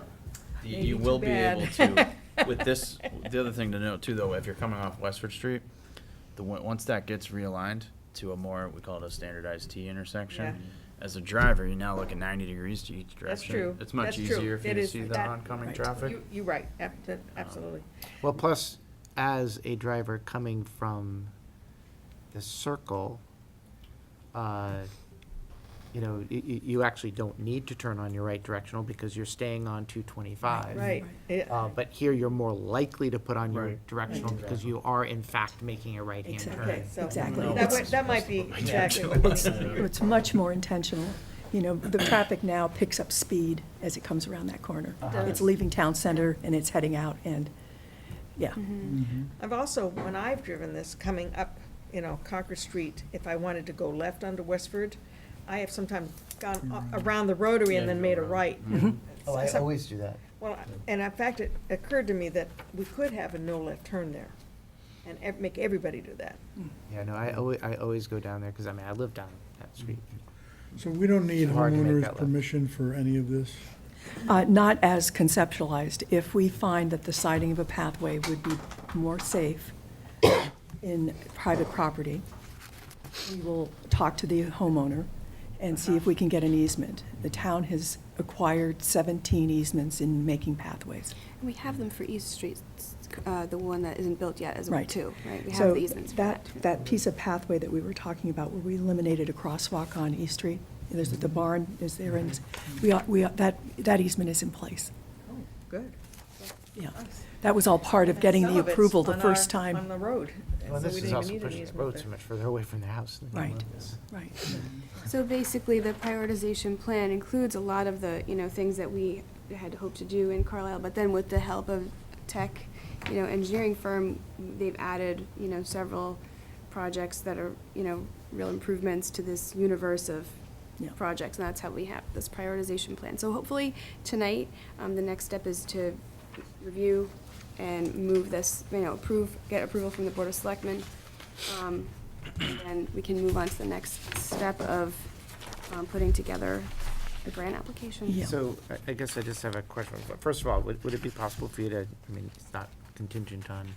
Maybe
You
too
will be
bad.
able to, with this, the other thing to note too, though, if you're coming off Westford Street, once that gets realigned to a more, we call it a standardized T intersection,
Yeah.
as a driver, you're now looking 90 degrees to each direction.
That's true.
It's much
That's true.
easier for you
It
to
is
see the
that-
oncoming
right.
traffic.
You're right, absolutely.
Well, plus, as a driver coming from the circle, you know, you actually don't need to turn on your right directional because you're staying on 225.
Right.
But here, you're more likely to put on your
Right.
directional because you are in fact making a right-hand
Exactly.
turn.
Okay, so.
Exactly.
That might be exactly what
It's,
needs to be.
it's much more intentional. You know, the traffic now picks up speed as it comes around that corner. It's leaving town center and it's heading out, and, yeah.
I've also, when I've driven this, coming up, you know, Concord Street, if I wanted to go left onto Westford, I have sometimes gone around the rotary and then made a right.
Oh, I
So-
always do that.
Well, and in fact, it occurred to me that we could have a no left turn there and make everybody do that.
Yeah, no, I always go down there because, I mean, I live down that street.
So we don't need
Hard to make that
homeowners'
left.
permission for any of this?
Not as conceptualized. If we find that the siding of a pathway would be more safe in private property, we will talk to the homeowner and see if we can get an easement. The town has acquired 17 easements in making pathways.
And we have them for East Street, the one that isn't built yet as well
Right.
too, right? We have
So
the easements for that too.
that piece of pathway that we were talking about, where we eliminated a crosswalk on East Street, there's, the barn is there, and that easement is in place.
Oh, good.
Yeah. That was all part of getting
Some
the
of it's
approval the
on
first
our-
time.
On the road. and
Well,
so
this
we
is
didn't
also
even need an
pushing the
easement
road
there.
so much further away from the house. than I
Right.
love this.
Right.
So basically, the prioritization plan includes a lot of the, things that we had hoped to do in Carlisle, but then with the help of tech, engineering firm, they've added, several projects that are, real improvements to this universe of
Yeah.
projects, and that's how we have this prioritization plan. So hopefully, tonight, the next step is to review and move this, get approval from the Board of Selectmen. And we can move on to the next step of putting together the grant application.
Yeah.
So I guess I just have a question. But first of all, would it be possible for you to, I mean, it's not contingent on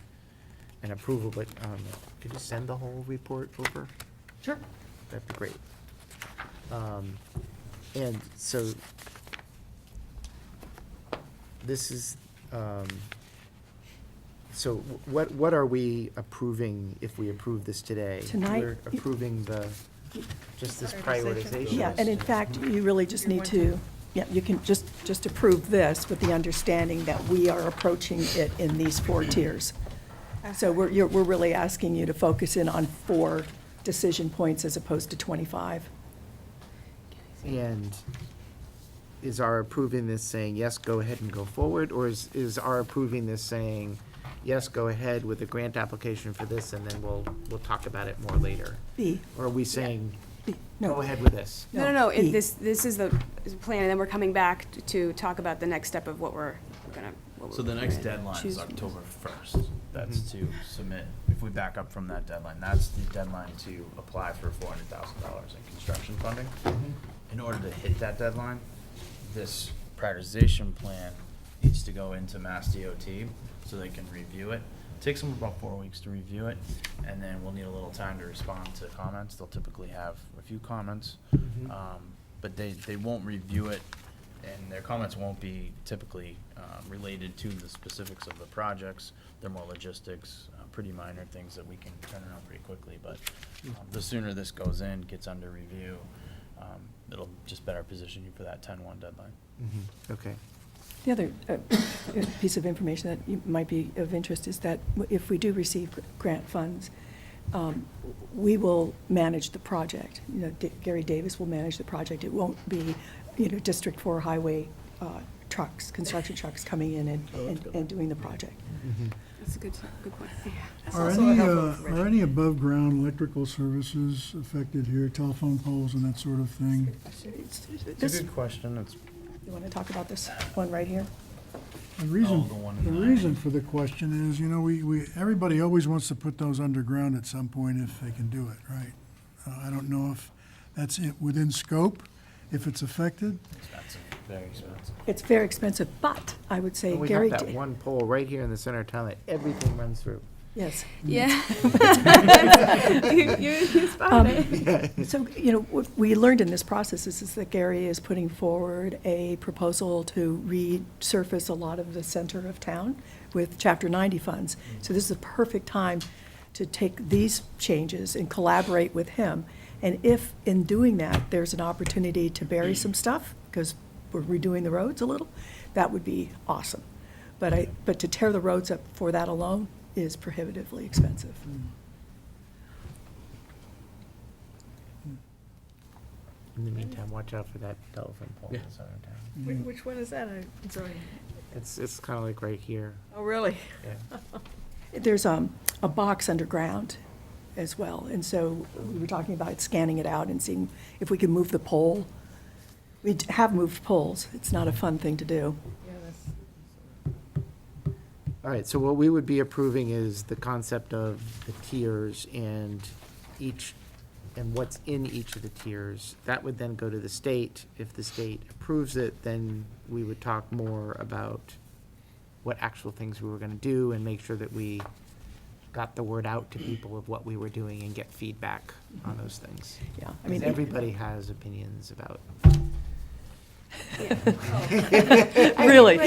an approval, but could you send the whole report over?
Sure.
That'd be great. And so this is, so what are we approving if we approve this today?
Tonight,
We're approving just this
Prioritization.
prioritization.
Yeah, and in fact, you really just need to, you can just approve this with the understanding that we are approaching it in these 4 tiers. So we're really asking you to focus in on 4 decision points as opposed to 25.
And is our approving this saying, yes, go ahead and go forward? Or is our approving this saying, yes, go ahead with the grant application for this, and then we'll talk about it more later?
B,
Or are we saying,
B,
go
no,
ahead with this?
No,
E.
this is the plan, and then we're coming back to talk about the next step of what we're gonna.
So the next
gonna
deadline is
choose.
October 1st. That's to submit, if we back up from that deadline, that's the deadline to apply for $400,000 in construction funding. In order to hit that deadline, this prioritization plan needs to go into Mass DOT so they can review it. It takes them about 4 weeks to review it, and then we'll need a little time to respond to comments. They'll typically have a few comments, but they won't review it, and their comments won't be typically related to the specifics of the projects. They're more logistics, pretty minor things that we can turn around pretty quickly, but the sooner this goes in, gets under review, it'll just better position you for that 10-1 deadline.
Okay.
The other piece of information that might be of interest is that if we do receive grant funds, we will manage the project. Gary Davis will manage the project. It won't be, District 4 highway trucks, construction trucks coming in and doing the project.
That's a good point.
That's
Are
also a
any,
helpful information.
are any above-ground electrical services affected here, telephone poles and that sort of thing?
It's
This,
a good question. It's
you want to talk about this one right here?
The reason,
the one in
the
the-
reason for the question is, everybody always wants to put those underground at some point if they can do it, right? I don't know if That's it, within scope, if it's affected.
Expensive, very expensive.
It's very expensive, but I would say
And we
Gary
have that
did.
one pole right here in the center of town that everything runs through.
Yes.
Yeah. You spotted it.
So, what we learned in this process is that Gary is putting forward a proposal to resurface a lot of the center of town with Chapter 90 funds. So this is a perfect time to take these changes and collaborate with him. And if, in doing that, there's an opportunity to bury some stuff, because we're redoing the roads a little, that would be awesome. But to tear the roads up for that alone is prohibitively expensive.
In the meantime, watch out for that telephone pole in the center of town.
Which one is that? I'm sorry.
It's kind of like right here.
Oh, really?
Yeah.
There's a box underground as well, and so we were talking about scanning it out and seeing if we can move the pole. We have moved poles. It's not a fun thing to do.
Yeah, that's.
All right, so what we would be approving is the concept of the tiers and what's in each of the tiers. That would then go to the state. If the state approves it, then we would talk more about what actual things we were gonna do and make sure that we got the word out to people of what we were doing and get feedback on those things.
Yeah, I
'Cause
mean,
everybody has opinions about.
Really?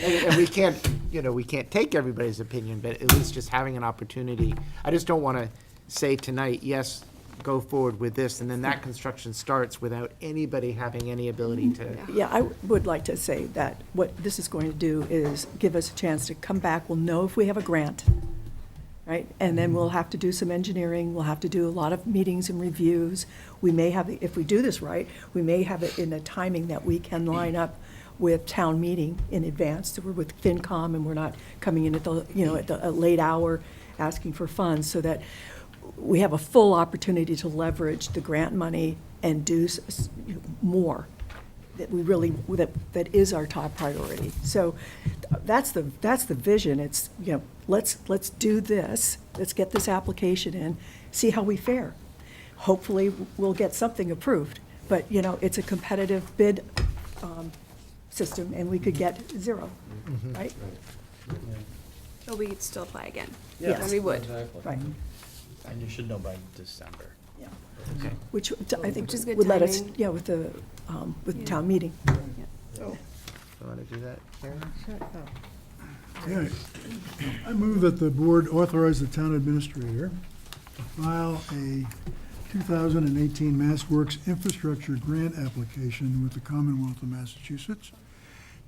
And we can't, we can't take everybody's opinion, but at least just having an opportunity. I just don't want to say tonight, yes, go forward with this, and then that construction starts without anybody having any ability to.
Yeah, I would like to say that what this is going to do is give us a chance to come back. We'll know if we have a grant, right? And then we'll have to do some engineering. We'll have to do a lot of meetings and reviews. We may have, if we do this right, we may have it in a timing that we can line up with town meeting in advance. So we're with FinCom and we're not coming in at a late hour asking for funds, so that we have a full opportunity to leverage the grant money and do more that we really, that is our top priority. So that's the vision. It's, let's do this. Let's get this application in, see how we fare. Hopefully, we'll get something approved. But, it's a competitive bid system, and we could get zero, right?
But we could still apply again.
Yes.
And we would.
Exactly.
Right,
And you should know by December.
yeah.
Okay.
Which I think
Which is good
would let us,
timing.
with the
Yeah.
town meeting.
Oh.
You want to do that, Karen?
Okay. I move that the board authorize the town administrator to file a 2018 MassWorks Infrastructure Grant application with the Commonwealth of Massachusetts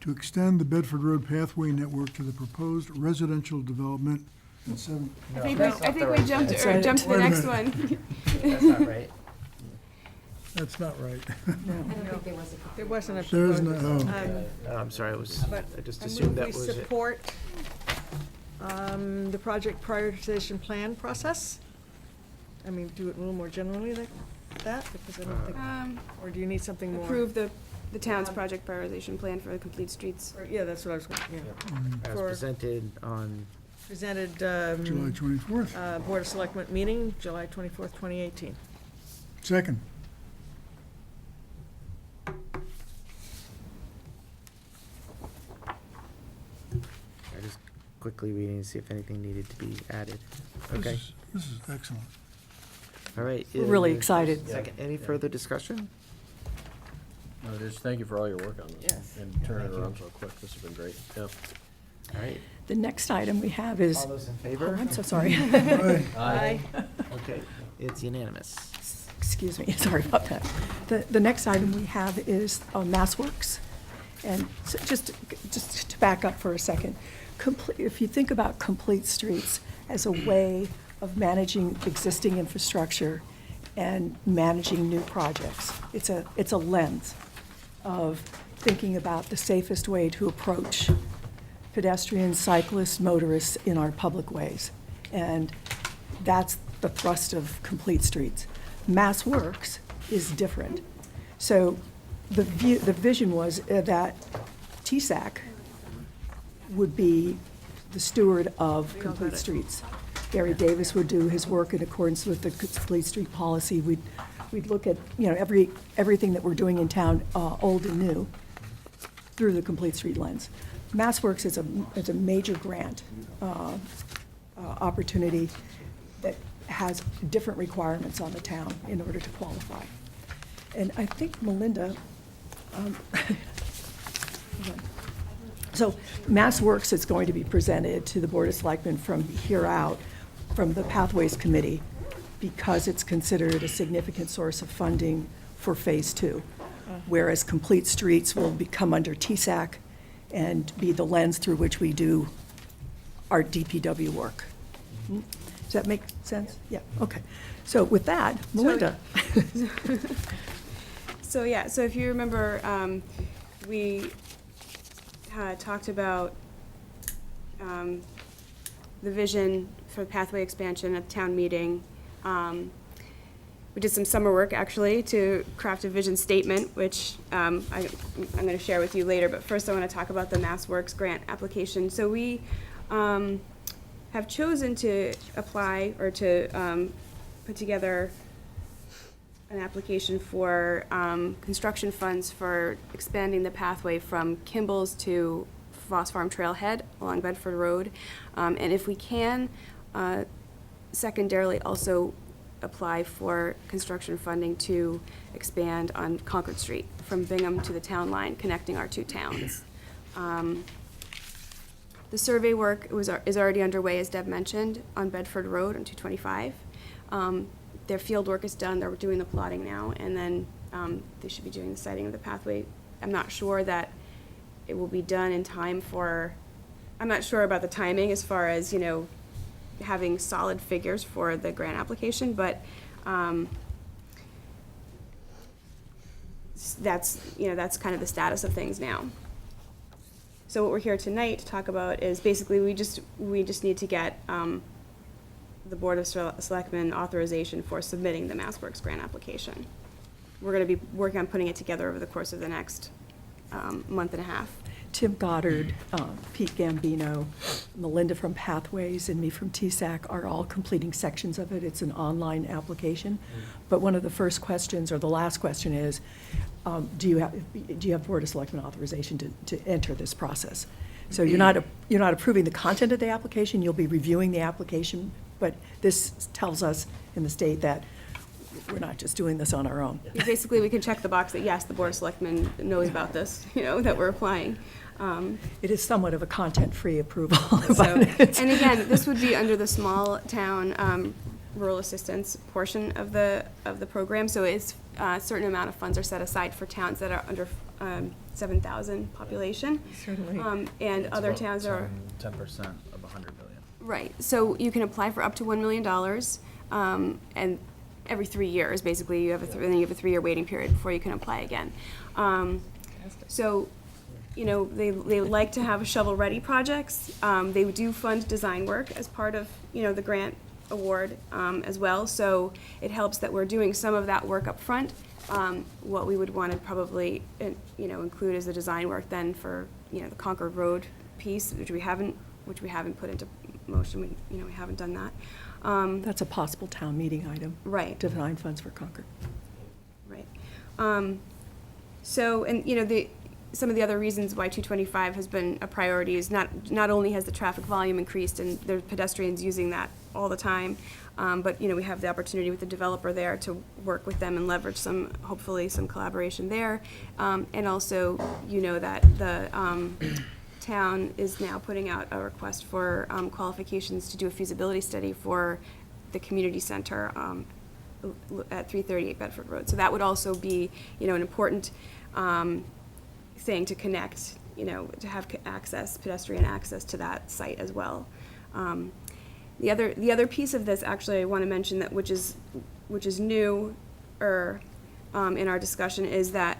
to extend the Bedford Road Pathway Network to the proposed residential development at 7.
I think
that's
we,
not
I think
the
we
right
jumped,
That's
or
right.
jumped to the
Wait a
next
minute.
one.
That's not right.
That's not right.
There wasn't a.
There is no,
proposal.
oh.
I'm sorry,
But
I just
I
assumed
move
that
we
was it.
support the project prioritization plan process. I mean, do it a little more generally like that, because I don't think, or do you need something more?
Approve the town's project prioritization plan for the complete streets.
Yeah, that's what I was,
As
for-
presented on,
presented,
July 24th.
Board of Selectmen meeting, July 24th, 2018.
Second.
I just quickly reading to see if anything needed to be added. Okay,
This is excellent.
all right.
We're really
is-
excited.
Second, any further discussion?
No, just thank you for all your work on this.
Yes.
And turning it
Thank you.
around so quick. This has been great. Yeah.
All right,
The next item we have is,
all those in
oh,
favor?
I'm so sorry.
Aye.
Okay, it's unanimous.
Excuse me, sorry about that. The next item we have is MassWorks. And so just to back up for a second, if you think about complete streets as a way of managing existing infrastructure and managing new projects, it's a lens of thinking about the safest way to approach pedestrians, cyclists, motorists in our public ways. And that's the thrust of complete streets. MassWorks is different. So the vision was that TSAC would be the steward of complete streets. Barry Davis would do his work in accordance with the complete street policy. We'd look at, everything that we're doing in town, old and new, through the complete street lens. MassWorks is a major grant opportunity that has different requirements on the town in order to qualify. And I think Melinda, hold on. So MassWorks is going to be presented to the Board of Selectmen from here out, from the Pathways Committee, because it's considered a significant source of funding for Phase 2, whereas Complete Streets will come under TSAC and be the lens through which we do our DPW work. Does that make sense? Yeah, okay. So with that, Melinda.
So if you remember, we talked about the vision for Pathway expansion at the town meeting. We did some summer work, actually, to craft a vision statement, which I'm going to share with you later. But first, I want to talk about the MassWorks grant application. So we have chosen to apply or to put together an application for construction funds for expanding the pathway from Kimball's to Foss Farm Trailhead along Bedford Road. And if we can, secondarily also apply for construction funding to expand on Concord Street from Bingham to the town line, connecting our two towns. The survey work is already underway, as Deb mentioned, on Bedford Road on 225. Their field work is done. They're doing the plotting now, and then they should be doing the siting of the pathway. I'm not sure that it will be done in time for, I'm not sure about the timing as far as, having solid figures for the grant application, but that's kind of the status of things now. So what we're here tonight to talk about is basically we just need to get the Board of Selectmen authorization for submitting the MassWorks grant application. We're going to be working on putting it together over the course of the next month and a half.
Tim Goddard, Pete Gambino, Melinda from Pathways, and me from TSAC are all completing sections of it. It's an online application. But one of the first questions, or the last question is, do you have Board of Selectmen authorization to enter this process? So you're not approving the content of the application, you'll be reviewing the application, but this tells us in the state that we're not just doing this on our own.
Basically, we can check the box that, yes, the Board of Selectmen knows about this, that we're applying.
It is somewhat of a content-free approval.
And again, this would be under the small town rural assistance portion of the program. So it's a certain amount of funds are set aside for towns that are under 7,000 population.
Certainly.
And
It's
other
about
tons are
10% of 100 billion.
right. So you can apply for up to $1 million, and every 3 years, basically, you have a 3-year waiting period before you can apply again. So, they like to have shovel-ready projects. They do fund design work as part of, the grant award as well. So it helps that we're doing some of that work up front. What we would want to probably, include as the design work then for, the Concord Road piece, which we haven't put into motion. We haven't done that.
That's a possible town meeting item.
Right.
To find funds for Concord.
Right. So, and some of the other reasons why 225 has been a priority is not only has the traffic volume increased and there's pedestrians using that all the time, but we have the opportunity with the developer there to work with them and leverage hopefully some collaboration there, and also that the town is now putting out a request for qualifications to do a feasibility study for the community center at 338 Bedford Road. So that would also be, an important thing to connect, to have pedestrian access to that site as well. The other piece of this, actually, I want to mention that which is new in our discussion is that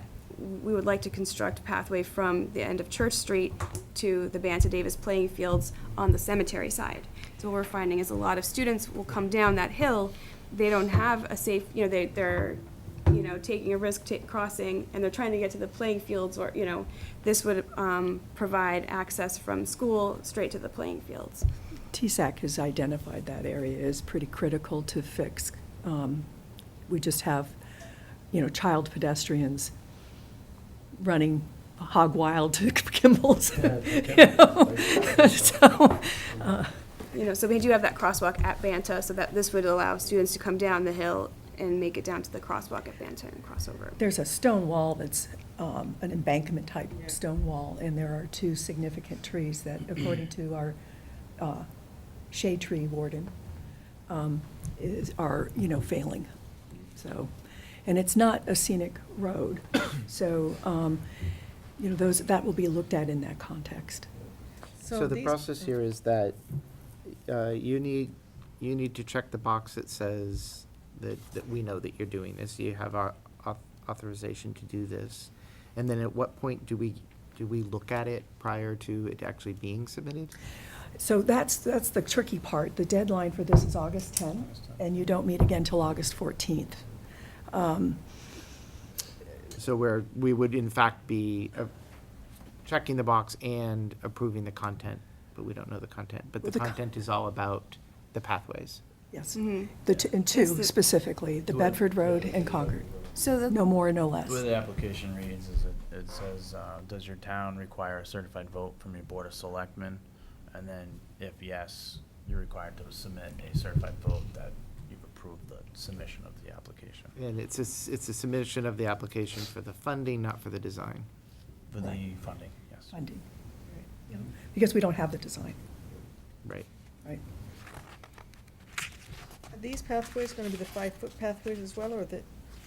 we would like to construct a pathway from the end of Church Street to the Banta Davis playing fields on the cemetery side. So what we're finding is a lot of students will come down that hill. They don't have a safe, they're taking a risk crossing, and they're trying to get to the playing fields, or, this would provide access from school straight to the playing fields.
TSAC has identified that area as pretty critical to fix. We just have, child pedestrians running hog wild to Kimball's.
So we do have that crosswalk at Banta, so that this would allow students to come down the hill and make it down to the crosswalk at Banta and cross over.
There's a stone wall that's an embankment-type stone wall, and there are 2 significant trees that, according to our shade tree warden, are failing. So, and it's not a scenic road, so that will be looked at in that context.
So the process here is that you need to check the box that says that we know that you're doing this. You have our authorization to do this. And then at what point do we look at it prior to it actually being submitted?
So that's the tricky part. The deadline for this is August 10th, and you don't meet again till August 14th.
So we would in fact be checking the box and approving the content, but we don't know the content. But the content is all about the pathways.
Yes.
Mhm.
And 2 specifically, the Bedford Road and Concord.
So
No more, no less.
The way the application reads is it says, does your town require a certified vote from your Board of Selectmen? And then if yes, you're required to submit a certified vote that you've approved the submission of the application.
And it's a submission of the application for the funding, not for the design.
For the
Right.
funding, yes.
Funding. Because we don't have the design,
Right.
right?
Are these pathways gonna be the 5-foot pathways as well, or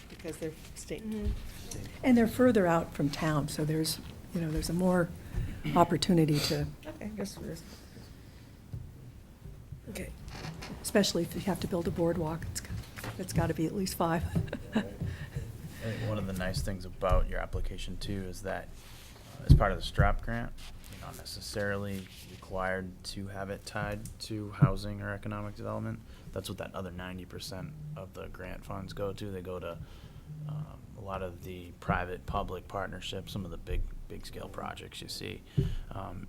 because they're state?
And they're further out from town, so there's a more opportunity to,
Okay, just for this.
okay, especially if you have to build a boardwalk, it's got to be at least 5.
I think one of the nice things about your application too is that as part of the STRAP grant, you're not necessarily required to have it tied to housing or economic development. That's what that other 90% of the grant funds go to. They go to a lot of the private-public partnerships, some of the big scale projects you see in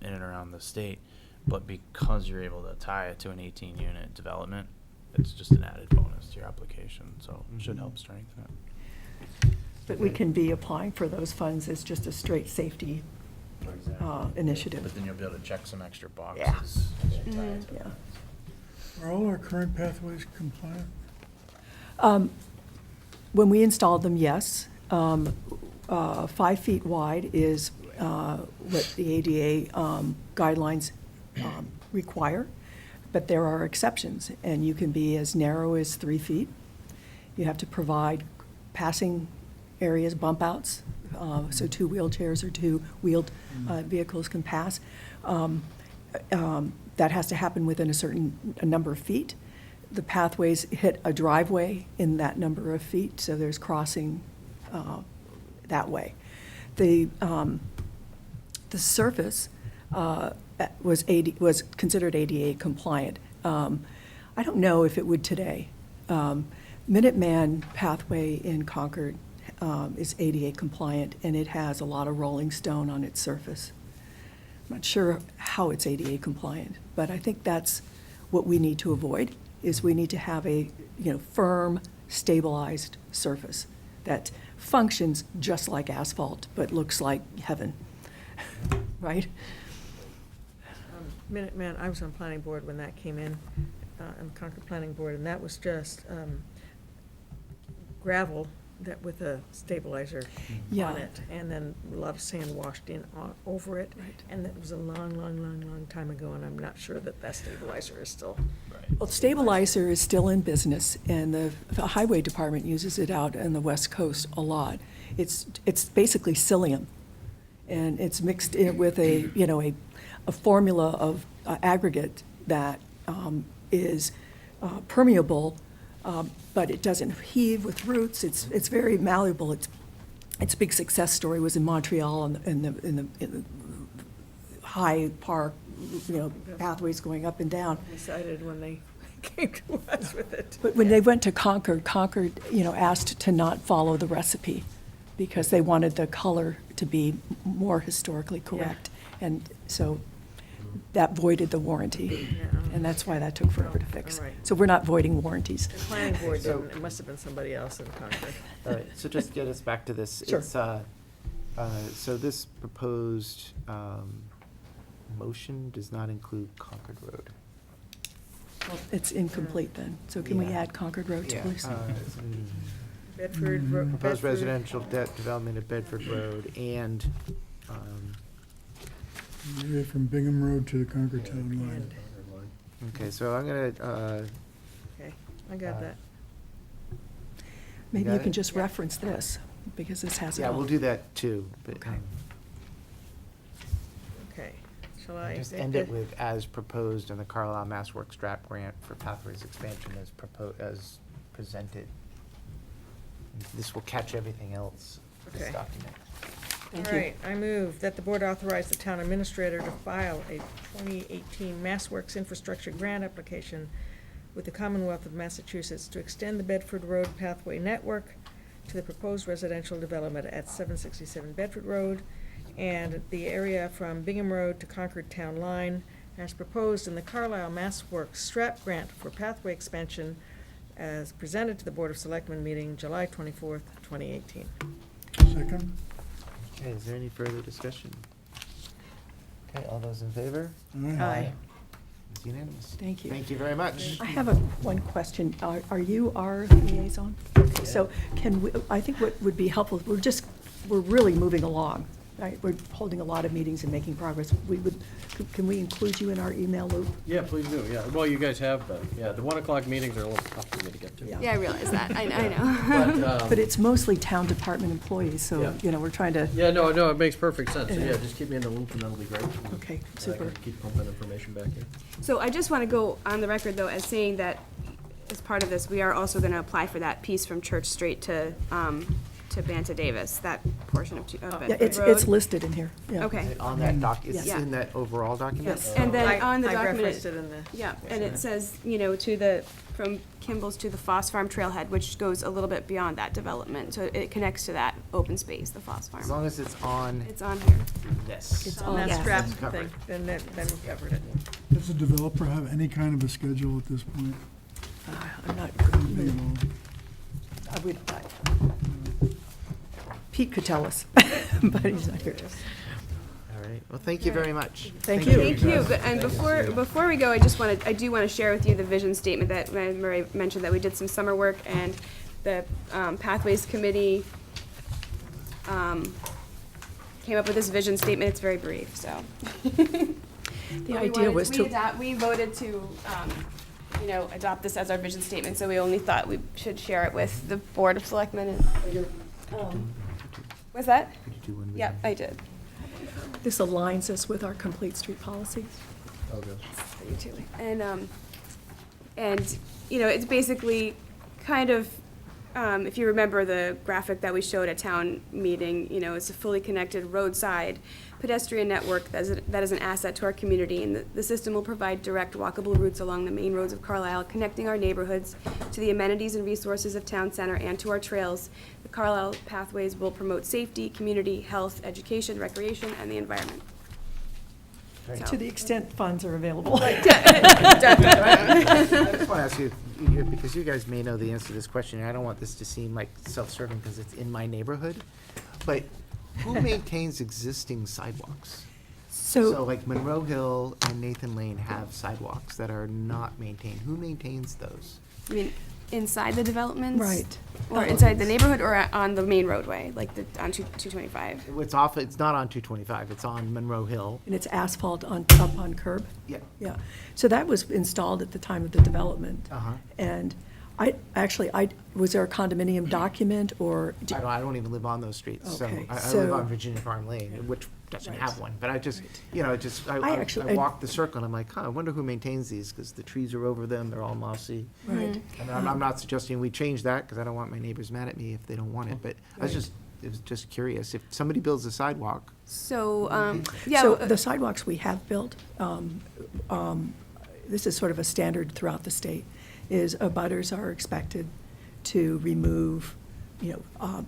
and around the state. But because you're able to tie it to an 18-unit development, it's just an added bonus to your application, so it should help strengthen it.
But we can be applying for those funds as just a straight safety initiative.
But then you'll be able to check some extra boxes.
Yeah.
as you tie it to
Yeah.
that.
Are all our current pathways compliant?
When we installed them, yes. 5 feet wide is what the ADA guidelines require, but there are exceptions, and you can be as narrow as 3 feet. You have to provide passing areas, bump outs, so 2 wheelchairs or 2 wheeled vehicles can pass. That has to happen within a number of feet. The pathways hit a driveway in that number of feet, so there's crossing that way. The surface was considered ADA compliant. I don't know if it would today. Minuteman pathway in Concord is ADA compliant, and it has a lot of rolling stone on its surface. I'm not sure how it's ADA compliant, but I think that's what we need to avoid, is we need to have a firm, stabilized surface that functions just like asphalt, but looks like heaven, right?
Minuteman, I was on planning board when that came in, on Concord Planning Board, and that was just gravel that with a stabilizer
Yeah.
on it, and then a lot of sand washed in over it.
Right.
And that was a long time ago, and I'm not sure that that stabilizer is still.
Well, stabilizer is still in business, and the highway department uses it out on the West Coast a lot. It's basically psyllium, and it's mixed in with a formula of aggregate that is permeable, but it doesn't heave with roots. It's very malleable. Its big success story was in Montreal in the high park, pathways going up and down.
Decided when they came to us with it.
But when they went to Concord, asked to not follow the recipe because they wanted the color to be more historically correct. And so that voided the warranty. And that's why that took forever to fix. So we're not voiding warranties.
The planning board
So-
didn't, it must have been somebody else in Concord.
All right, so just get us back to this.
Sure.
It's, so this proposed motion does not include Concord Road.
It's incomplete then. So can we
Yeah.
add Concord Road,
Yeah,
please?
Bedford,
Proposed
Bedford.
residential development at Bedford Road and,
Area from Bingham Road to the Concord Town line.
And-
okay, so I'm gonna,
Okay, I got that.
Maybe
got
you can
it?
just reference this, because this has it
yeah,
all.
we'll do that too, but,
Okay.
Okay, shall I?
just end it with as proposed in the Carlisle MassWorks strap grant for pathways expansion as presented. This will catch everything else, this
Okay.
document.
Thank
All
you.
right, I move that the board authorize the town administrator to file a 2018 MassWorks infrastructure grant application with the Commonwealth of Massachusetts to extend the Bedford Road pathway network to the proposed residential development at 767 Bedford Road and the area from Bingham Road to Concord Town Line as proposed in the Carlisle MassWorks strap grant for pathway expansion as presented to the Board of Selectmen meeting July 24th, 2018.
Second?
Okay, is there any further discussion? Okay, all those in favor?
Aye.
It's unanimous.
Thank you.
Thank you very much.
I have one question. Are you our liaison? Okay, so can we, I think what would be helpful, we're really moving along, right? We're holding a lot of meetings and making progress. Can we include you in our email loop?
Yeah, please do, yeah. Well, you guys have been, yeah. The 1 o'clock meetings are a little tough for me to get to.
Yeah.
Yeah, I realize that, I know.
But,
But it's mostly town department employees, so,
Yeah.
you know, we're trying to,
yeah, no, it makes perfect sense. So,
Yeah.
yeah, just keep me in the loop and that'll be great.
okay,
I
super.
can keep pumping information back in.
So I just want to go on the record, though, as saying that as part of this, we are also going to apply for that piece from Church Street to Banta Davis, that portion of
Yeah,
Bedford
it's
Road.
listed in here, yeah.
Okay.
Is it on that it's
Yeah.
in that overall document?
Yes, and then on the
I
document.
referenced it in the.
Yeah, and it says, you know, from Kimball's to the Foss Farm Trailhead, which goes a little bit beyond that development, so it connects to that open space, the Foss
As
Farm.
long as it's on
It's on here.
this.
It's
On
on
that
that.
strap
That's covered.
thing, then we covered it.
Does the developer have any kind of a schedule at this point?
I'm not,
Anything at all?
Pete could tell us, but he's not here.
All right, well, thank you very much.
Thank you.
Thank you, but, and before we go, I do want to share with you the vision statement that Murray mentioned, that we did some summer work, and the Pathways Committee came up with this vision statement. It's very brief, so.
The idea was to,
We voted to, adopt this as our vision statement, so we only thought we should share it with the Board of Selectmen and, what's that?
Could you do one with
Yep,
me?
I did.
this aligns us with our complete street policy.
And, it's basically kind of, if you remember the graphic that we showed at town meeting, it's a fully connected roadside pedestrian network that is an asset to our community, and the system will provide direct walkable routes along the main roads of Carlisle, connecting our neighborhoods to the amenities and resources of town center and to our trails. The Carlisle Pathways will promote safety, community, health, education, recreation, and the environment.
To the extent funds are available.
I just want to ask you, because you guys may know the answer to this question, and I don't want this to seem like self-serving because it's in my neighborhood, but who maintains existing sidewalks? So
So,
like Monroe Hill and Nathan Lane have sidewalks that are not maintained. Who maintains those?
I mean, inside the developments?
right.
Or inside the neighborhood, or on the main roadway, like on 225?
It's not on 225, it's on Monroe Hill.
And it's asphalt up on curb?
Yeah.
Yeah. So that was installed at the time of the development.
Uh-huh.
And was there a condominium document or?
I don't even live on those streets, so
Okay,
I live
so-
on Virginia Farm Lane, which doesn't
Right.
have one. But I just,
I
I
actually-
walk the circle and I'm like, I wonder who maintains these, because the trees are over them, they're all mossy.
Right.
I mean, I'm not suggesting we change that, because I don't want my neighbors mad at me if they don't want it, but I was just curious, if somebody builds a sidewalk,
So,
So the sidewalks we have built, this is sort of a standard throughout the state, is abutters are expected to remove,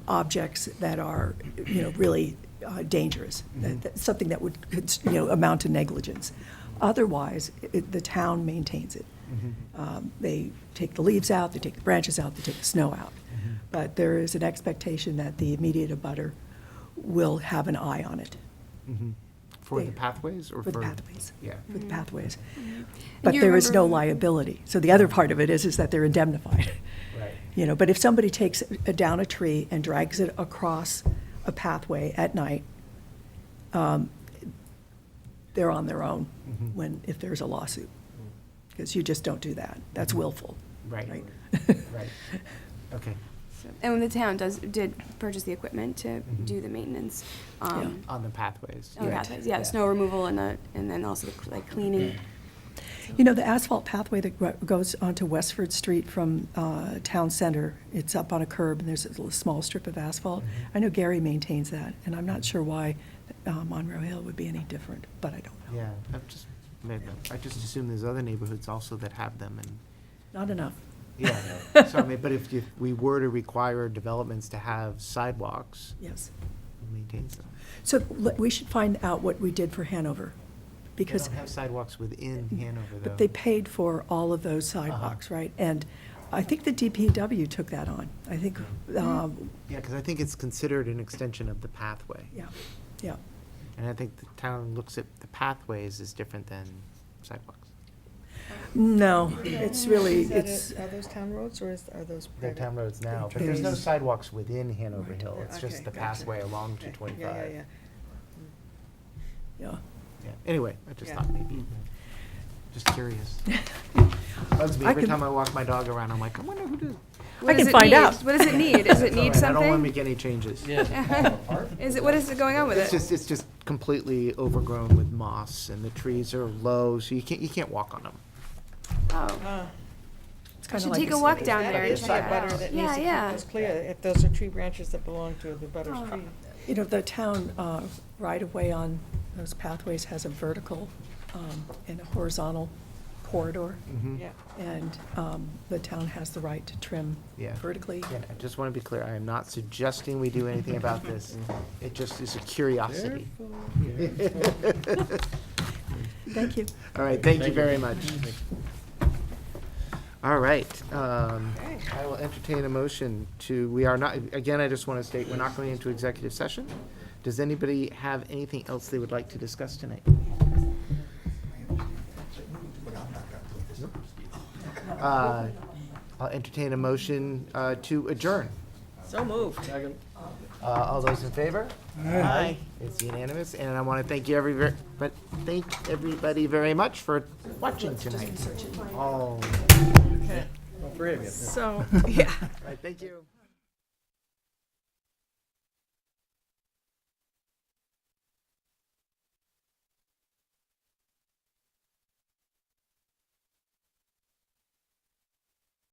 objects that are, really dangerous, something that would, amount to negligence. Otherwise, the town maintains it. They take the leaves out, they take the branches out, they take the snow out. But there is an expectation that the immediate abutter will have an eye on it.
For the
They-
pathways or for?
For the pathways.
Yeah.
For the pathways.
And
But
you
there is no
remember-
liability. So the other part of it is that they're indemnified.
Right.
You know, but if somebody takes down a tree and drags it across a pathway at night, they're on their own if there's a lawsuit. Because you just don't do that. That's willful.
Right.
Right.
Right. Okay.
And when the town did purchase the equipment to do the maintenance,
Yeah.
On the pathways.
on the pathways, yeah, snow removal and then also like cleaning.
You know, the asphalt pathway that goes onto Westford Street from Town Center, it's up on a curb, and there's a little small strip of asphalt. I know Gary maintains that, and I'm not sure why Monroe Hill would be any different, but I don't know.
Yeah, I just assume there's other neighborhoods also that have them, and,
Not enough.
yeah. So, I mean, but if we were to require developments to have sidewalks,
Yes.
who maintains them?
So we should find out what we did for Hanover,
They
because,
don't have sidewalks within Hanover, though.
but they paid for all of those sidewalks, right? And I think the DPW took that on. I think,
Yeah, because I think it's considered an extension of the pathway.
yeah, yeah.
And I think the town looks at the pathways as different than sidewalks.
No, it's really, it's,
Are those town roads or are those
They're
private?
town roads now, but there's no
Yes.
sidewalks within Hanover Hill. It's just
Okay,
the
gotcha.
pathway along
Okay.
225.
Yeah.
yeah.
Yeah. Anyway, I just
Yeah.
thought maybe, just curious. Bugs me
I
every
can-
time I walk my dog around, I'm like, I wonder who did.
What
can
does it
find
need?
out.
What does it need? Does it
That's all
need
right. I don't want to
something?
make any changes.
What is it going on with
It's
it?
just completely overgrown with moss, and the trees are low, so you can't walk on them.
Oh,
It's
I
kind
should
of like
take a walk down
Yeah,
there and
it's
check it
like-
out.
That needs
Yeah,
to keep
yeah.
those clear, if those are tree branches that belong to the butter's
Oh.
tree.
You know, the town right-of-way on those pathways has a vertical and a horizontal corridor,
Mhm.
Yeah.
and the town has the right to trim
Yeah.
vertically.
Yeah, I just want to be clear, I am not suggesting we do anything about this. It just is a curiosity.
Thank you.
All right, thank you very much. All right, I will entertain a motion to, we are not, again, I just want to state, we're not going into executive session. Does anybody have anything else they would like to discuss tonight? I'll entertain a motion to adjourn.
So moved.
All those in favor?
Aye.
It's unanimous, and I want to thank you thank everybody very much for watching tonight. All
Okay.
All three of you.
So, yeah.
right, thank you.